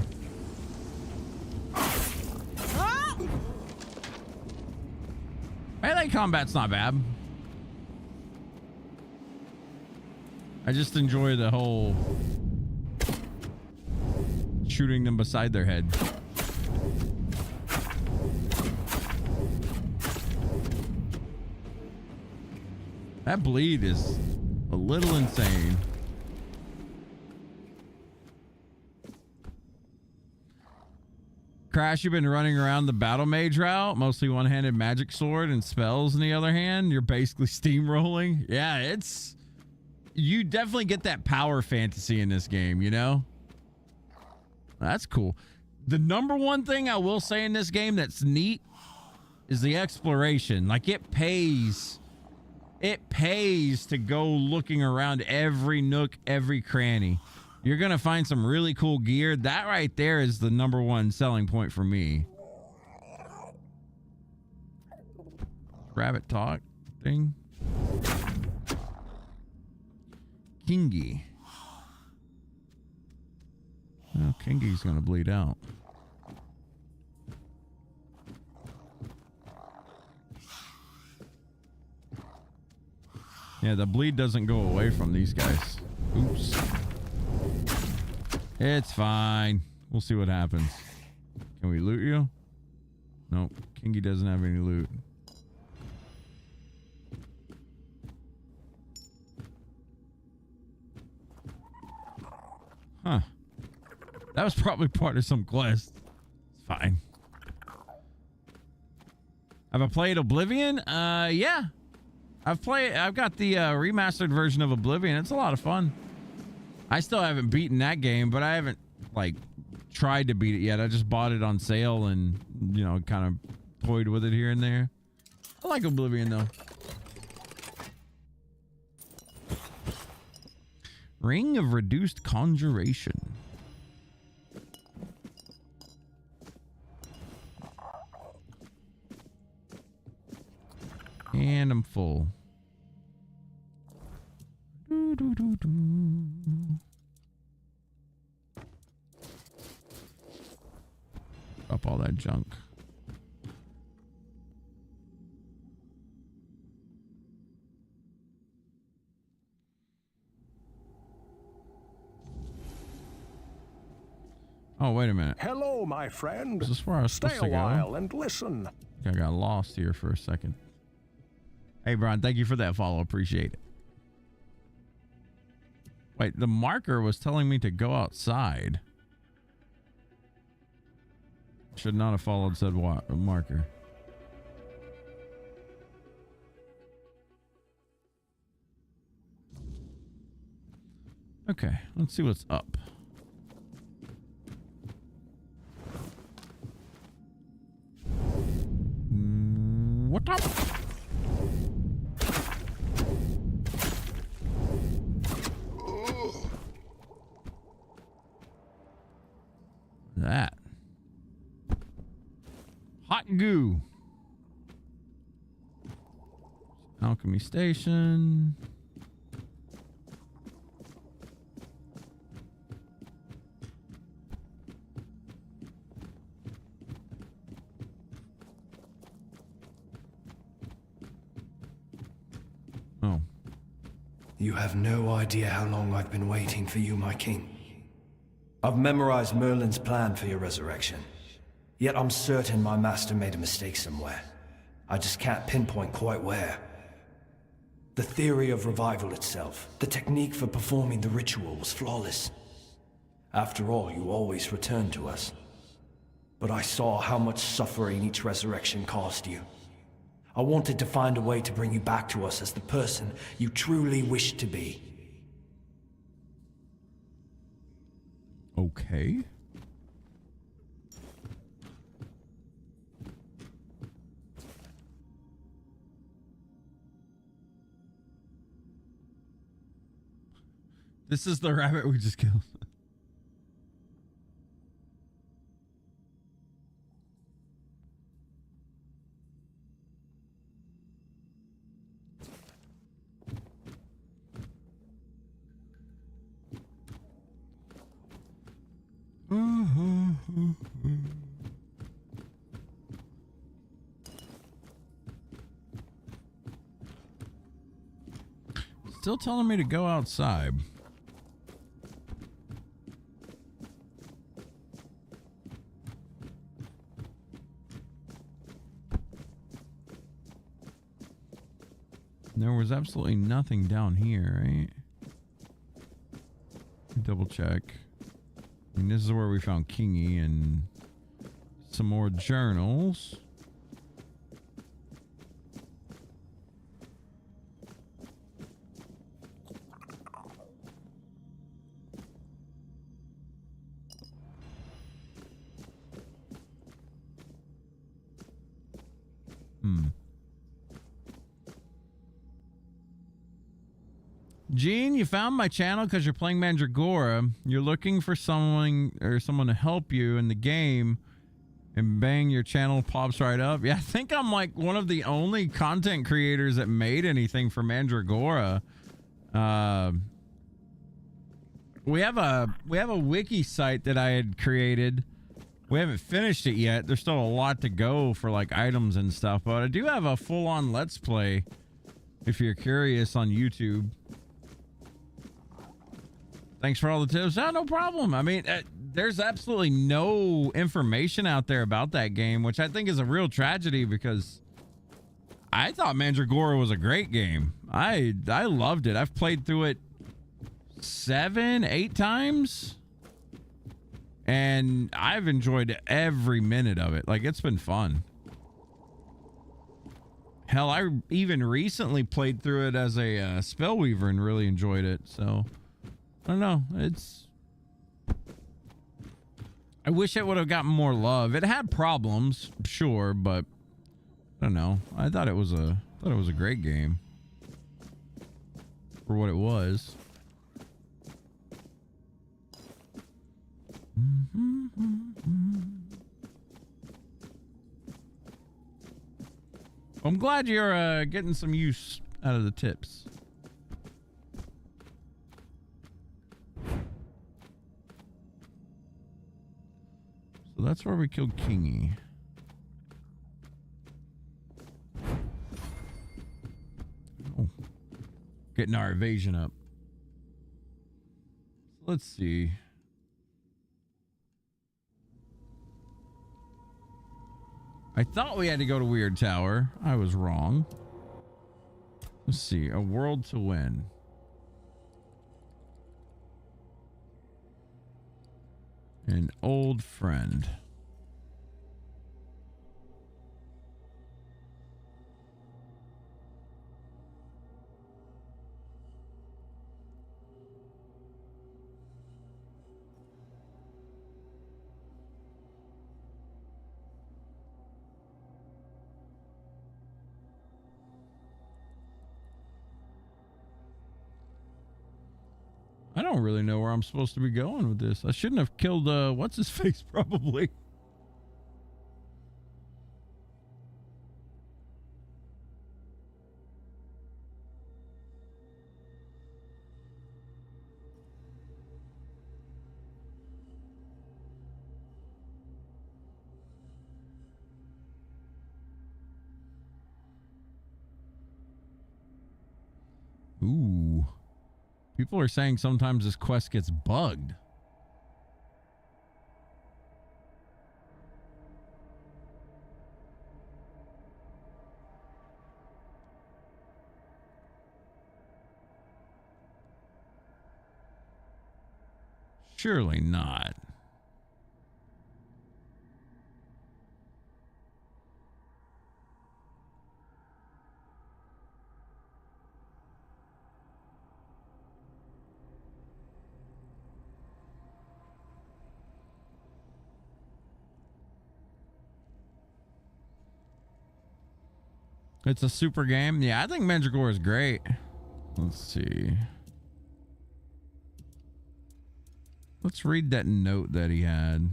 Melee combat's not bad. I just enjoy the whole shooting them beside their head. That bleed is a little insane. Crash, you've been running around the battle mage route, mostly one-handed magic sword and spells in the other hand. You're basically steamrolling. Yeah, you definitely get that power fantasy in this game, you know? That's cool. The number one thing I will say in this game that's neat is the exploration. Like it pays to go looking around every nook, every cranny. You're going to find some really cool gear. That right there is the number one selling point for me. Rabbit talk thing. Kingi. Well, Kingi's going to bleed out. Yeah, the bleed doesn't go away from these guys. Oops. It's fine. We'll see what happens. Can we loot you? Nope. Kingi doesn't have any loot. Huh. That was probably part of some quest. It's fine. Have I played Oblivion? Yeah. I've got the remastered version of Oblivion. It's a lot of fun. I still haven't beaten that game, but I haven't like tried to beat it yet. I just bought it on sale and, you know, kind of toyed with it here and there. I like Oblivion though. Ring of Reduced Conjuration. And I'm full. Up all that junk. Oh, wait a minute. Hello, my friend. Is this where I was supposed to go? Stay a while and listen. I got lost here for a second. Hey, Brian, thank you for that follow. Appreciate it. Wait, the marker was telling me to go outside. Should not have followed said marker. Okay, let's see what's up. What up? That hot goo. Alchemy station. You have no idea how long I've been waiting for you, my king. I've memorized Merlin's plan for your resurrection. Yet I'm certain my master made a mistake somewhere. I just can't pinpoint quite where. The theory of revival itself, the technique for performing the ritual was flawless. After all, you always return to us. But I saw how much suffering each resurrection caused you. I wanted to find a way to bring you back to us as the person you truly wished to be. Okay. This is the rabbit we just killed. Still telling me to go outside. There was absolutely nothing down here, right? Double check. I mean, this is where we found Kingy and some more journals. Gene, you found my channel because you're playing Mandragora. You're looking for someone to help you in the game, and bang, your channel pops right up. Yeah, I think I'm like one of the only content creators that made anything for Mandragora. We have a wiki site that I had created. We haven't finished it yet. There's still a lot to go for like items and stuff, but I do have a full-on Let's Play if you're curious on YouTube. Thanks for all the tips. No problem. I mean, there's absolutely no information out there about that game, which I think is a real tragedy because I thought Mandragora was a great game. I loved it. I've played through it 7, 8 times, and I've enjoyed every minute of it. Like, it's been fun. Hell, I even recently played through it as a Spellweaver and really enjoyed it. So I don't know. I wish it would have gotten more love. It had problems, sure, but I don't know. I thought it was a great game for what it was. I'm glad you're getting some use out of the tips. So that's where we killed Kingy. Oh. Getting our evasion up. Let's see. I thought we had to go to Weird Tower. I was wrong. Let's see. A world to win. An old friend. I don't really know where I'm supposed to be going with this. I shouldn't have killed, what's his face, probably. Ooh. People are saying sometimes this quest gets bugged. Surely not. It's a super game. Yeah, I think Mandragora is great. Let's see. Let's read that note that he had.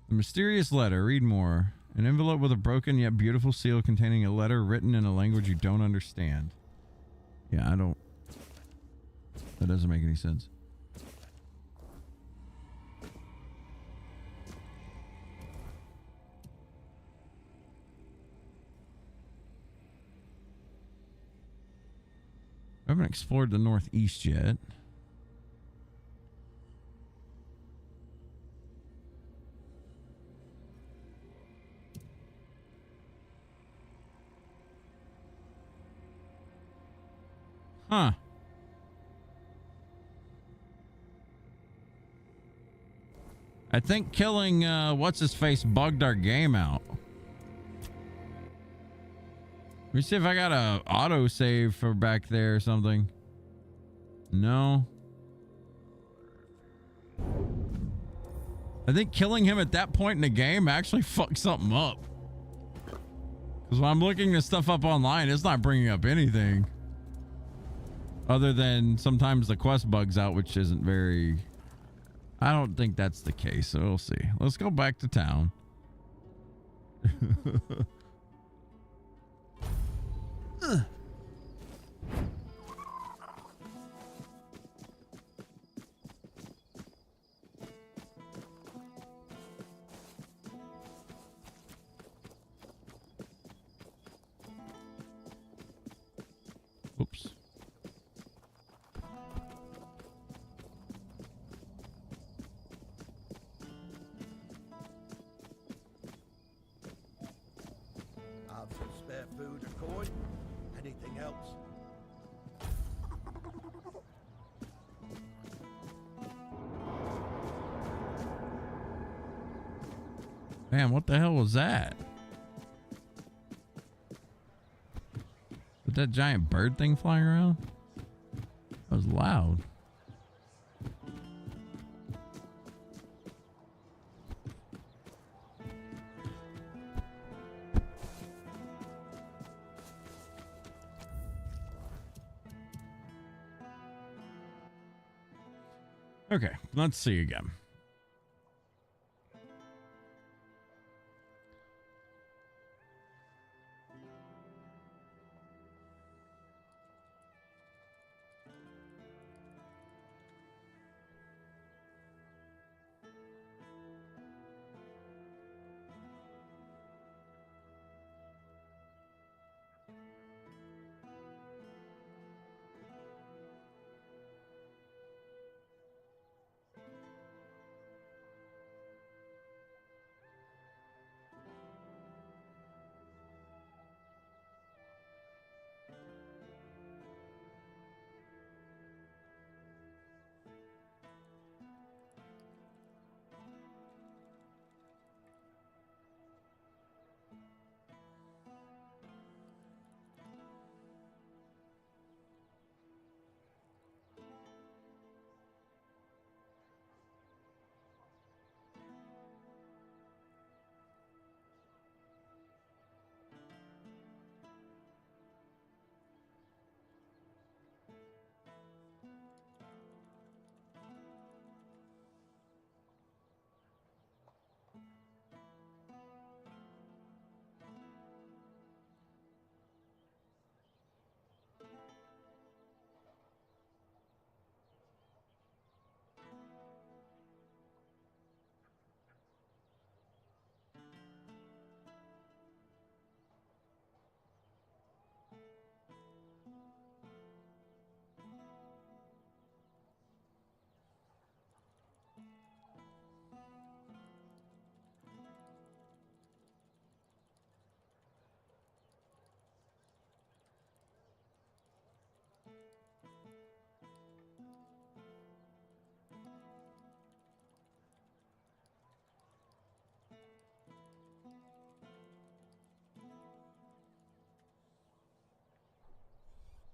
The mysterious letter. Read more. An envelope with a broken yet beautiful seal containing a letter written in a language you don't understand. Yeah, I don't. That doesn't make any sense. I haven't explored the Northeast yet. Huh. I think killing what's-his-face bugged our game out. Let me see if I got a autosave for back there or something. No. I think killing him at that point in the game actually fucked something up. Because when I'm looking this stuff up online, it's not bringing up anything. Other than sometimes the quest bugs out, which isn't very... I don't think that's the case, so we'll see. Let's go back to town. Oops. Have some spare food or coin? Anything else? Man, what the hell was that? With that giant bird thing flying around? That was loud. Okay, let's see again.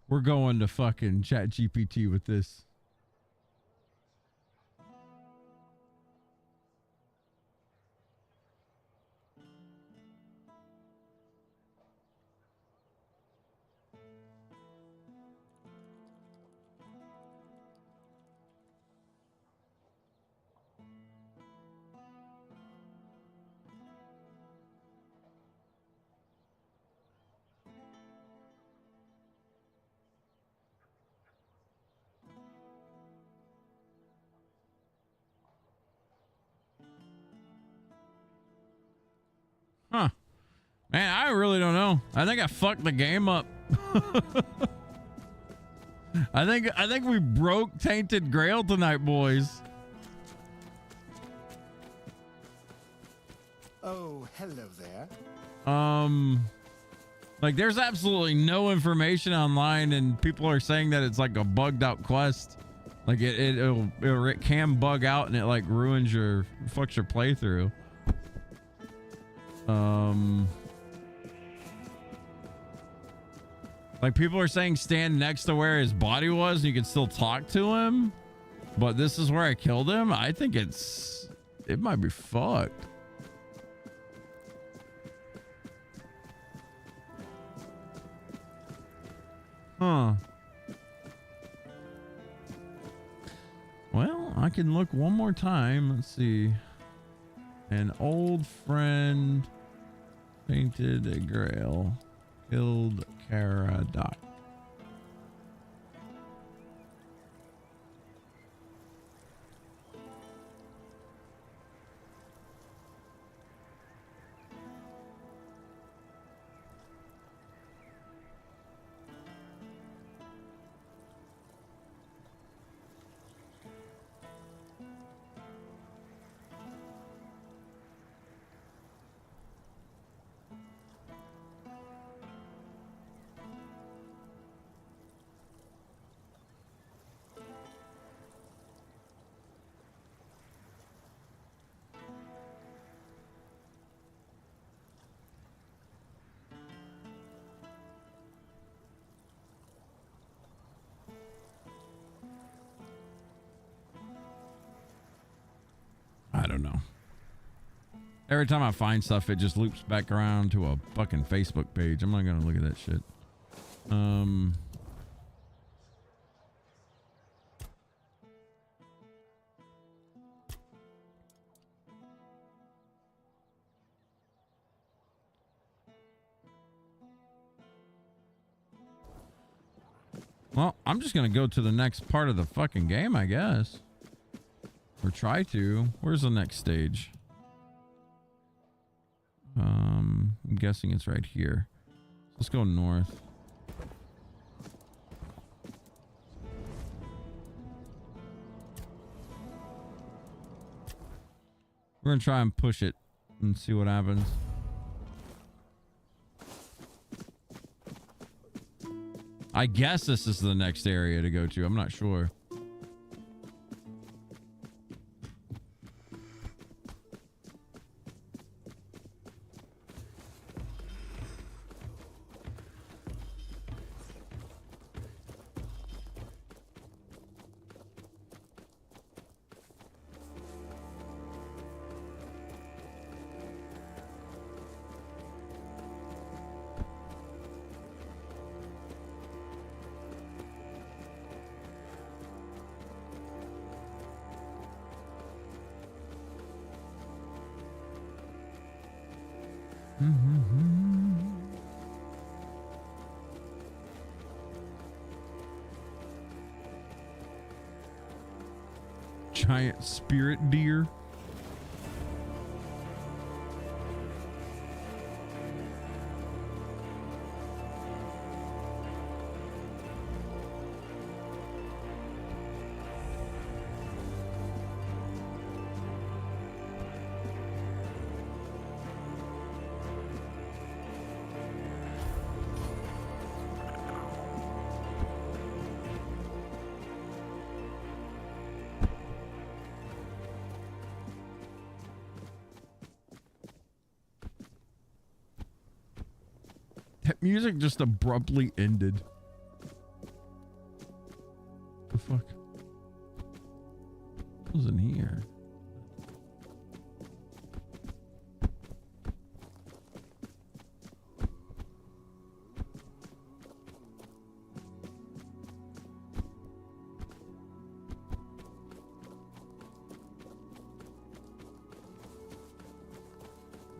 We're going to fucking Chat GPT with this. Huh. Man, I really don't know. I think I fucked the game up. I think we broke Tainted Grail tonight, boys. Oh, hello there. Like there's absolutely no information online, and people are saying that it's like a bugged out quest. Like it can bug out and it like ruins fucks your playthrough. Like people are saying stand next to where his body was and you can still talk to him, but this is where I killed him. I think it might be fucked. Huh. Well, I can look one more time. Let's see. An old friend painted a grail, killed Caradoc. I don't know. Every time I find stuff, it just loops back around to a fucking Facebook page. I'm not gonna look at that shit. Well, I'm just gonna go to the next part of the fucking game, I guess. Or try to. Where's the next stage? I'm guessing it's right here. Let's go north. We're gonna try and push it and see what happens. I guess this is the next area to go to. I'm not sure. Giant spirit deer. That music just abruptly ended. What's in here?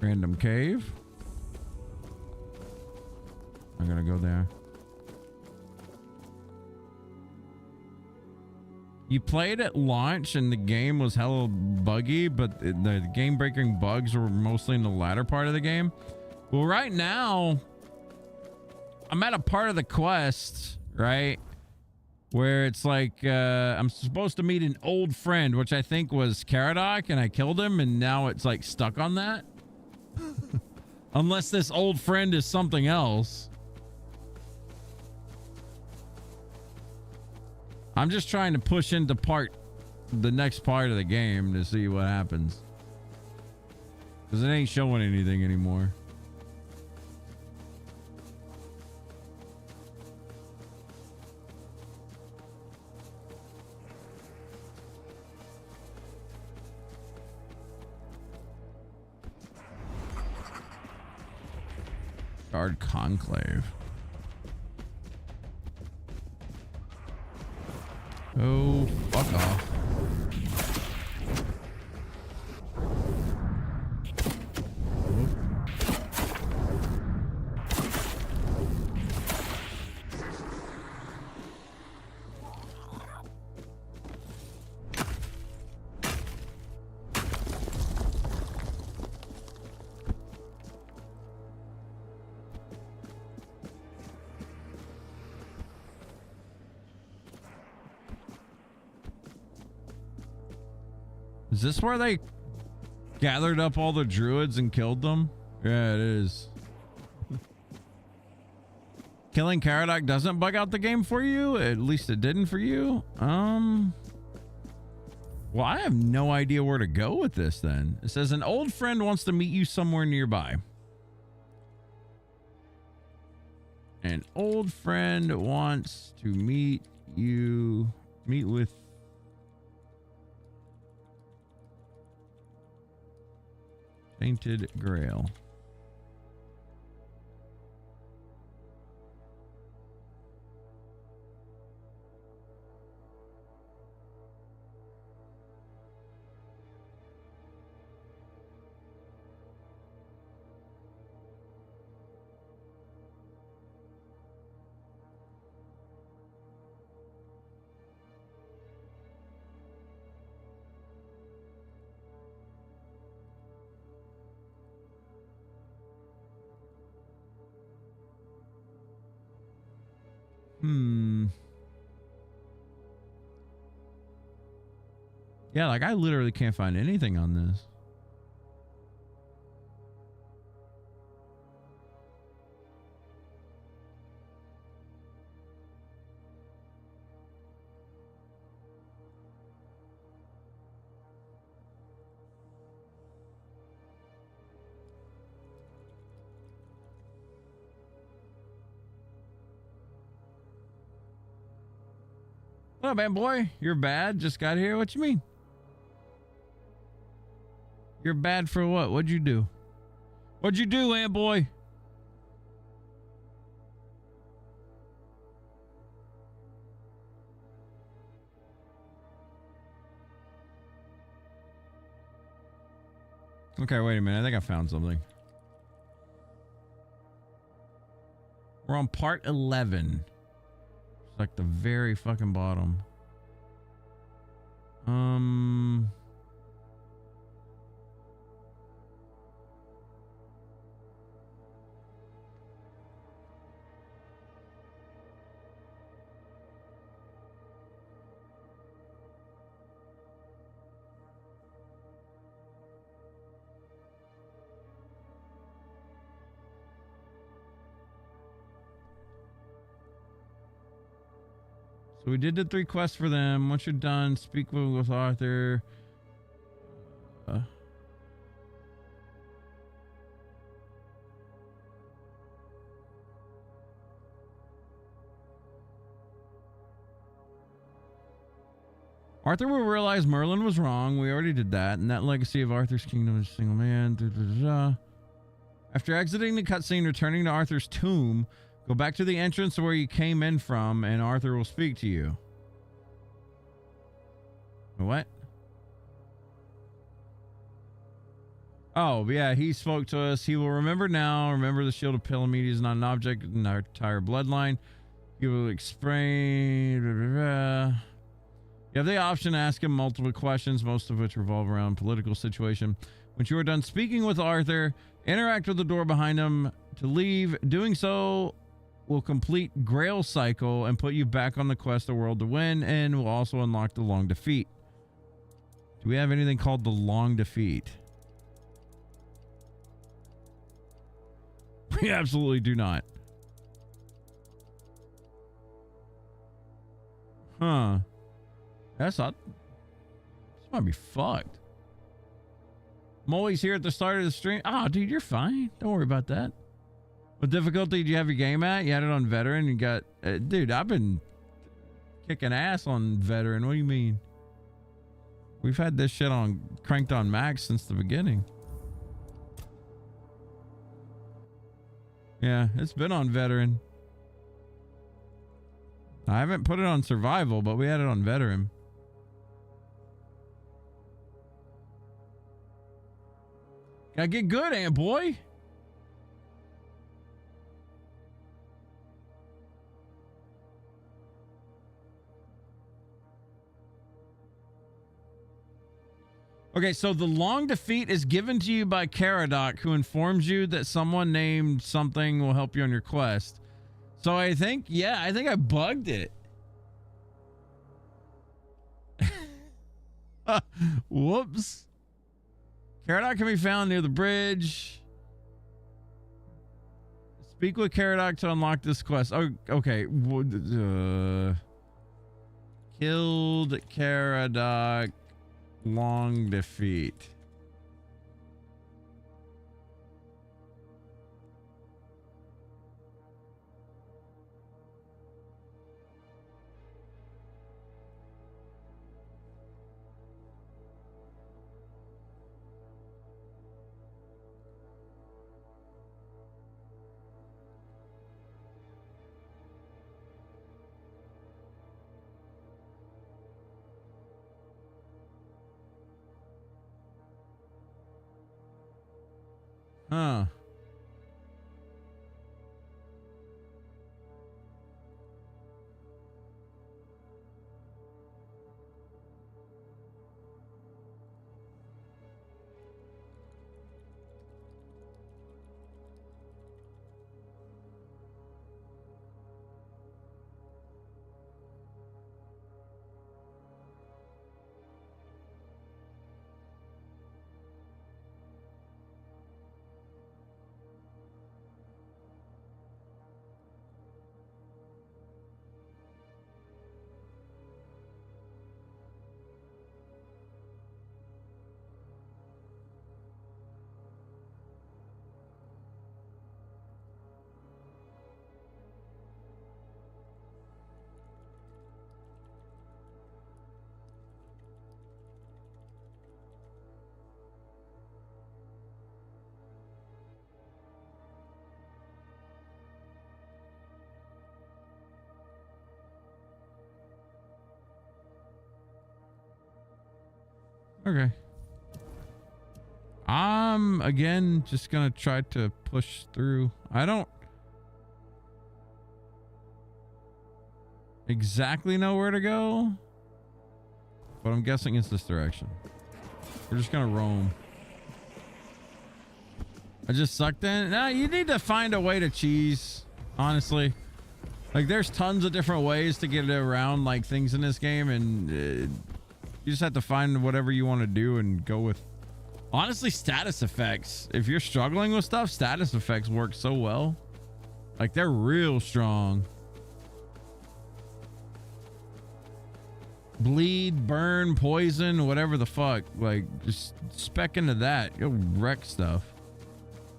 Random cave. I'm gonna go there. You played at launch and the game was hella buggy, but the game-breaking bugs were mostly in the latter part of the game. Well, right now, I'm at a part of the quest, right? Where it's like, I'm supposed to meet an old friend, which I think was Caradoc, and I killed him, and now it's like stuck on that. Unless this old friend is something else. I'm just trying to push into the next part of the game to see what happens. Because it ain't showing anything anymore. Guard Conclave. Oh, fuck off. Is this where they gathered up all the druids and killed them? Yeah, it is. Killing Caradoc doesn't bug out the game for you? At least it didn't for you? Well, I have no idea where to go with this then. It says an old friend wants to meet you somewhere nearby. An old friend wants to meet with Tainted Grail. Yeah, like I literally can't find anything on this. What up, man, boy? You're bad? Just got here? What you mean? You're bad for what? What'd you do? What'd you do, man, boy? Okay, wait a minute. I think I found something. We're on part 11. It's like the very fucking bottom. So we did the 3 quests for them. Once you're done, speak with Arthur. Arthur will realize Merlin was wrong. We already did that. And that legacy of Arthur's kingdom is a single man. After exiting the cutscene, returning to Arthur's tomb, go back to the entrance where you came in from, and Arthur will speak to you. What? Oh, yeah, he spoke to us. He will remember now. Remember, the shield of Palamedes is not an object in our entire bloodline. He will explain. You have the option to ask him multiple questions, most of which revolve around political situation. Once you are done speaking with Arthur, interact with the door behind him to leave. Doing so will complete Grail cycle and put you back on the quest of World to Win, and will also unlock the Long Defeat. Do we have anything called the Long Defeat? We absolutely do not. Huh. That's not. This might be fucked. Molly's here at the start of the stream. Oh, dude, you're fine. Don't worry about that. What difficulty did you have your game at? You had it on veteran. You got, dude, I've been kicking ass on veteran. What do you mean? We've had this shit on cranked on max since the beginning. Yeah, it's been on veteran. I haven't put it on survival, but we had it on veteran. Gotta get good, Ant Boy. Okay, so the Long Defeat is given to you by Caradoc, who informs you that someone named something will help you on your quest. So I think, yeah, I think I bugged it. Whoops. Caradoc can be found near the bridge. Speak with Caradoc to unlock this quest. Oh, okay. Killed Caradoc. Long Defeat. Huh. Okay. I'm again just gonna try to push through. I don't exactly know where to go, but I'm guessing it's this direction. We're just gonna roam. I just sucked in. Nah, you need to find a way to cheese, honestly. Like, there's tons of different ways to get around like things in this game, and you just have to find whatever you want to do and go with. Honestly, status effects. If you're struggling with stuff, status effects work so well. Like, they're real strong. Bleed, burn, poison, whatever the fuck. Like, just spec into that. You'll wreck stuff.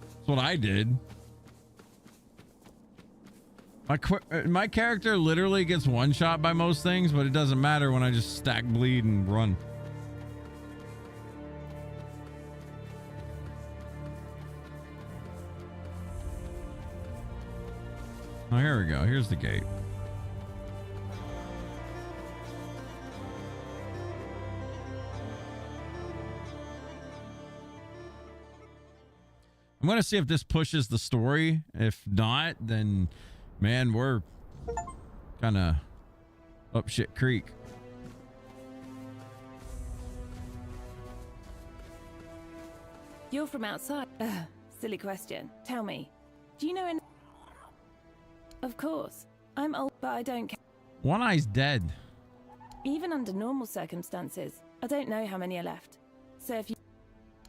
That's what I did. My character literally gets one shot by most things, but it doesn't matter when I just stack bleed and run. Oh, here we go. Here's the gate. I'm going to see if this pushes the story. If not, then, man, we're kind of up shit creek. You're from outside. Silly question. Tell me, do you know any... Of course. I'm old, but I don't care. One Eye's dead. Even under normal circumstances, I don't know how many are left. So if you...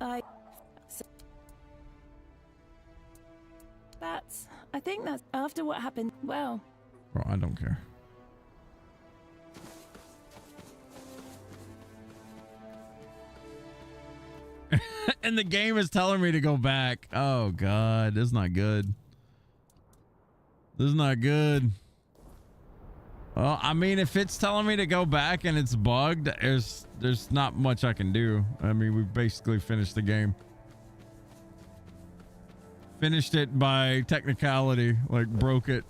I think that's after what happened. Well... Bro, I don't care. And the game is telling me to go back. Oh, God. This is not good. This is not good. Well, I mean, if it's telling me to go back and it's bugged, there's not much I can do. I mean, we basically finished the game. Finished it by technicality, like broke it.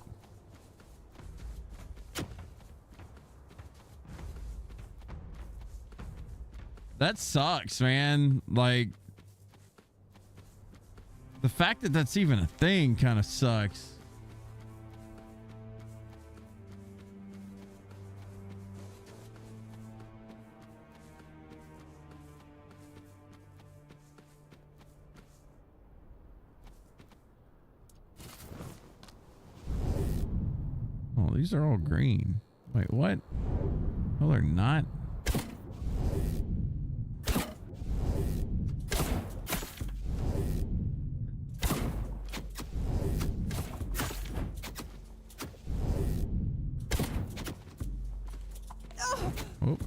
That sucks, man. Like, the fact that that's even a thing kind of sucks. Oh, these are all green. Wait, what? Oh, they're not. Oh.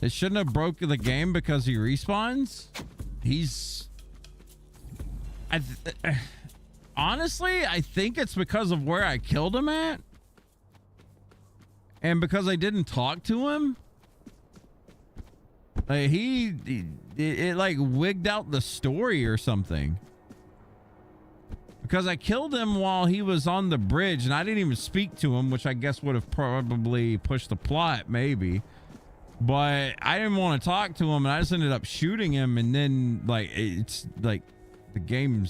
It shouldn't have broke the game because he respawns. He's... honestly, I think it's because of where I killed him at. And because I didn't talk to him. Like, it like wigged out the story or something. Because I killed him while he was on the bridge and I didn't even speak to him, which I guess would have probably pushed the plot, maybe. But I didn't want to talk to him and I just ended up shooting him, and then like it's like the game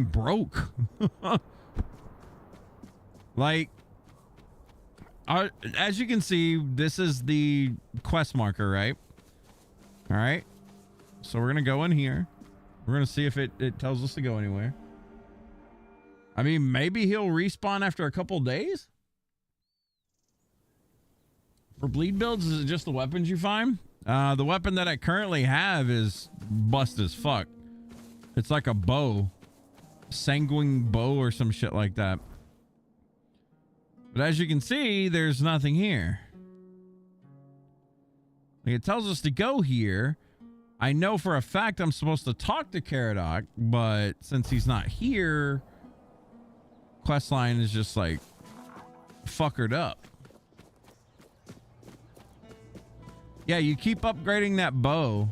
broke. Like, as you can see, this is the quest marker, right? All right. So we're going to go in here. We're going to see if it tells us to go anywhere. I mean, maybe he'll respawn after a couple days. For bleed builds, is it just the weapons you find? The weapon that I currently have is bust as fuck. It's like a bow. Sanguine bow or some shit like that. But as you can see, there's nothing here. Like, it tells us to go here. I know for a fact I'm supposed to talk to Caradoc, but since he's not here, questline is just like fuckered up. Yeah, you keep upgrading that bow,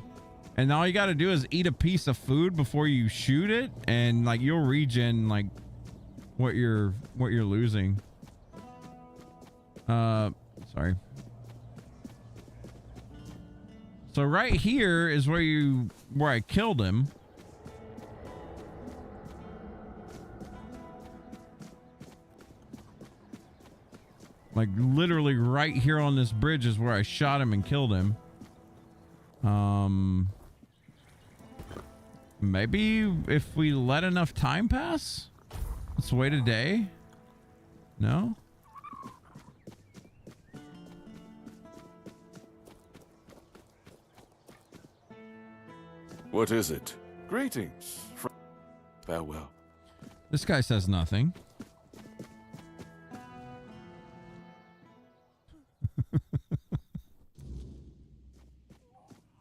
and all you got to do is eat a piece of food before you shoot it, and like you'll regen like what you're losing. Sorry. So right here is where I killed him. Like literally right here on this bridge is where I shot him and killed him. Maybe if we let enough time pass? Let's wait a day. No? What is it? Greetings. Farewell. This guy says nothing.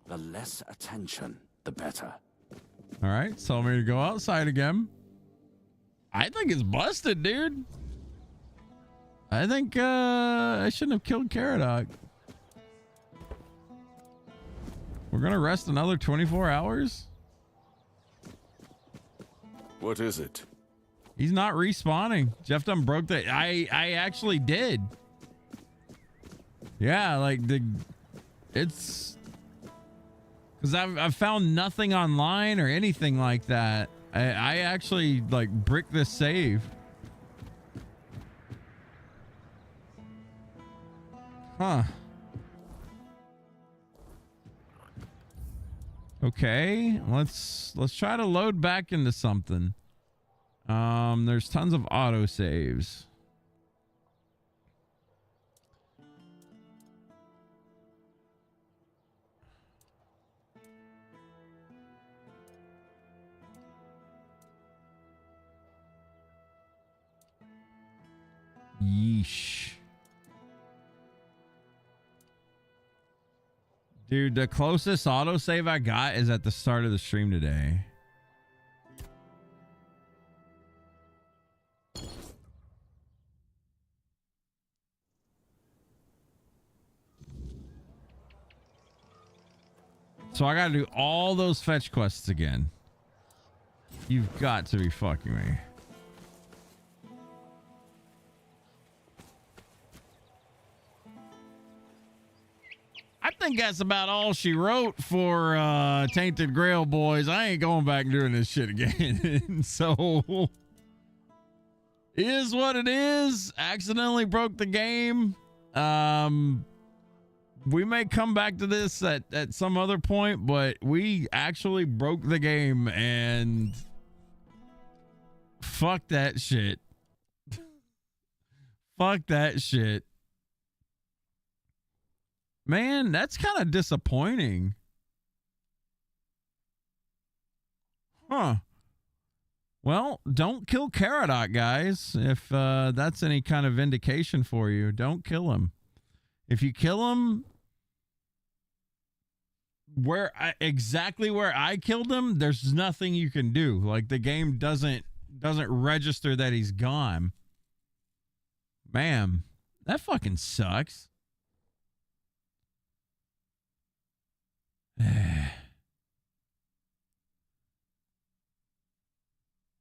The less attention, the better. All right, tell me to go outside again. I think it's busted, dude. I think I shouldn't have killed Caradoc. We're gonna rest another 24 hours? What is it? He's not respawning. Jeff done broke the... I actually did. Yeah, like it's... Because I've found nothing online or anything like that. I actually like bricked this save. Huh. Okay, let's try to load back into something. There's tons of auto saves. Yeesh. Dude, the closest autosave I got is at the start of the stream today. So I gotta do all those fetch quests again. You've got to be fucking me. I think that's about all she wrote for Tainted Grail, boys. I ain't going back and doing this shit again. So is what it is. Accidentally broke the game. We may come back to this at some other point, but we actually broke the game, and fuck that shit. Fuck that shit. Man, that's kind of disappointing. Huh. Well, don't kill Caradoc, guys. If that's any kind of indication for you, don't kill him. If you kill him exactly where I killed him, there's nothing you can do. Like, the game doesn't register that he's gone. Man, that fucking sucks.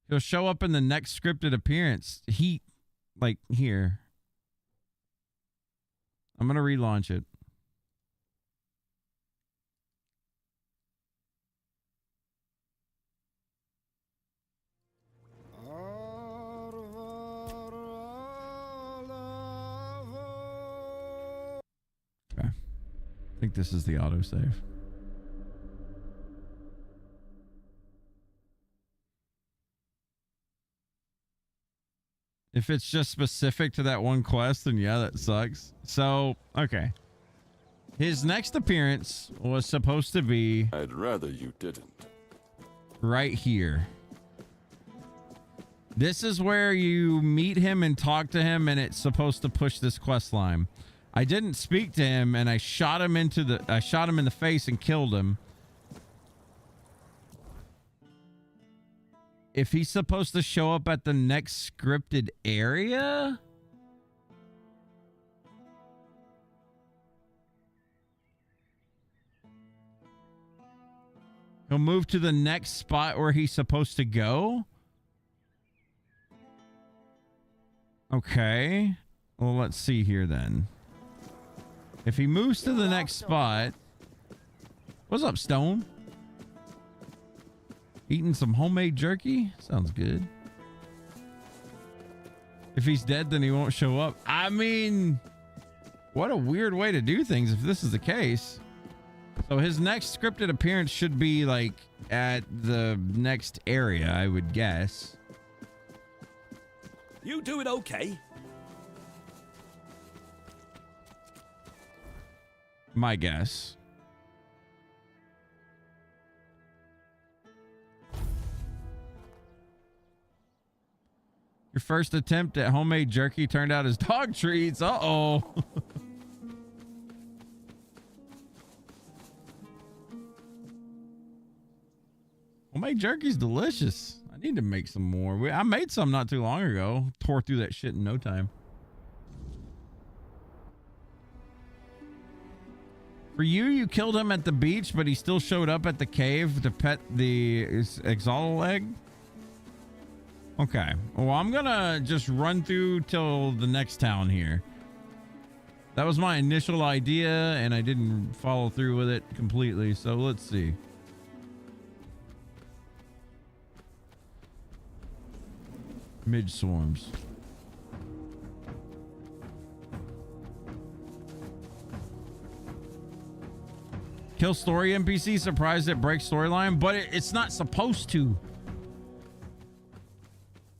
He'll show up in the next scripted appearance. Like, here. I'm gonna relaunch it. Okay. I think this is the autosave. If it's just specific to that one quest, then yeah, that sucks. So, okay. His next appearance was supposed to be... I'd rather you didn't. Right here. This is where you meet him and talk to him, and it's supposed to push this quest line. I didn't speak to him, and I shot him in the face and killed him. If he's supposed to show up at the next scripted area? He'll move to the next spot where he's supposed to go? Okay. Well, let's see here then. If he moves to the next spot... What's up, Stone? Eating some homemade jerky? Sounds good. If he's dead, then he won't show up. I mean, what a weird way to do things if this is the case. So his next scripted appearance should be like at the next area, I would guess. You doing okay? My guess. Your first attempt at homemade jerky turned out as dog treats. Uh-oh. Homemade jerky's delicious. I need to make some more. I made some not too long ago. Tore through that shit in no time. For you, you killed him at the beach, but he still showed up at the cave to pet the Exalted egg? Okay. Well, I'm gonna just run through till the next town here. That was my initial idea, and I didn't follow through with it completely, so let's see. Midge swarms. Kill story NPC, surprised it breaks storyline, but it's not supposed to.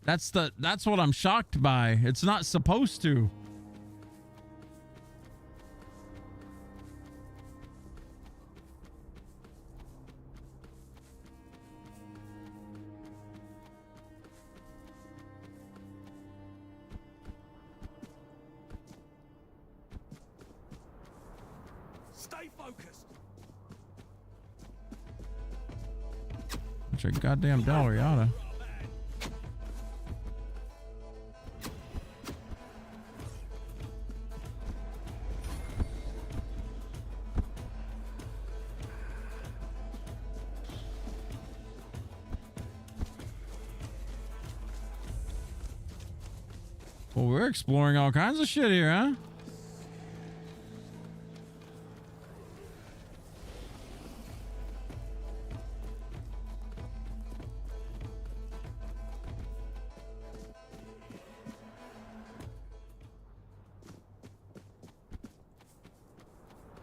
That's what I'm shocked by. It's not supposed to. Stay focused. It's a goddamn Dalriata. Well, we're exploring all kinds of shit here, huh?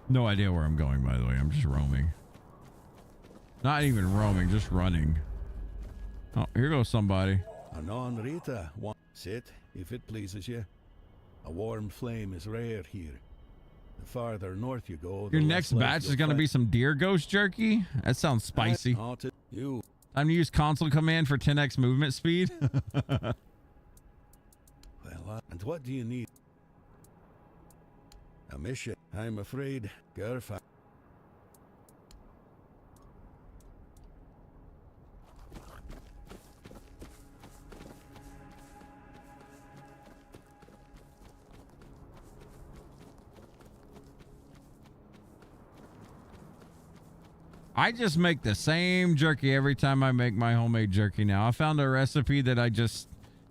No idea where I'm going, by the way. I'm just roaming. Not even roaming, just running. Oh, here goes somebody. Anon Rita, sit, if it pleases you. A warm flame is rare here. The farther north you go, Your next batch is going to be some deer ghost jerky? That sounds spicy. You. Time to use console command for 10x movement speed. Well, and what do you need? A mission, I'm afraid. Garfa. I just make the same jerky every time I make my homemade jerky now. I found a recipe that it's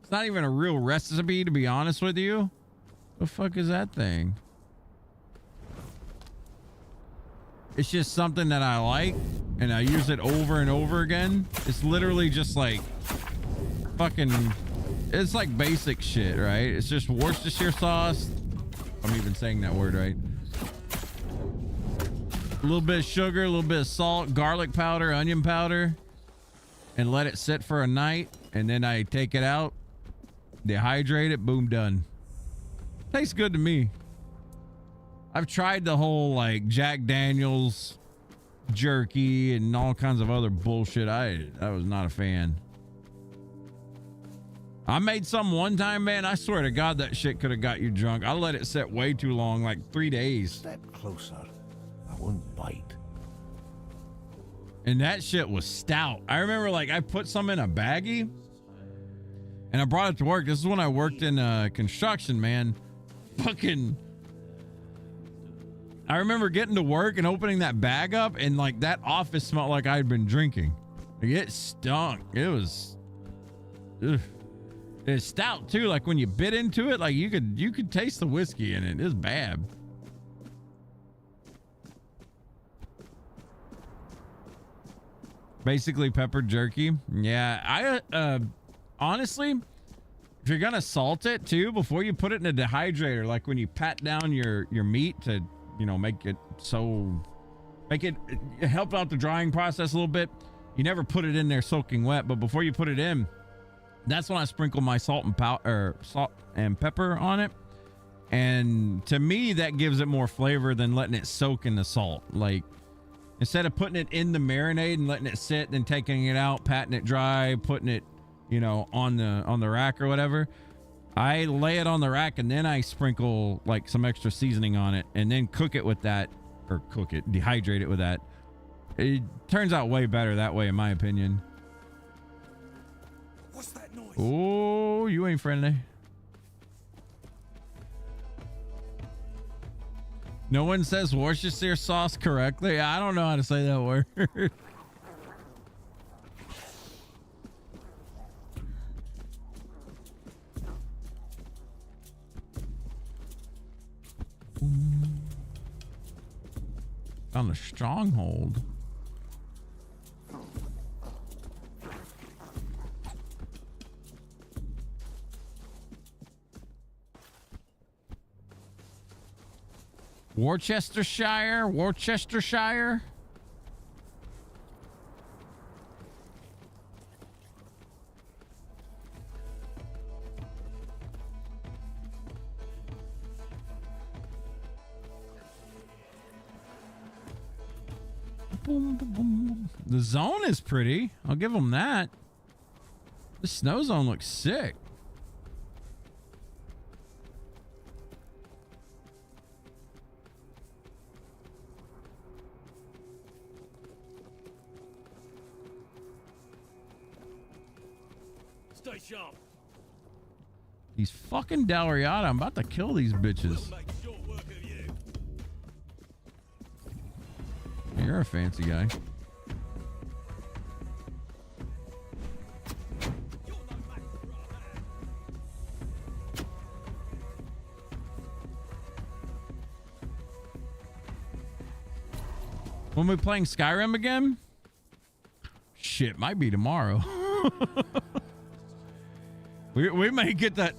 not even a real recipe, to be honest with you. The fuck is that thing? It's just something that I like, and I use it over and over again. It's literally just like fucking, it's like basic shit, right? It's just Worcestershire sauce. I'm even saying that word right. A little bit of sugar, a little bit of salt, garlic powder, onion powder, and let it sit for a night. And then I take it out, dehydrate it, boom, done. Tastes good to me. I've tried the whole like Jack Daniels jerky and all kinds of other bullshit. I was not a fan. I made some one time, man. I swear to God, that shit could have got you drunk. I let it sit way too long, like 3 days. Step closer. I won't bite. And that shit was stout. I remember like I put some in a baggie and I brought it to work. This is when I worked in construction, man. Fucking, I remember getting to work and opening that bag up, and like that office smelled like I'd been drinking. Like, it stunk. It was, ugh. It's stout too. Like when you bit into it, like you could taste the whiskey in it. It's bad. Basically peppered jerky. Yeah, I honestly, if you're gonna salt it too before you put it in a dehydrator, like when you pat down your meat to, you know, make it help out the drying process a little bit. You never put it in there soaking wet, but before you put it in, that's when I sprinkle my salt and pepper on it. And to me, that gives it more flavor than letting it soak in the salt. Like, instead of putting it in the marinade and letting it sit, then taking it out, patting it dry, putting it, you know, on the rack or whatever, I lay it on the rack and then I sprinkle like some extra seasoning on it and then cook it with that, or dehydrate it with that. It turns out way better that way, in my opinion. Oh, you ain't friendly. No one says Worcestershire sauce correctly. I don't know how to say that word. On the stronghold. Worcestershire. Boom, boom, boom. The zone is pretty. I'll give them that. The snow zone looks sick. Stay sharp. These fucking Dalriata. I'm about to kill these bitches. You're a fancy guy. When we playing Skyrim again? Shit, might be tomorrow. we may get that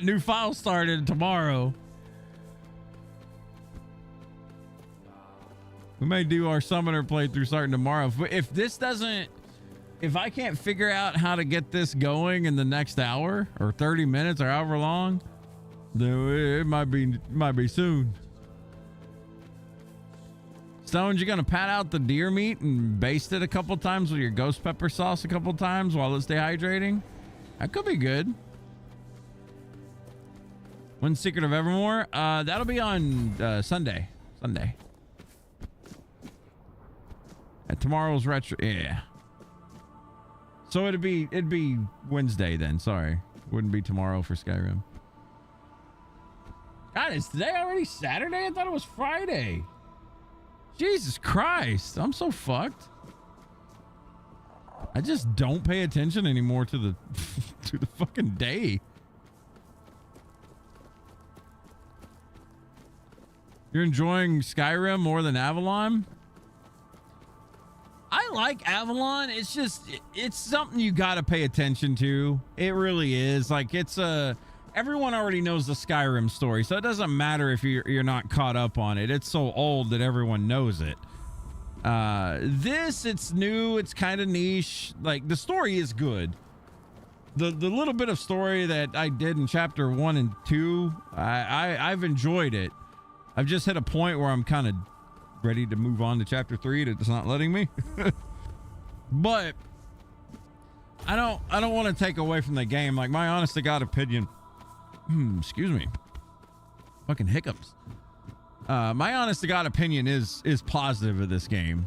new file started tomorrow. We may do our summoner playthrough starting tomorrow. If I can't figure out how to get this going in the next hour or 30 minutes or however long, then it might be soon. Stones, you gonna pat out the deer meat and baste it a couple times with your ghost pepper sauce a couple times while it's dehydrating? That could be good. When's Secret of Evermore? That'll be on Sunday. And tomorrow's retro. Yeah. So it'd be Wednesday then. Sorry, wouldn't be tomorrow for Skyrim. God, is today already Saturday? I thought it was Friday. Jesus Christ, I'm so fucked. I just don't pay attention anymore to the to the fucking day. You're enjoying Skyrim more than Avalon? I like Avalon. It's just it's something you got to pay attention to. It really is. Like everyone already knows the Skyrim story, so it doesn't matter if you're not caught up on it. It's so old that everyone knows it. It's new. It's kind of niche. Like, the story is good. The little bit of story that I did in chapter 1 and 2, I've enjoyed it. I've just hit a point where I'm kind of ready to move on to chapter 3. It's not letting me. But I don't want to take away from the game. Like, my honest to God opinion. Excuse me. Fucking hiccups. My honest to God opinion is positive of this game.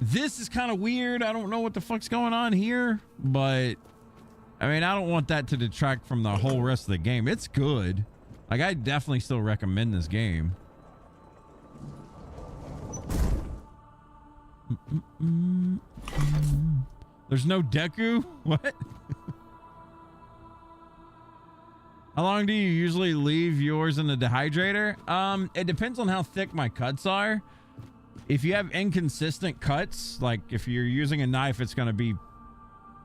This is kind of weird. I don't know what the fuck's going on here, but I mean, I don't want that to detract from the whole rest of the game. It's good. Like, I definitely still recommend this game. There's no Deku? What? How long do you usually leave yours in the dehydrator? It depends on how thick my cuts are. If you have inconsistent cuts, like if you're using a knife, it's going to be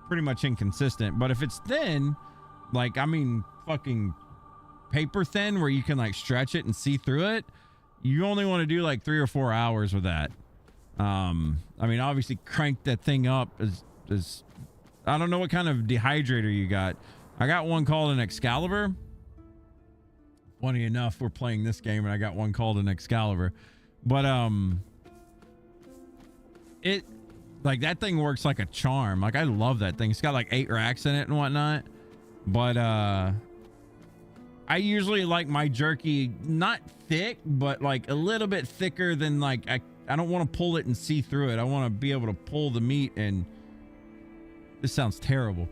pretty much inconsistent. But if it's thin, like, I mean, fucking paper thin where you can like stretch it and see through it, you only want to do like 3 or 4 hours with that. I mean, obviously crank that thing up as I don't know what kind of dehydrator you got. I got one called an Excalibur. Funny enough, we're playing this game and I got one called an Excalibur. But it, like, that thing works like a charm. Like, I love that thing. It's got like 8 racks in it and whatnot. But I usually like my jerky not thick, but like a little bit thicker than, like, I don't want to pull it and see through it. I want to be able to pull the meat, and this sounds terrible.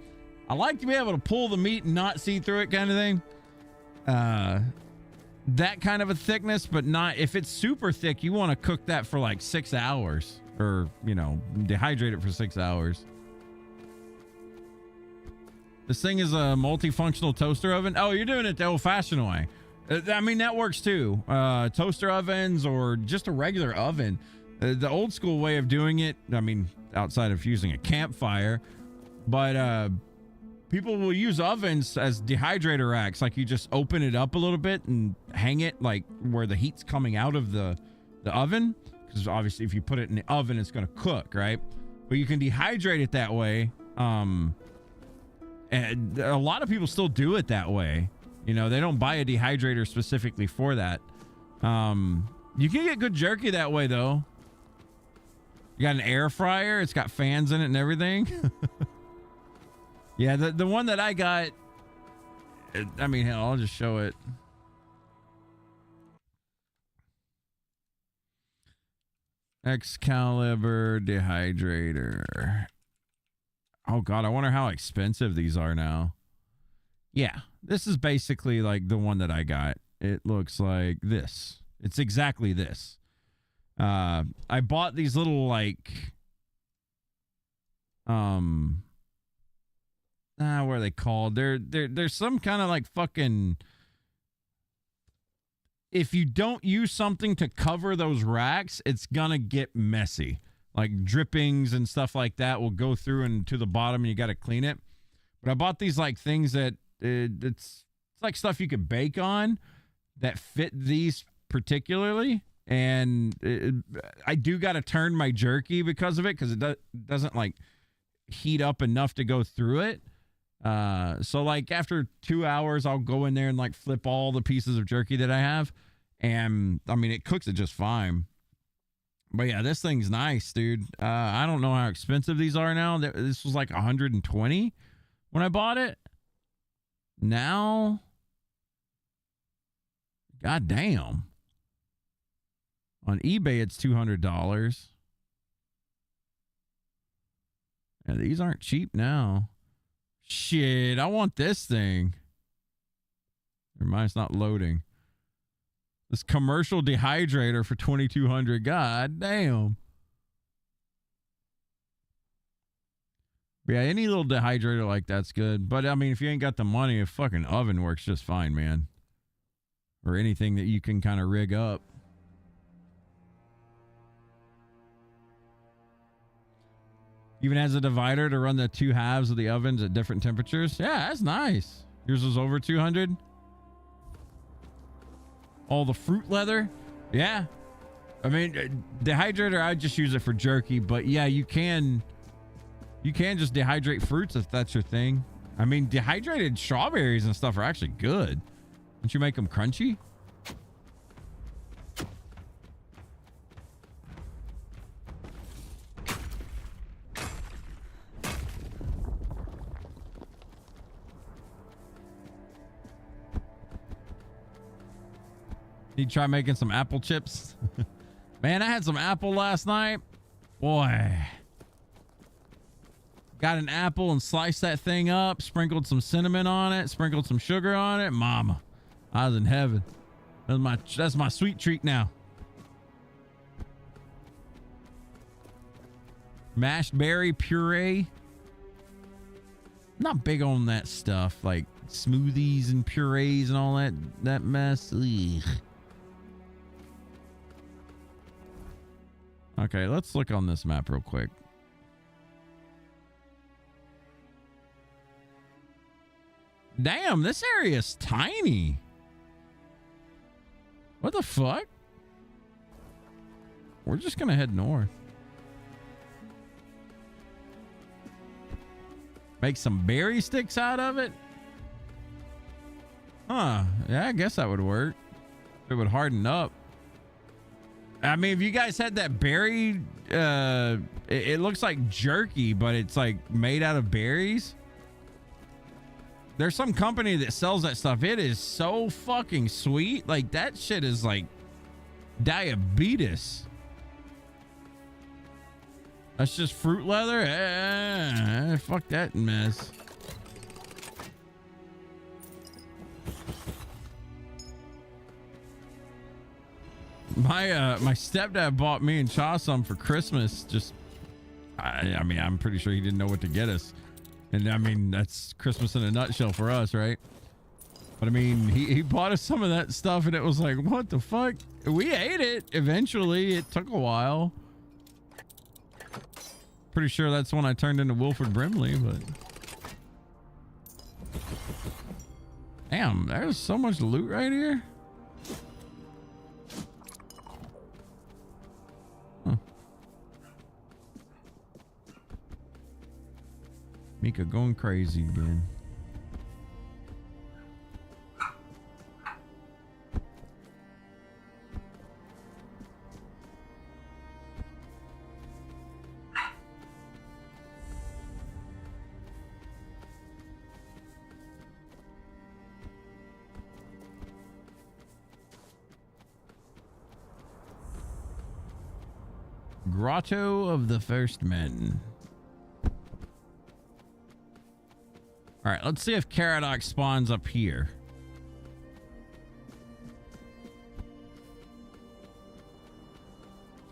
I like to be able to pull the meat and not see through it, kind of thing. That kind of a thickness, but not if it's super thick. You want to cook that for like 6 hours, or dehydrate it for 6 hours. This thing is a multifunctional toaster oven. Oh, you're doing it the old-fashioned way. I mean, that works too. Toaster ovens or just a regular oven. The old school way of doing it, I mean, outside of using a campfire, but people will use ovens as dehydrator racks. Like you just open it up a little bit and hang it like where the heat's coming out of the oven. Because obviously if you put it in the oven, it's going to cook, right? But you can dehydrate it that way. And a lot of people still do it that way. They don't buy a dehydrator specifically for that. You can get good jerky that way though. You got an air fryer. It's got fans in it and everything. Yeah, the one that I got, I mean, hell, I'll just show it. Excalibur dehydrator. Oh God, I wonder how expensive these are now. Yeah, this is basically like the one that I got. It looks like this. It's exactly this. I bought these little like, what are they called? They're some kind of like fucking, if you don't use something to cover those racks, it's gonna get messy. Like drippings and stuff like that will go through and to the bottom and you got to clean it. But I bought these like things that it's like stuff you could bake on that fit these particularly. And I do got to turn my jerky because of it, because it doesn't like heat up enough to go through it. So like after 2 hours, I'll go in there and like flip all the pieces of jerky that I have. And I mean, it cooks it just fine. But yeah, this thing's nice, dude. I don't know how expensive these are now. This was like 120 when I bought it. Now, god damn. On eBay, it's $200. And these aren't cheap now. Shit, I want this thing. Mine's not loading. This commercial dehydrator for $2,200. God damn. But yeah, any little dehydrator like that's good. But I mean, if you ain't got the money, a fucking oven works just fine, man. Or anything that you can kind of rig up. Even has a divider to run the two halves of the ovens at different temperatures. Yeah, that's nice. Yours was over 200. All the fruit leather. Yeah. I mean, dehydrator, I just use it for jerky, but yeah, you can just dehydrate fruits if that's your thing. I mean, dehydrated strawberries and stuff are actually good. Don't you make them crunchy? You try making some apple chips? Man, I had some apple last night. Boy. Got an apple and sliced that thing up, sprinkled some cinnamon on it, sprinkled some sugar on it. Mama, I was in heaven. That's my sweet treat now. Mashed berry puree. Not big on that stuff, like smoothies and purees and all that mess. Ugh. Okay, let's look on this map real quick. Damn, this area is tiny. What the fuck? We're just gonna head north. Make some berry sticks out of it? Huh. Yeah, I guess that would work. It would harden up. I mean, if you guys had that berry, it looks like jerky, but it's like made out of berries. There's some company that sells that stuff. It is so fucking sweet. Like, that shit is like diabetes. That's just fruit leather? Fuck that mess. My stepdad bought me and Cha some for Christmas. Just, I mean, I'm pretty sure he didn't know what to get us. And I mean, that's Christmas in a nutshell for us, right? But I mean, he bought us some of that stuff and it was like, what the fuck? We ate it eventually. It took a while. Pretty sure that's when I turned into Wilford Brimley, but... Damn, there's so much loot right here. Huh. Mika going crazy again. Grotto of the First Men. All right, let's see if Caradoc spawns up here.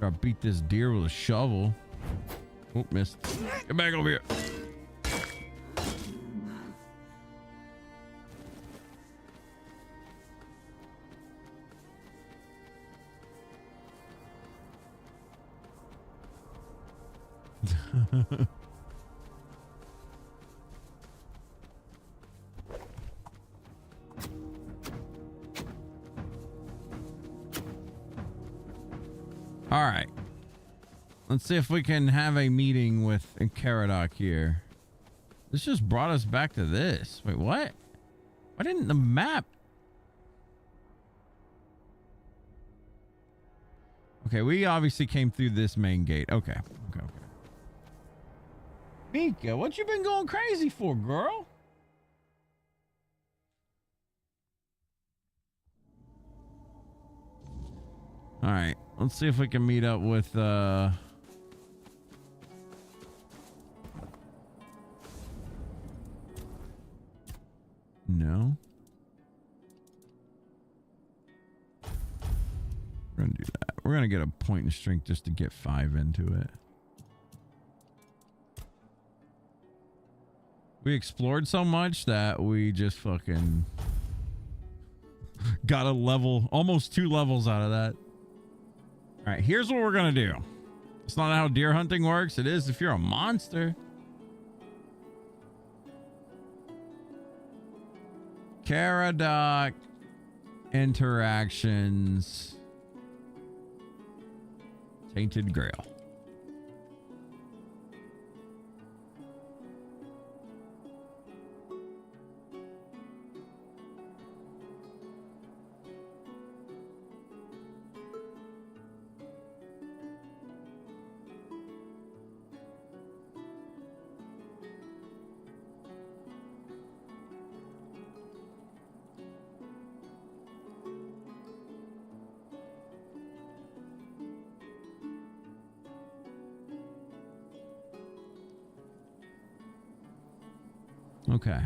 Try to beat this deer with a shovel. Oh, missed. Get back over here. All right. Let's see if we can have a meeting with Caradoc here. This just brought us back to this. Wait, what? Why didn't the map? Okay, we obviously came through this main gate. Okay. Mika, what you been going crazy for, girl? All right, let's see if we can meet up with no. We're gonna do that. We're gonna get a point in strength just to get 5 into it. We explored so much that we just fucking got a level, almost 2 levels out of that. All right, here's what we're gonna do. It's not how deer hunting works. It is if you're a monster. Caradoc interactions. Tainted Grail. Okay.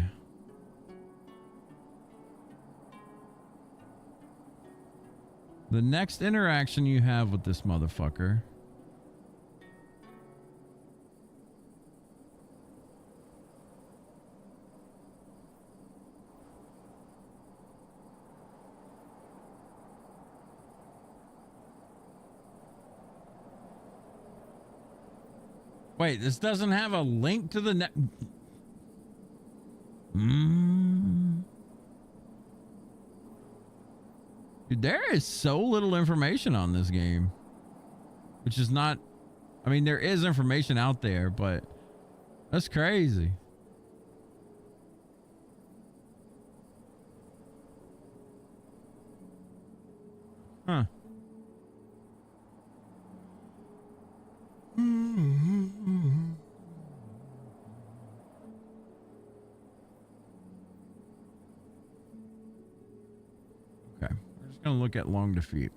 The next interaction you have with this motherfucker . Wait, this doesn't have a link to the net. Dude, there is so little information on this game, which is not, I mean, there is information out there, but that's crazy. Huh. Gonna look at long defeat.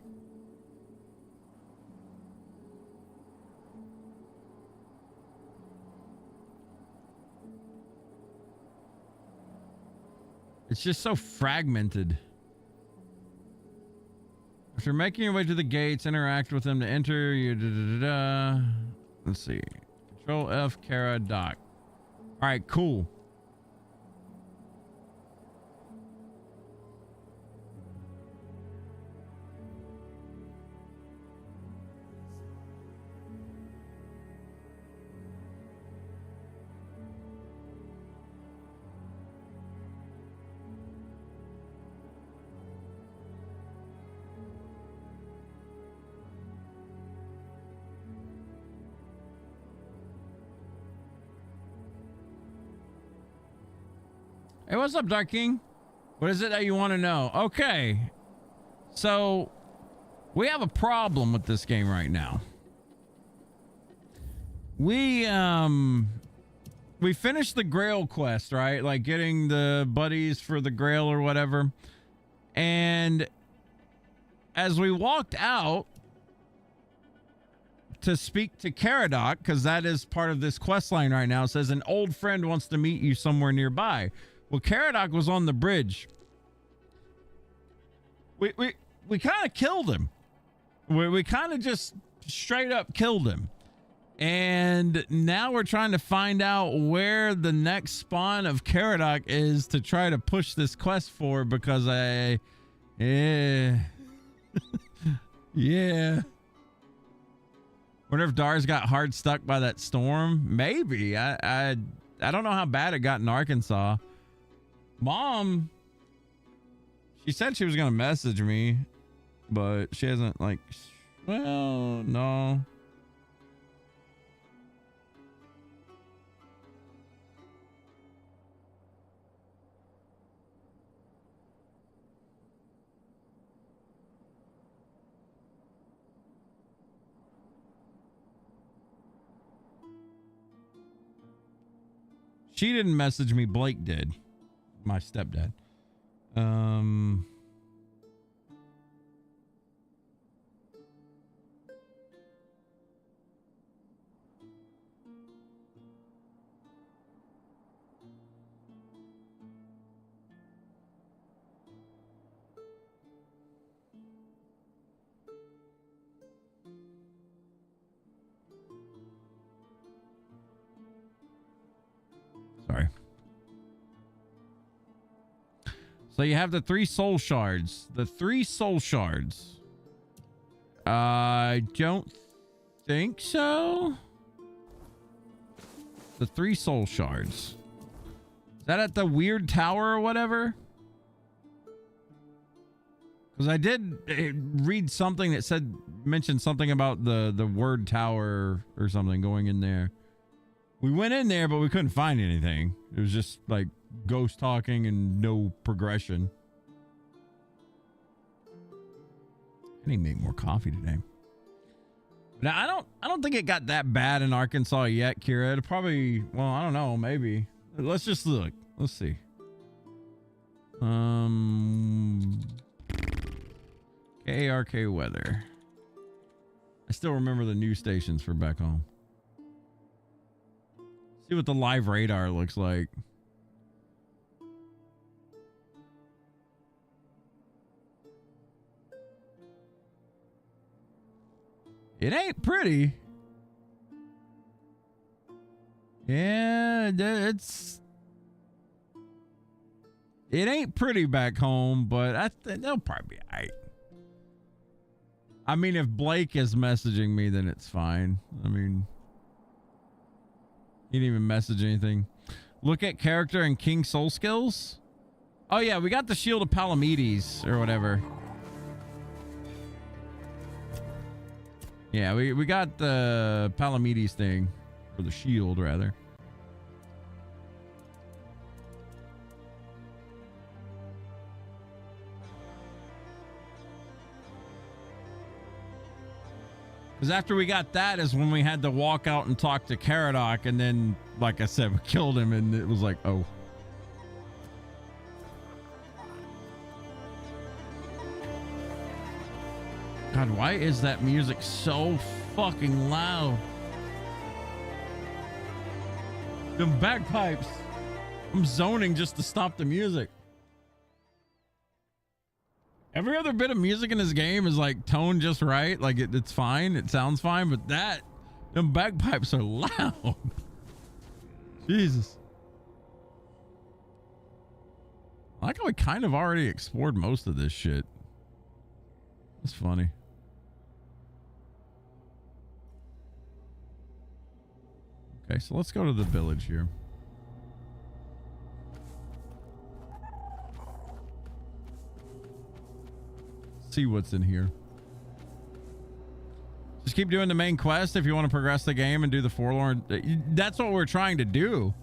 It's just so fragmented. After making your way to the gates, interact with them to enter. Let's see. Control F, Kara, Doc. All right, cool. Hey, what's up, Dark King? What is it that you want to know? Okay. So, we have a problem with this game right now. We finished the Grail quest, right? Like getting the buddies for the Grail or whatever. And as we walked out to speak to Caradoc, because that is part of this quest line right now, it says an old friend wants to meet you somewhere nearby. Well, Caradoc was on the bridge. We kind of killed him. We kind of just straight up killed him. And now we're trying to find out where the next spawn of Caradoc is to try to push this quest for, because yeah. Wonder if Dar's got hard stuck by that storm. Maybe. I don't know how bad it got in Arkansas. Mom, she said she was gonna message me, but she hasn't, like, well, no. She didn't message me, Blake did. My stepdad. Sorry. So you have the 3 soul shards. The 3 soul shards. I don't think so. The 3 soul shards. Is that at the weird tower or whatever? Because I did read something that mentioned something about the word tower or something going in there. We went in there, but we couldn't find anything. It was just like ghost talking and no progression. I need to make more coffee today. Now I don't think it got that bad in Arkansas yet, Kira. It'll probably, well, I don't know, maybe. Let's just look. Let's see. KARK weather. I still remember the news stations for back home. See what the live radar looks like. It ain't pretty. Yeah, it ain't pretty back home, but I think they'll probably be all right. I mean, if Blake is messaging me, then it's fine. I mean, he didn't even message anything. Look at character and King Soul skills. Oh yeah, we got the Shield of Palamedes or whatever. Yeah, we got the Palamedes thing, or the shield rather. Because after we got that is when we had to walk out and talk to Caradoc, and then, like I said, we killed him, and it was like, oh. God, why is that music so fucking loud? Them bagpipes. I'm zoning just to stop the music. Every other bit of music in this game is like toned just right. Like it's fine. It sounds fine, but them bagpipes are loud. Jesus. I like how we kind of already explored most of this shit. That's funny. Okay, so let's go to the village here. See what's in here. Just keep doing the main quest if you want to progress the game and do the Forlorn. That's what we're trying to do.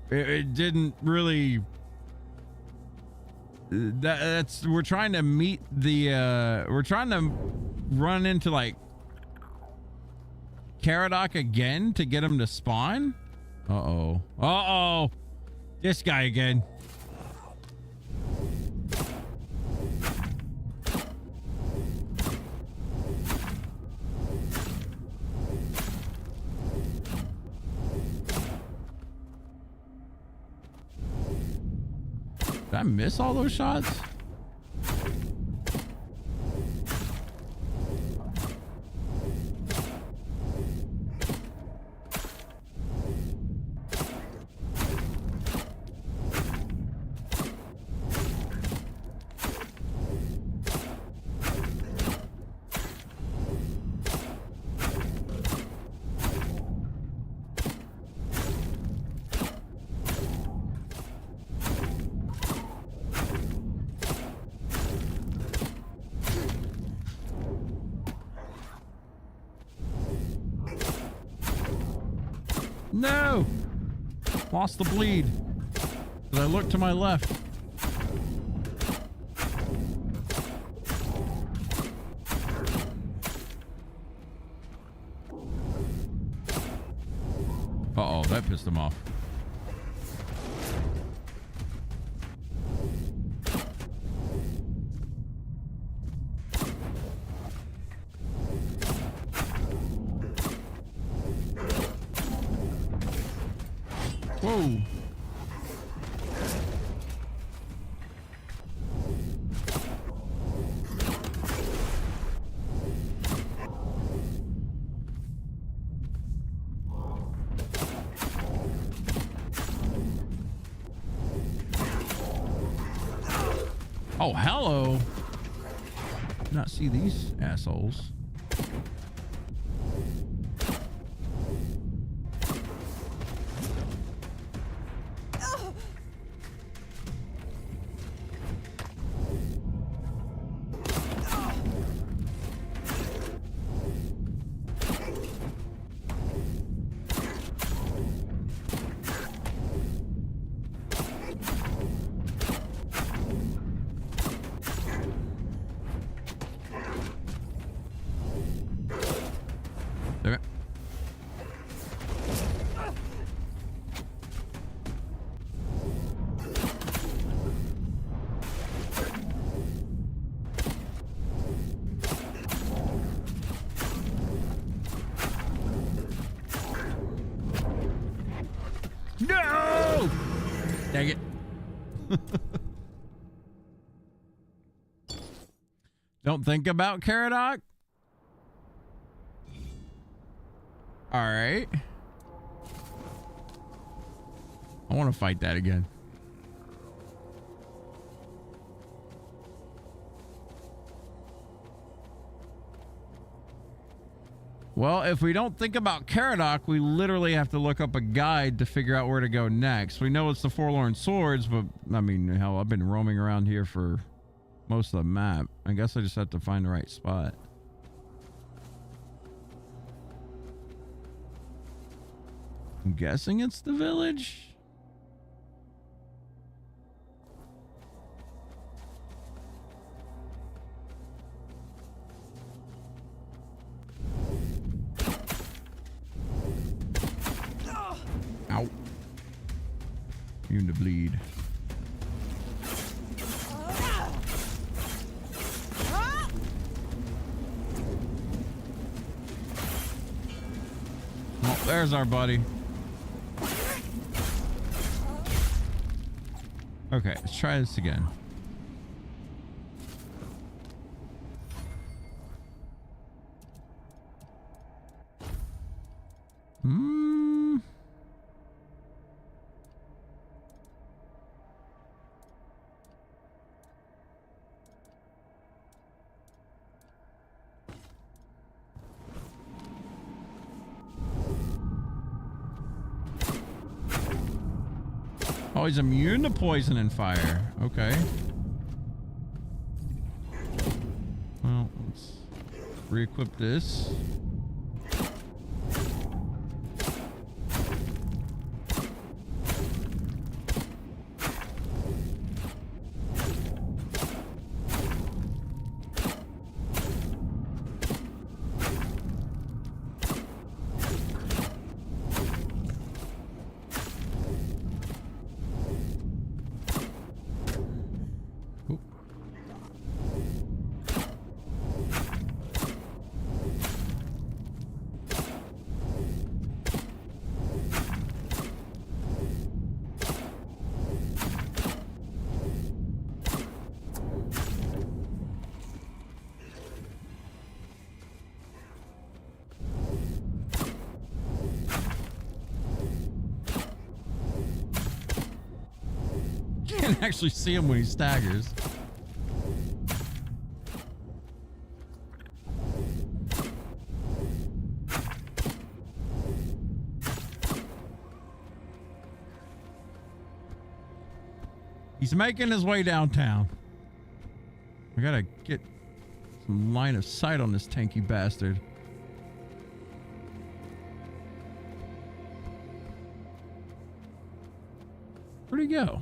It didn't really. We're trying to meet the. We're trying to run into like Caradoc again to get him to spawn. Uh-oh. This guy again. Did I miss all those shots? No! Lost the bleed. But I looked to my left. Uh-oh, that pissed him off. Whoa. Oh, hello. Did not see these assholes. No! Dang it. Don't think about Caradoc? All right. I want to fight that again. Well, if we don't think about Caradoc, we literally have to look up a guide to figure out where to go next. We know it's the Forlorn Swords, but I mean, hell, I've been roaming around here for most of the map. I guess I just have to find the right spot. I'm guessing it's the village. Ow. Immune to bleed. Oh, there's our buddy. Okay, let's try this again. Hmm. Oh, he's immune to poison and fire. Okay. Well, let's re-equip this. Can't actually see him when he staggers. He's making his way downtown. I gotta get some line of sight on this tanky bastard. Where'd he go?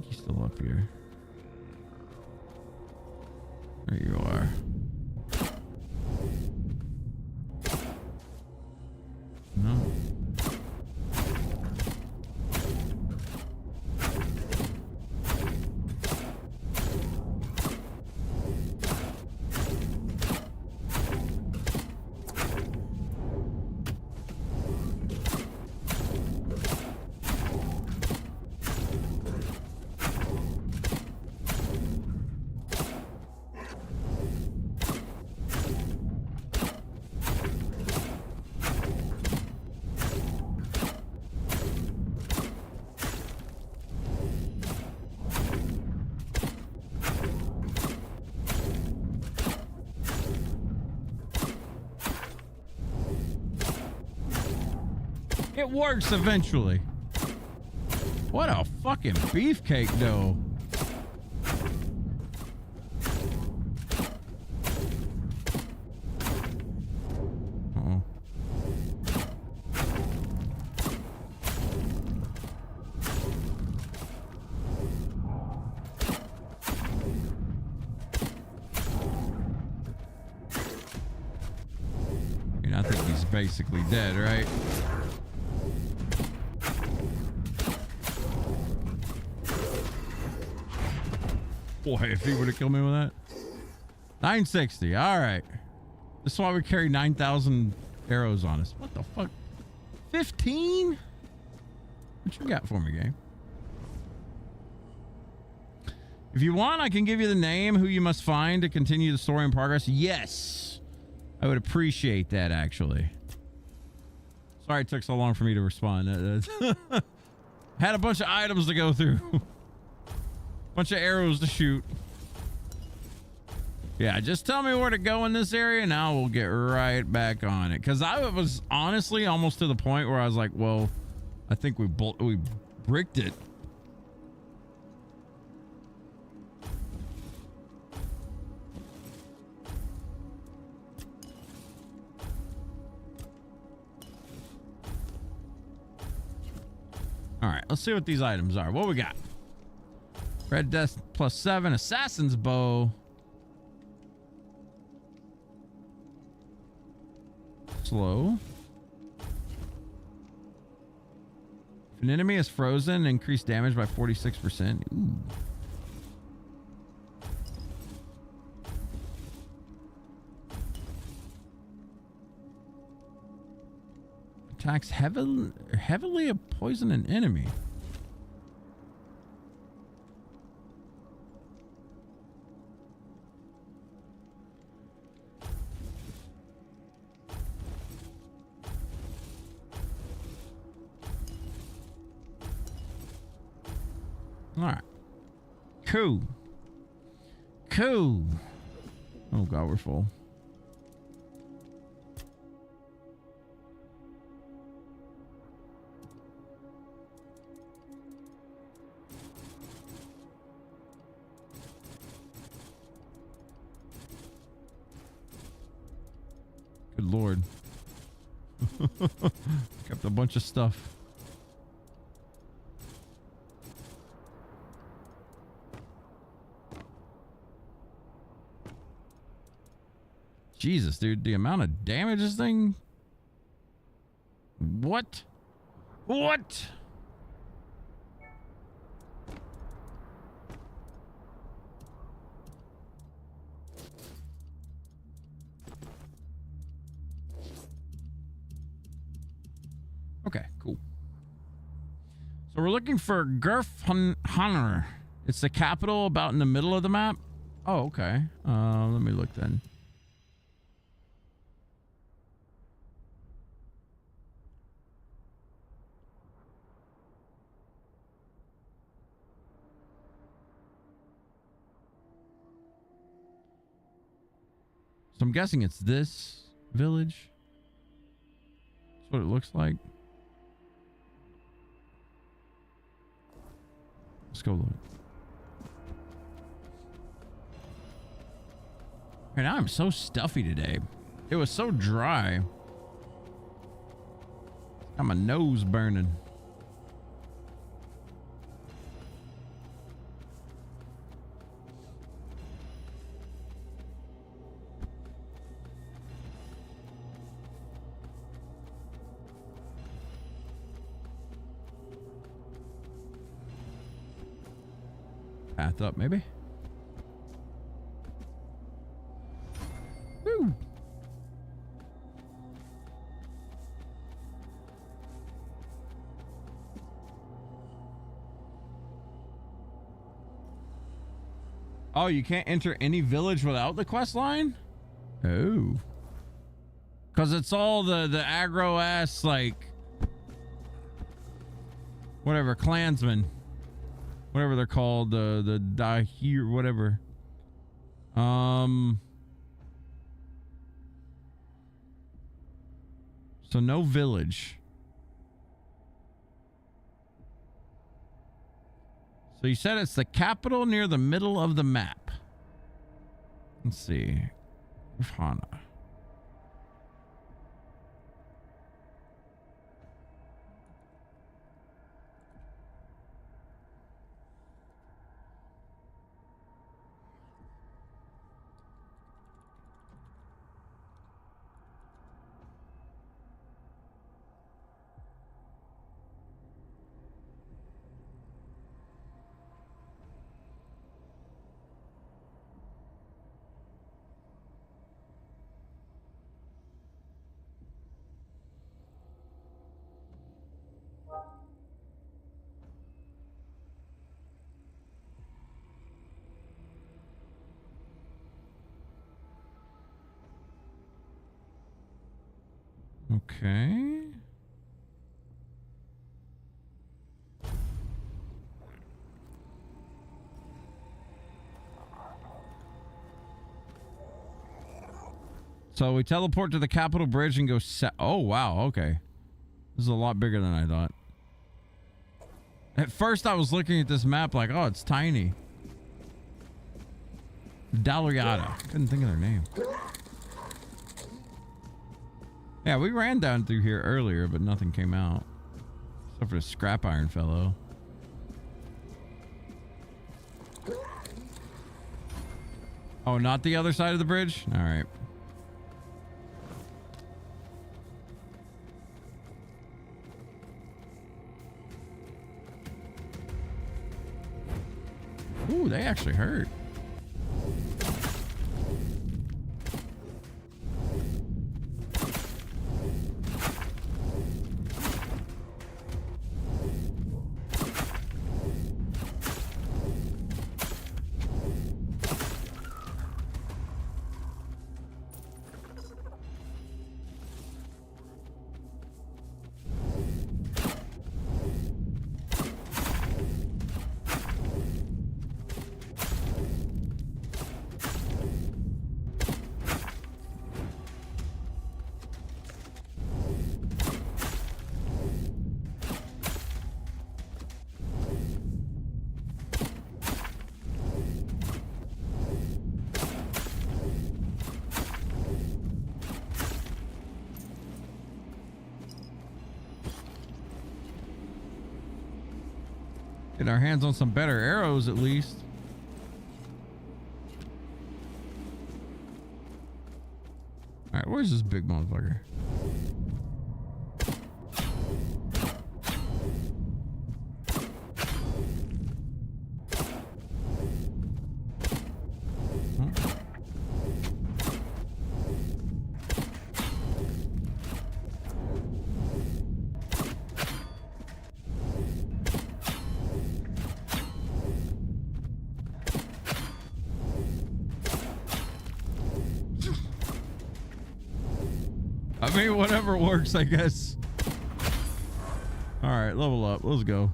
He's still up here. There you are. No. It works eventually. What a fucking beefcake, though. Uh-oh. I mean, I think he's basically dead, right? Boy, if he would have killed me with that. 960. All right. This is why we carry 9,000 arrows on us. What the fuck? 15? What you got for me, game? If you want, I can give you the name who you must find to continue the story in progress. Yes. I would appreciate that, actually. Sorry it took so long for me to respond. Had a bunch of items to go through. Bunch of arrows to shoot. Yeah, just tell me where to go in this area and I will get right back on it. Because I was honestly almost to the point where I was like, well, I think we bricked it. All right, let's see what these items are. What we got? Red Death +7, Assassin's Bow. Slow. If an enemy is frozen, increase damage by 46%. Ooh. Attacks heavily poison an enemy. All right. Cool. Cool. Oh god, we're full. Good lord. Kept a bunch of stuff. Jesus, dude, the amount of damage this thing. What? What? Okay, cool. So we're looking for Gurfhanr. It's the capital about in the middle of the map. Oh, okay. Let me look then. So I'm guessing it's this village. That's what it looks like. Let's go look. Right now I'm so stuffy today. It was so dry. Got my nose burning. Path up, maybe. Woo. Oh, you can't enter any village without the quest line? Oh. Because it's all the aggro ass, like, whatever, clansmen. Whatever they're called, the Dahir, whatever. So no village. So you said it's the capital near the middle of the map. Let's see. Hana. Okay. So we teleport to the Capitol Bridge and go oh, wow. Okay. This is a lot bigger than I thought. At first I was looking at this map like, oh, it's tiny. Dalriata. Couldn't think of their name. Yeah, we ran down through here earlier, but nothing came out. Except for the scrap iron fellow. Oh, not the other side of the bridge? All right. Ooh, they actually hurt. Get our hands on some better arrows at least. All right, where's this big motherfucker? I mean, whatever works, I guess. All right, level up. Let's go.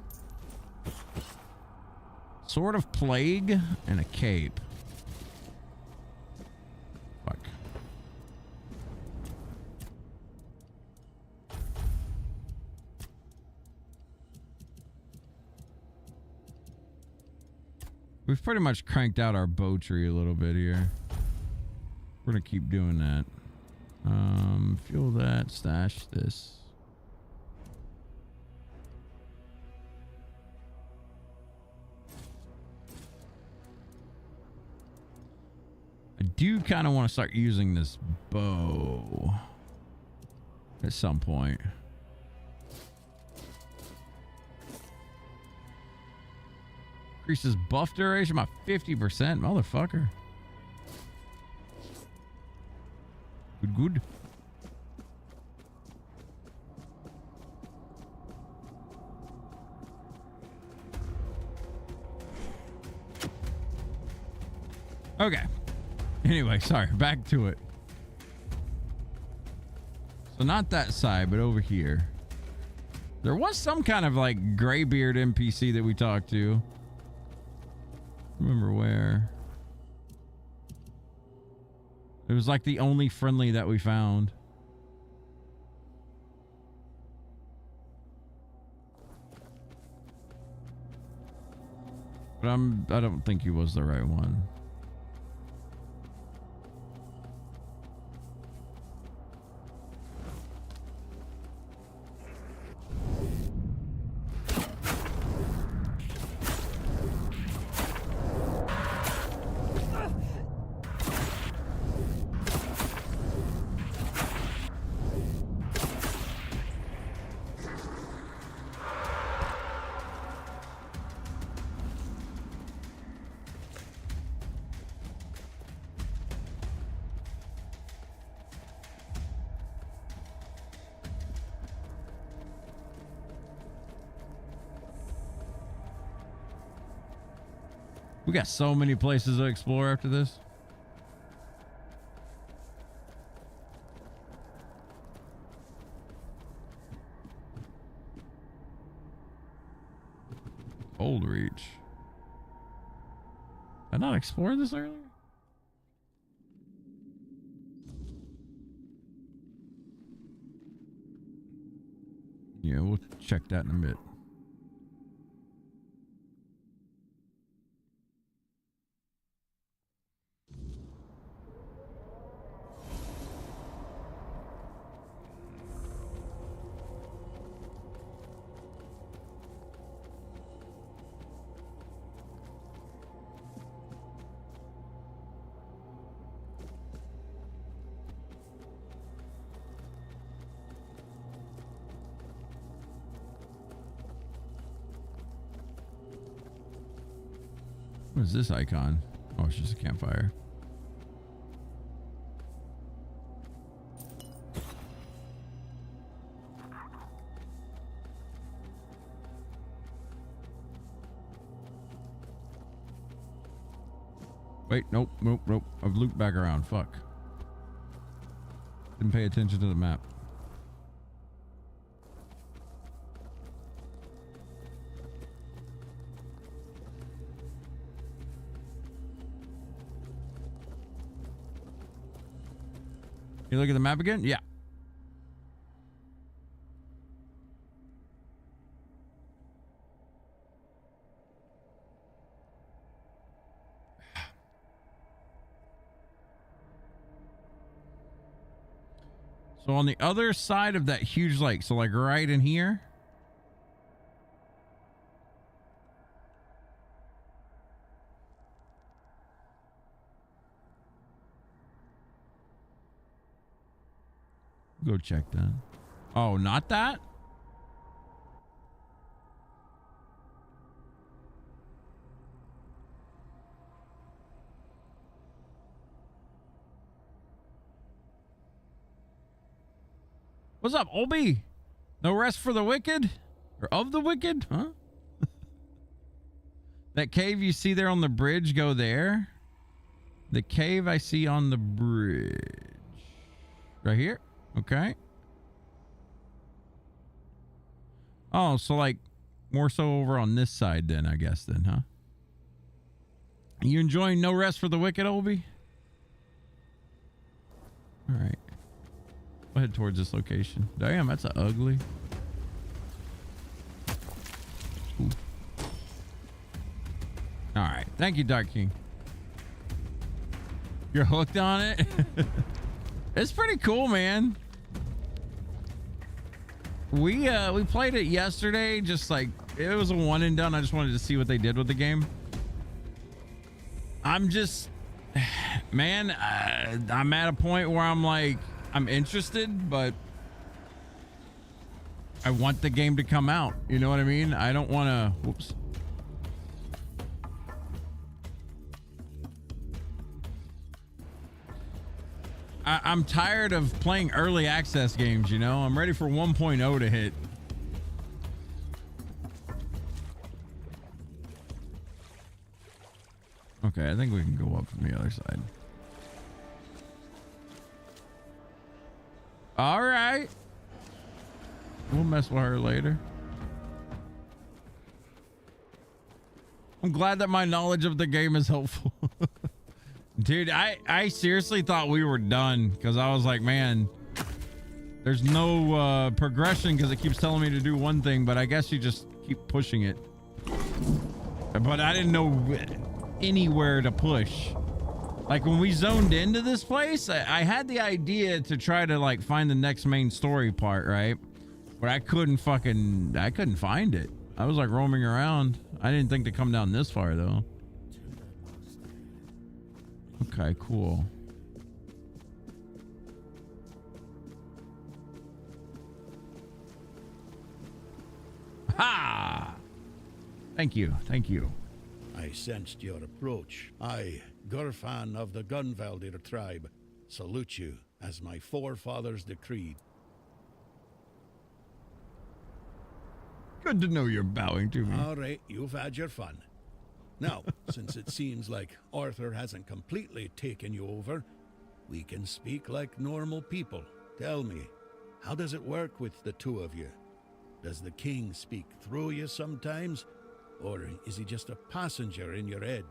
Sword of Plague and a cape. Fuck. We've pretty much cranked out our bow tree a little bit here. We're gonna keep doing that. Fuel that, stash this. I do kind of want to start using this bow at some point. Increases buff duration by 50%, motherfucker. Good. Okay. Anyway, sorry. Back to it. So not that side, but over here. There was some kind of like Greybeard NPC that we talked to. Remember where? It was like the only friendly that we found. But I don't think he was the right one. We got so many places to explore after this. Old Reach. Did I not explore this earlier? Yeah, we'll check that in a bit. What is this icon? Oh, it's just a campfire. Wait, nope. I've looped back around. Fuck. Didn't pay attention to the map. You look at the map again? Yeah. So on the other side of that huge lake, so like right in here. Go check that. Oh, not that? What's up, Obi? No rest for the wicked? Or of the wicked? Huh? That cave you see there on the bridge, go there. The cave I see on the bridge. Right here? Okay. Oh, so like more so over on this side then, I guess then, huh? You enjoying No Rest for the Wicked, Obi? All right. We'll head towards this location. Damn, that's ugly. Ooh. All right. Thank you, Dark King. You're hooked on it? It's pretty cool, man. We played it yesterday, just like it was a one and done. I just wanted to see what they did with the game. I'm just, man, I'm at a point where I'm like, I'm interested, but I want the game to come out. You know what I mean? I don't want to, whoops. I'm tired of playing early access games, you know? I'm ready for 1.0 to hit. Okay, I think we can go up from the other side. All right. We'll mess with her later. I'm glad that my knowledge of the game is helpful. Dude, I seriously thought we were done because I was like, man, there's no progression because it keeps telling me to do one thing, but I guess you just keep pushing it. But I didn't know anywhere to push. Like when we zoned into this place, I had the idea to try to like find the next main story part, right? But I couldn't find it. I was like roaming around. I didn't think to come down this far though. Okay, cool. Ha! Thank you. Thank you. I sensed your approach. I, Gurfan of the Gunvaldir tribe, salute you as my forefathers decreed. Good to know you're bowing to me. All right, you've had your fun. Now, since it seems like Arthur hasn't completely taken you over, we can speak like normal people. Tell me, how does it work with the two of you? Does the king speak through you sometimes? Or is he just a passenger in your head?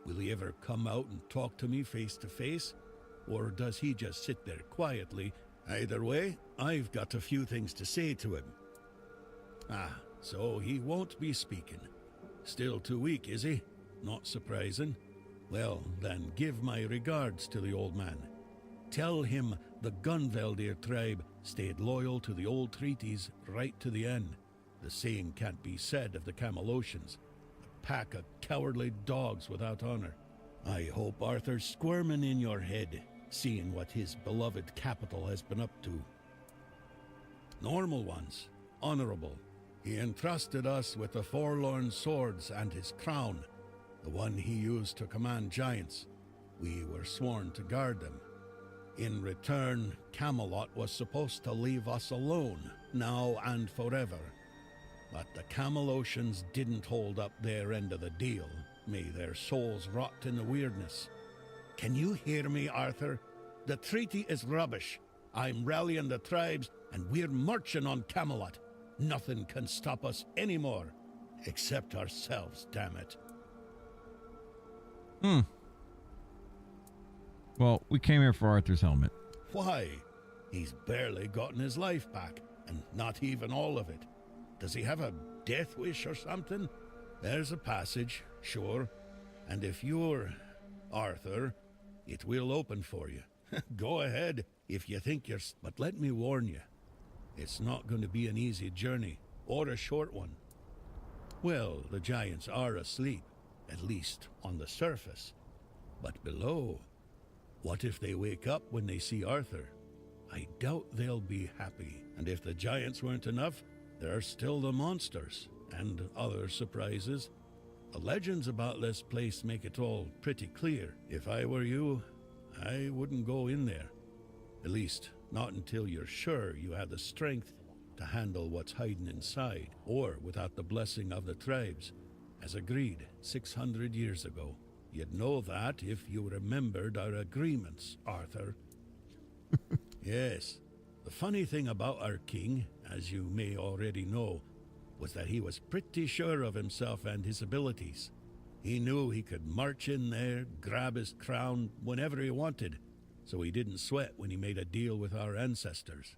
Will he ever come out and talk to me face to face? Or does he just sit there quietly? Either way, I've got a few things to say to him. Ah, so he won't be speaking. Still too weak, is he? Not surprising. Well, then give my regards to the old man. Tell him the Gunvaldir tribe stayed loyal to the old treaties right to the end. The same can't be said of the Camelocians, a pack of cowardly dogs without honor. I hope Arthur's squirming in your head, seeing what his beloved capital has been up to. Normal ones, honorable. He entrusted us with the forlorn swords and his crown, the one he used to command giants. We were sworn to guard them. In return, Camelot was supposed to leave us alone, now and forever. But the Camelocians didn't hold up their end of the deal. May their souls rot in the weirdness. Can you hear me, Arthur? The treaty is rubbish. I'm rallying the tribes, and we're marching on Camelot. Nothing can stop us anymore, except ourselves, damn it. Well, we came here for Arthur's helmet. Why? He's barely gotten his life back, and not even all of it. Does he have a death wish or something? There's a passage, sure. And if you're Arthur, it will open for you. Go ahead if you think you're... But let me warn you. It's not going to be an easy journey, or a short one. Well, the giants are asleep, at least on the surface. But below, what if they wake up when they see Arthur? I doubt they'll be happy. And if the giants weren't enough, there are still the monsters and other surprises. The legends about this place make it all pretty clear. If I were you, I wouldn't go in there. At least, not until you're sure you have the strength to handle what's hiding inside, or without the blessing of the tribes, as agreed 600 years ago. You'd know that if you remembered our agreements, Arthur. Yes, the funny thing about our king, as you may already know, was that he was pretty sure of himself and his abilities. He knew he could march in there, grab his crown whenever he wanted, so he didn't sweat when he made a deal with our ancestors.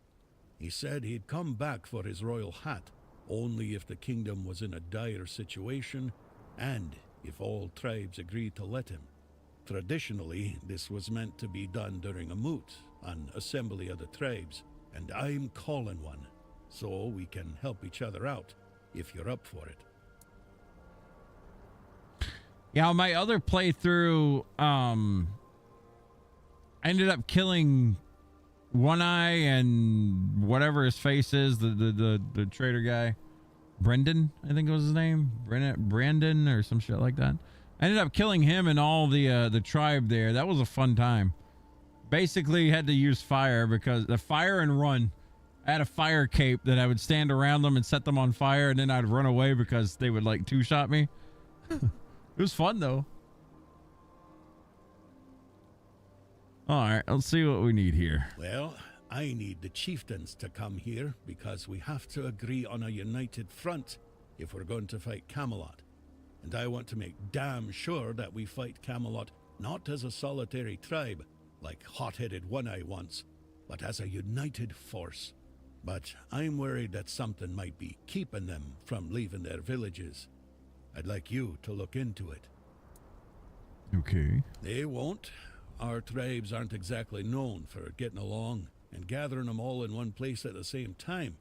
He said he'd come back for his royal hat, only if the kingdom was in a dire situation, and if all tribes agreed to let him. Traditionally, this was meant to be done during a moot, an assembly of the tribes, and I'm calling one, so we can help each other out, if you're up for it. Yeah, on my other playthrough, I ended up killing One Eye and whatever his face is, the traitor guy. Brendan, I think was his name. Brandon or some shit like that. I ended up killing him and all the tribe there. That was a fun time. Basically had to use fire because the fire and run. I had a fire cape that I would stand around them and set them on fire, and then I'd run away because they would like two-shot me. It was fun though. All right, let's see what we need here. Well, I need the chieftains to come here because we have to agree on a united front if we're going to fight Camelot. And I want to make damn sure that we fight Camelot not as a solitary tribe, like hot-headed One Eye once, but as a united force. But I'm worried that something might be keeping them from leaving their villages. I'd like you to look into it. Okay. They won't. Our tribes aren't exactly known for getting along, and gathering them all in one place at the same time.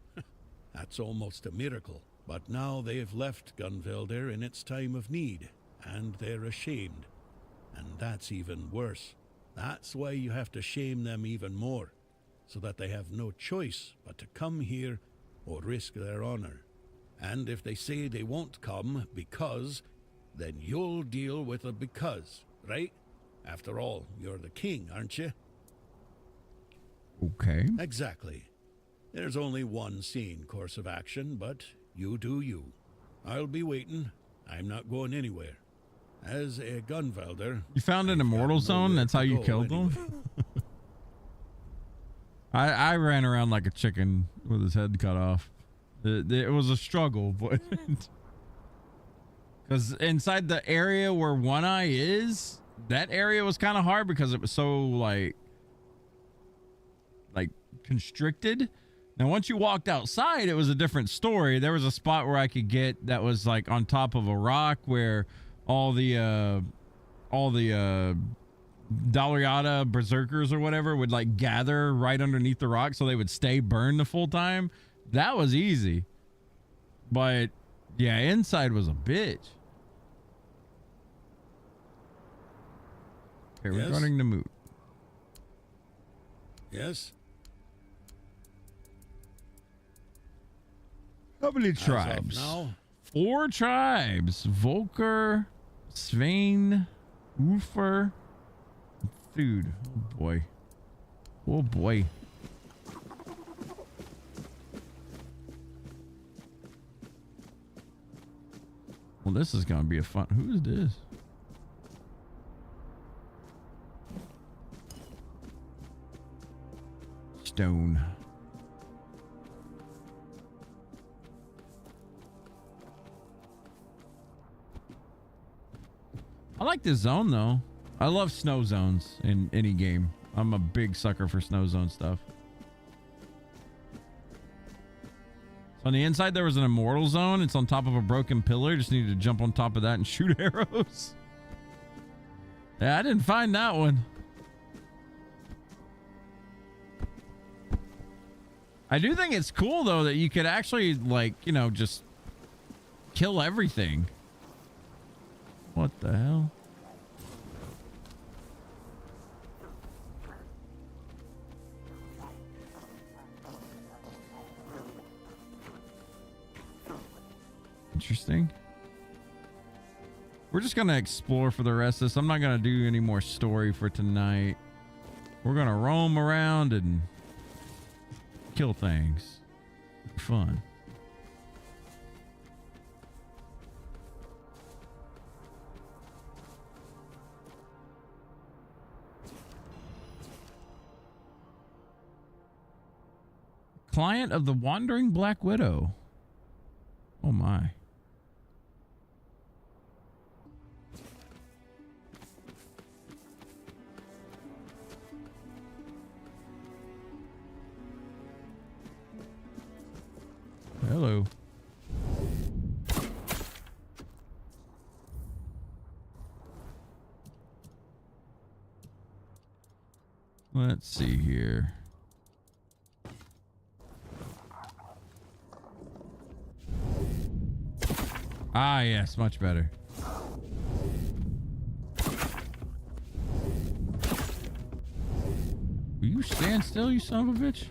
That's almost a miracle. But now they've left Gunvelder in its time of need, and they're ashamed. And that's even worse. That's why you have to shame them even more, so that they have no choice but to come here or risk their honor. And if they say they won't come because, then you'll deal with a because, right? After all, you're the king, aren't you? Okay. Exactly. There's only one sane course of action, but you do you. I'll be waiting. I'm not going anywhere. As a Gunvelder... You found an immortal zone? That's how you killed them? I ran around like a chicken with his head cut off. It was a struggle, but... Because inside the area where One Eye is, that area was kind of hard because it was so, like constricted. Now, once you walked outside, it was a different story. There was a spot where I could get that was like on top of a rock where all the Daliata berserkers or whatever would like gather right underneath the rock so they would stay burned the full time. That was easy. But yeah, inside was a bitch. Okay, Yes? regarding the moot. Yes? How many As of tribes? now? 4 tribes. Volker, Svein, Ulfr, Thud. Oh boy. Oh boy. Well, this is gonna be a fun. Who is this? Stone. I like this zone though. I love snow zones in any game. I'm a big sucker for snow zone stuff. So on the inside there was an immortal zone. It's on top of a broken pillar. Just needed to jump on top of that and shoot arrows. Yeah, I didn't find that one. I do think it's cool though that you could actually like, you know, just kill everything. What the hell? Interesting. We're just gonna explore for the rest of this. I'm not gonna do any more story for tonight. We're gonna roam around and kill things. Fun. Client of the Wandering Black Widow. Oh my. Hello. Let's see here. Ah, yes, much better. Will you stand still, you son of a bitch?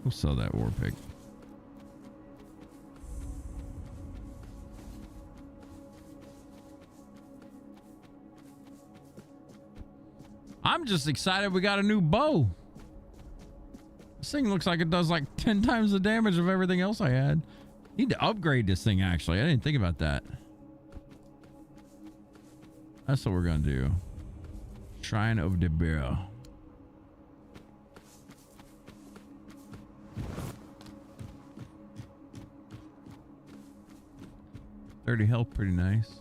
We'll sell that war pig. I'm just excited we got a new bow. This thing looks like it does like 10 times the damage of everything else I had. Need to upgrade this thing, actually. I didn't think about that. That's what we're gonna do. Shrine of the Bear. $30 health, pretty nice.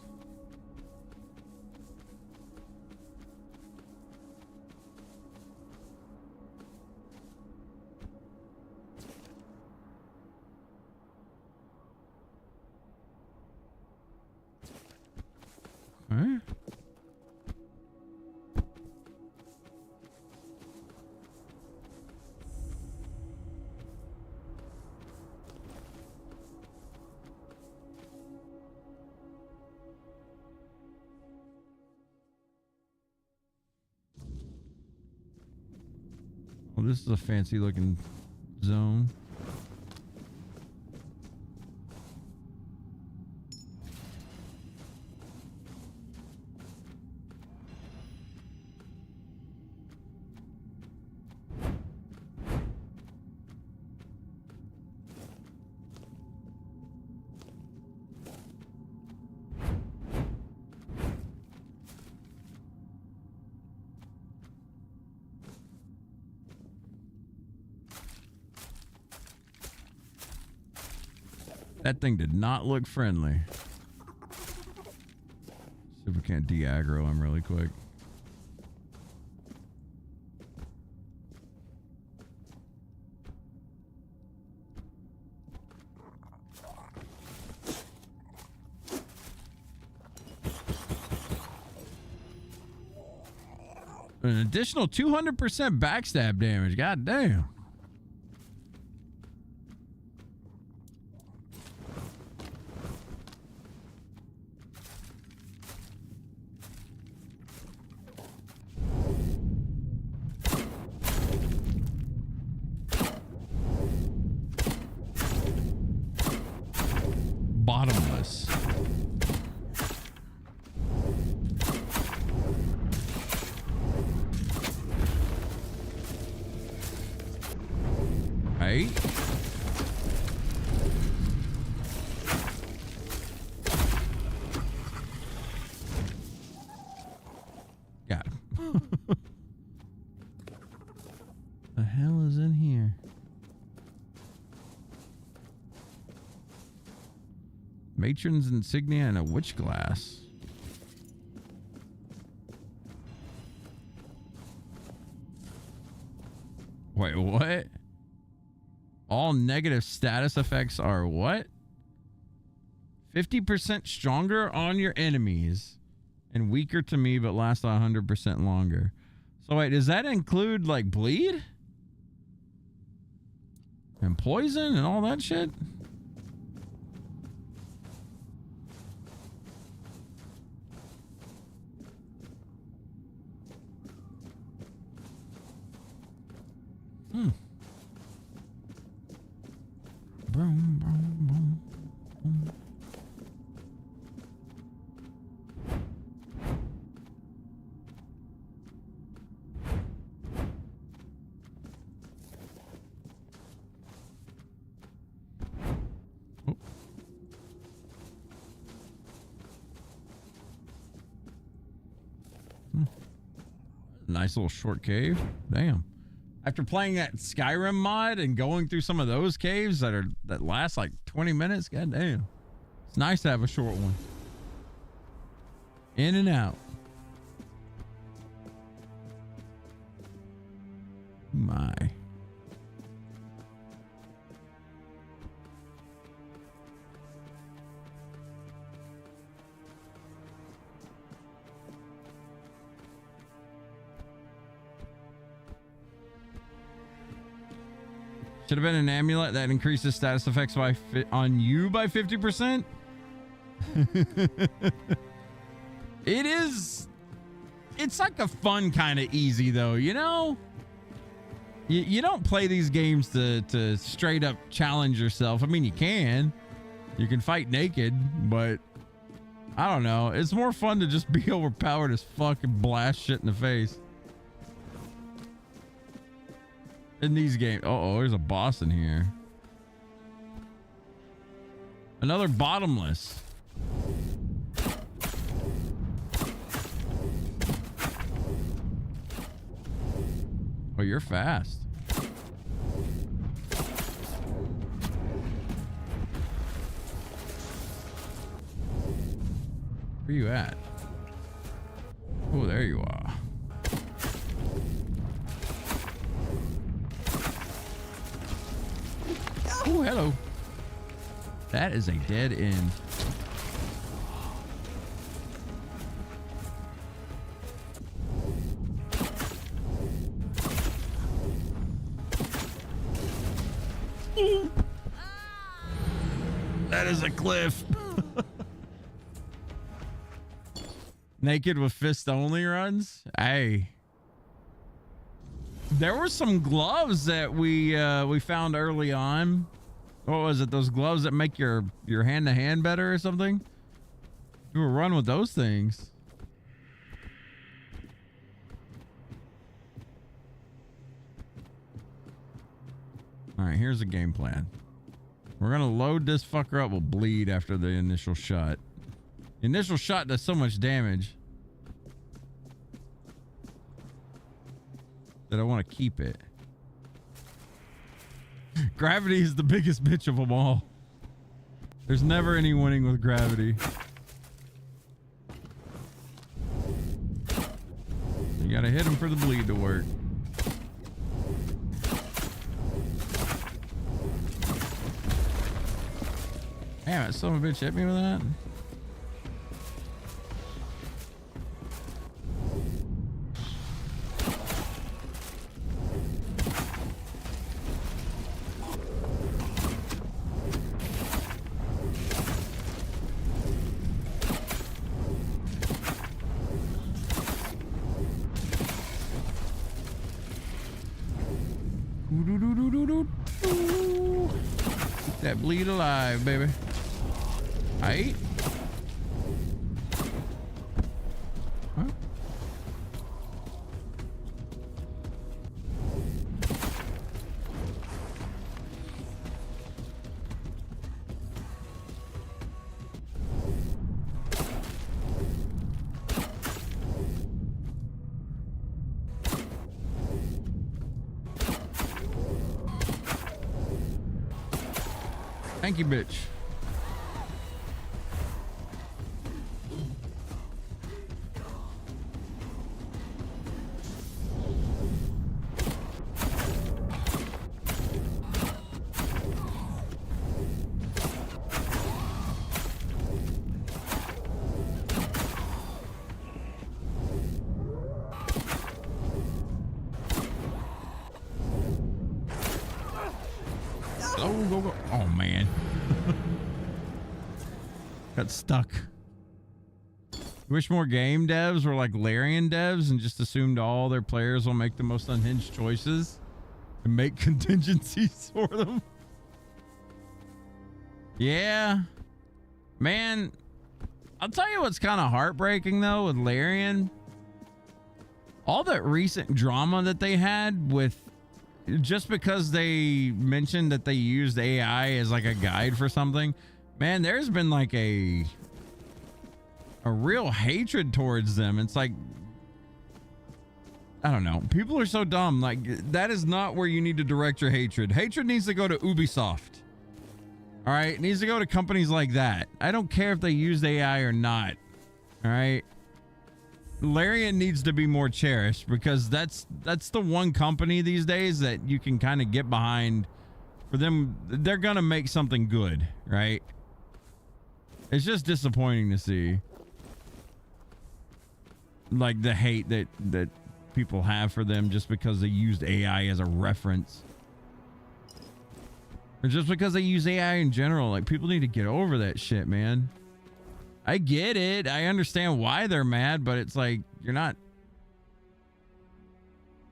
Okay. Well, this is a fancy looking zone. That thing did not look friendly. See if we can't de-aggro him really quick. An additional 200% backstab damage. God damn. Bottomless. Right? God. The hell is in here? Matron's insignia and a witch glass. Wait, what? All negative status effects are what? 50% stronger on your enemies and weaker to me, but last 100% longer. So wait, does that include like bleed? And poison and all that shit? Boom, boom, boom, boom. Oh. Nice little short cave. Damn. After playing that Skyrim mod and going through some of those caves that last like 20 minutes, god damn. It's nice to have a short one. In and out. My. Should have been an amulet that increases status effects on you by 50%. It's like a fun kind of easy though, you know? You don't play these games to straight up challenge yourself. I mean, you can fight naked, but I don't know. It's more fun to just be overpowered as fuck and blast shit in the face. In these games. Uh-oh, there's a boss in here. Another bottomless. Oh, you're fast. Where you at? Oh, there you are. Oh, hello. That is a dead end. That is a cliff. Naked with fist only runs? Hey. There were some gloves that we found early on. What was it? Those gloves that make your hand to hand better or something? You were run with those things. All right, here's the game plan. We're gonna load this fucker up with bleed after the initial shot. The initial shot does so much damage that I want to keep it. Gravity is the biggest bitch of them all. There's never any winning with gravity. You gotta hit him for the bleed to work. Damn it, son of a bitch hit me with that. Keep that bleed alive, baby. Aight. Huh? Thank you, bitch. Go. Oh, man. Got stuck. Wish more game devs were like Larian devs and just assumed all their players will make the most unhinged choices and make contingencies for them. Yeah. Man, I'll tell you what's kind of heartbreaking though with Larian. All that recent drama that they had with, just because they mentioned that they used AI as like a guide for something, man, there's been like a real hatred towards them. It's like, I don't know. People are so dumb. Like, that is not where you need to direct your hatred. Hatred needs to go to Ubisoft. All right? It needs to go to companies like that. I don't care if they use AI or not. All right? Larian needs to be more cherished because that's the one company these days that you can kind of get behind. For them, they're going to make something good, right? It's just disappointing to see. Like the hate that people have for them just because they used AI as a reference. Or just because they use AI in general. Like, people need to get over that shit, man. I get it. I understand why they're mad, but it's like, you're not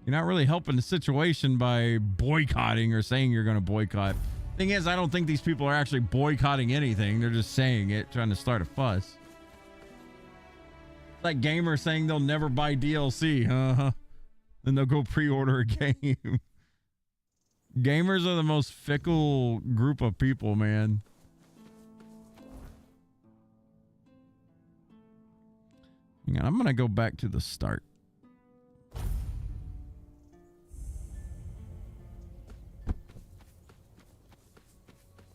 really helping the situation by boycotting or saying you're going to boycott. Thing is, I don't think these people are actually boycotting anything. They're just saying it, trying to start a fuss. Like gamers saying they'll never buy DLC. Then they'll go pre-order a game. Gamers are the most fickle group of people, man. Hang on, I'm going to go back to the start.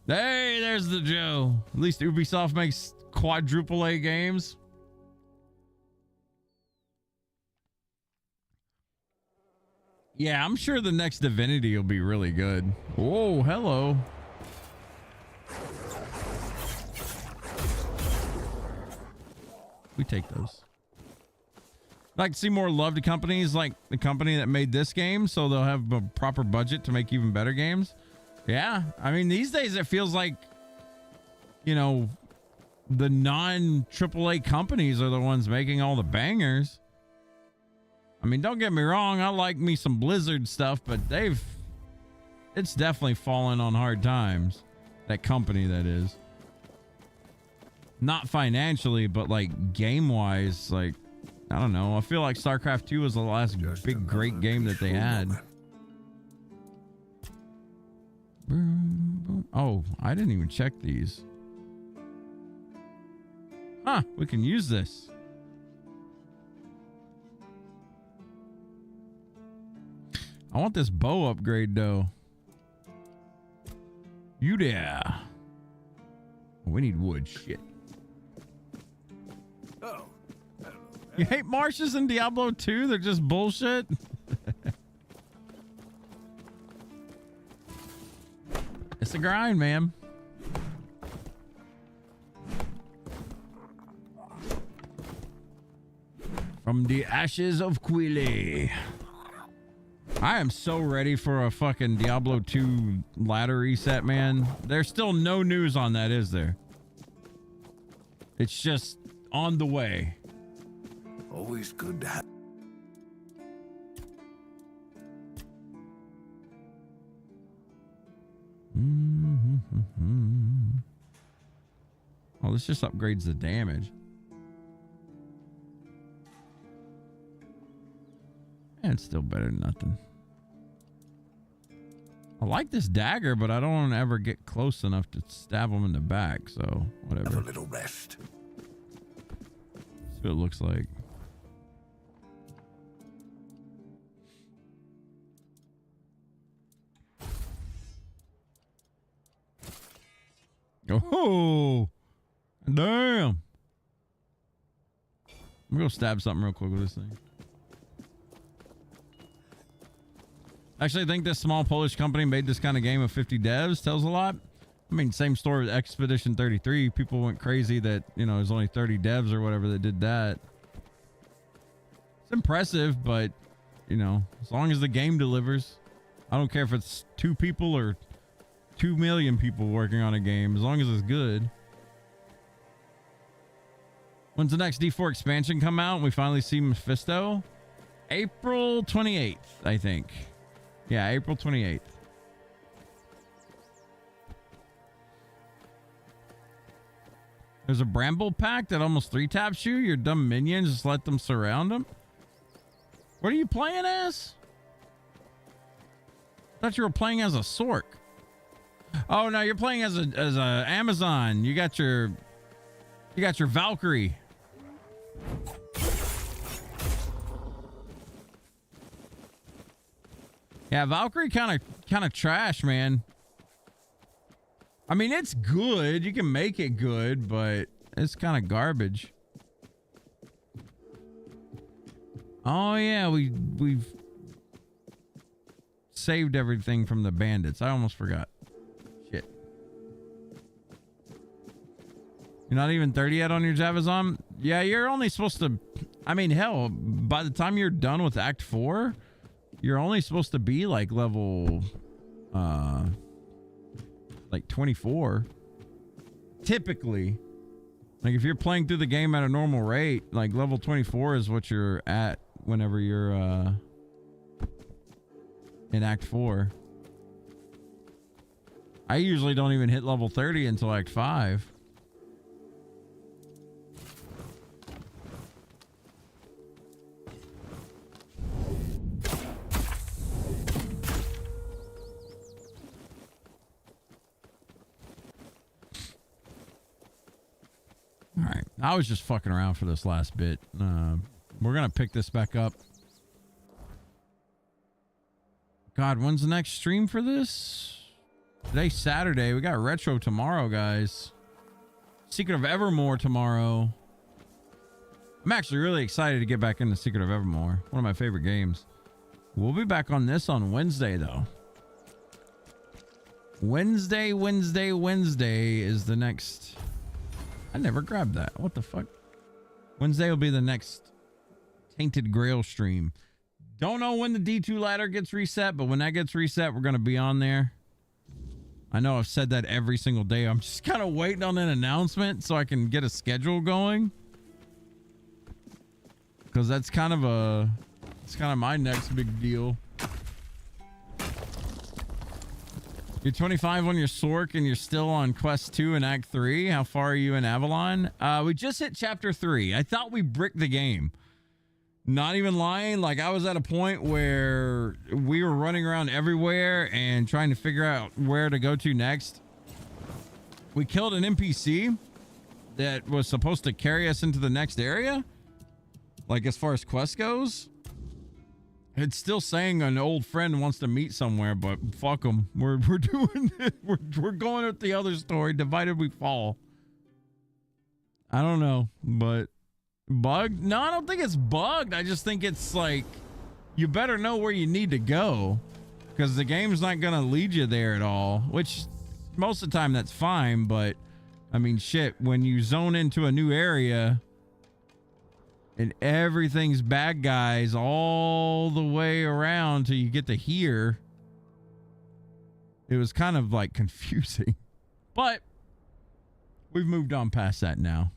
Hey, there's the Joe. At least Ubisoft makes quadruple A games. Yeah, I'm sure the next Divinity will be really good. Whoa, hello. We take those. I'd like to see more love to companies like the company that made this game, so they'll have a proper budget to make even better games. Yeah, I mean, these days it feels like, you know, the non-AAA companies are the ones making all the bangers. I mean, don't get me wrong, I like me some Blizzard stuff, but it's definitely fallen on hard times. That company, that is. Not financially, but like game-wise, like, I don't know. I feel like StarCraft 2 was the last big, great game that they had. Oh, I didn't even check these. Huh, we can use this. I want this bow upgrade, though. You there. We need wood. Shit. Oh. You hate marshes in Diablo 2? They're just bullshit? It's a grind, man. From the ashes of Quili. I am so ready for a fucking Diablo 2 ladder reset, man. There's still no news on that, is there? It's just on the way. Always good to have. Oh, this just upgrades the damage. And it's still better than nothing. I like this dagger, but I don't want to ever get close enough to stab them in the back, so whatever. Have a little rest. That's what it looks like. Oh, damn. I'm gonna stab something real quick with this thing. Actually, I think this small Polish company made this kind of game with 50 devs. Tells a lot. I mean, same story with Expedition 33. People went crazy that, you know, there's only 30 devs or whatever that did that. It's impressive, but, you know, as long as the game delivers, I don't care if it's 2 people or 2 million people working on a game, as long as it's good. When's the next D4 expansion come out and we finally see Mephisto? April 28th, I think. Yeah, April 28th. There's a Bramble pack that almost 3-taps you. Your dumb minions, just let them surround them. What are you playing as? I thought you were playing as a Sork. Oh no, you're playing as a Amazon. You got your Valkyrie. Yeah, Valkyrie kind of trash, man. I mean, it's good. You can make it good, but it's kind of garbage. Oh yeah, we've saved everything from the bandits. I almost forgot. Shit. You're not even 30 yet on your Javazon? Yeah, you're only supposed to... I mean, hell, by the time you're done with Act 4, you're only supposed to be like level... like 24. Typically. Like if you're playing through the game at a normal rate, like level 24 is what you're at whenever you're in Act 4. I usually don't even hit level 30 until Act 5. All right, I was just fucking around for this last bit. We're gonna pick this back up. God, when's the next stream for this? Today's Saturday. We got Retro tomorrow, guys. Secret of Evermore tomorrow. I'm actually really excited to get back into Secret of Evermore. One of my favorite games. We'll be back on this on Wednesday, though. Wednesday is the next... I never grabbed that. What the fuck? Wednesday will be the next Tainted Grail stream. Don't know when the D2 ladder gets reset, but when that gets reset, we're going to be on there. I know I've said that every single day. I'm just kind of waiting on an announcement so I can get a schedule going. Because that's kind of my next big deal. You're 25 on your Sork and you're still on Quest 2 and Act 3. How far are you in Avalon? We just hit Chapter 3. I thought we bricked the game. Not even lying. Like, I was at a point where we were running around everywhere and trying to figure out where to go to next. We killed an NPC that was supposed to carry us into the next area. Like, as far as quest goes. It's still saying an old friend wants to meet somewhere, but fuck them. We're doing it. We're going with the other story. Divided we fall. I don't know, but bugged? No, I don't think it's bugged. I just think it's like you better know where you need to go because the game's not gonna lead you there at all. Which most of the time that's fine, but I mean, shit. When you zone into a new area. And everything's bad guys all the way around till you get to here. It was kind of like confusing. But we've moved on past that now.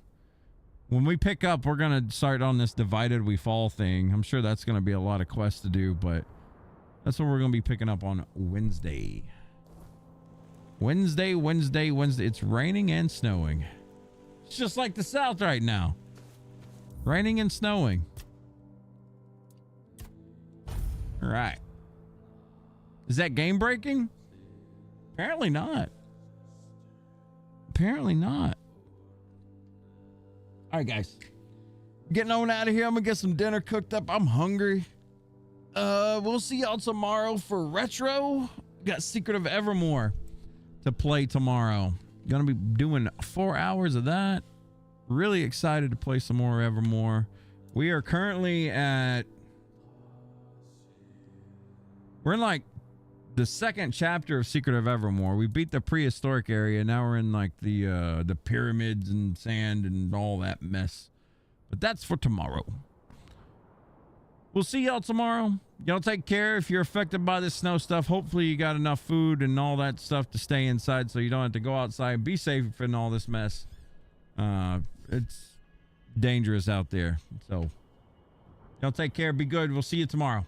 When we pick up, we're going to start on this Divided We Fall thing. I'm sure that's going to be a lot of quests to do, but that's what we're going to be picking up on Wednesday. Wednesday. It's raining and snowing. It's just like the South right now. Raining and snowing. All right. Is that game breaking? Apparently not. Apparently not. All right, guys. Getting on out of here. I'm going to get some dinner cooked up. I'm hungry. We'll see y'all tomorrow for Retro. Got Secret of Evermore to play tomorrow. Gonna be doing 4 hours of that. Really excited to play some more Evermore. We are currently at... We're in like the second chapter of Secret of Evermore. We beat the prehistoric area. Now we're in like the pyramids and sand and all that mess. But that's for tomorrow. we'll see y'all tomorrow. Y'all take care. If you're affected by this snow stuff, hopefully you got enough food and all that stuff to stay inside so you don't have to go outside. Be safe in all this mess. It's dangerous out there. So y'all take care. Be good. We'll see you tomorrow.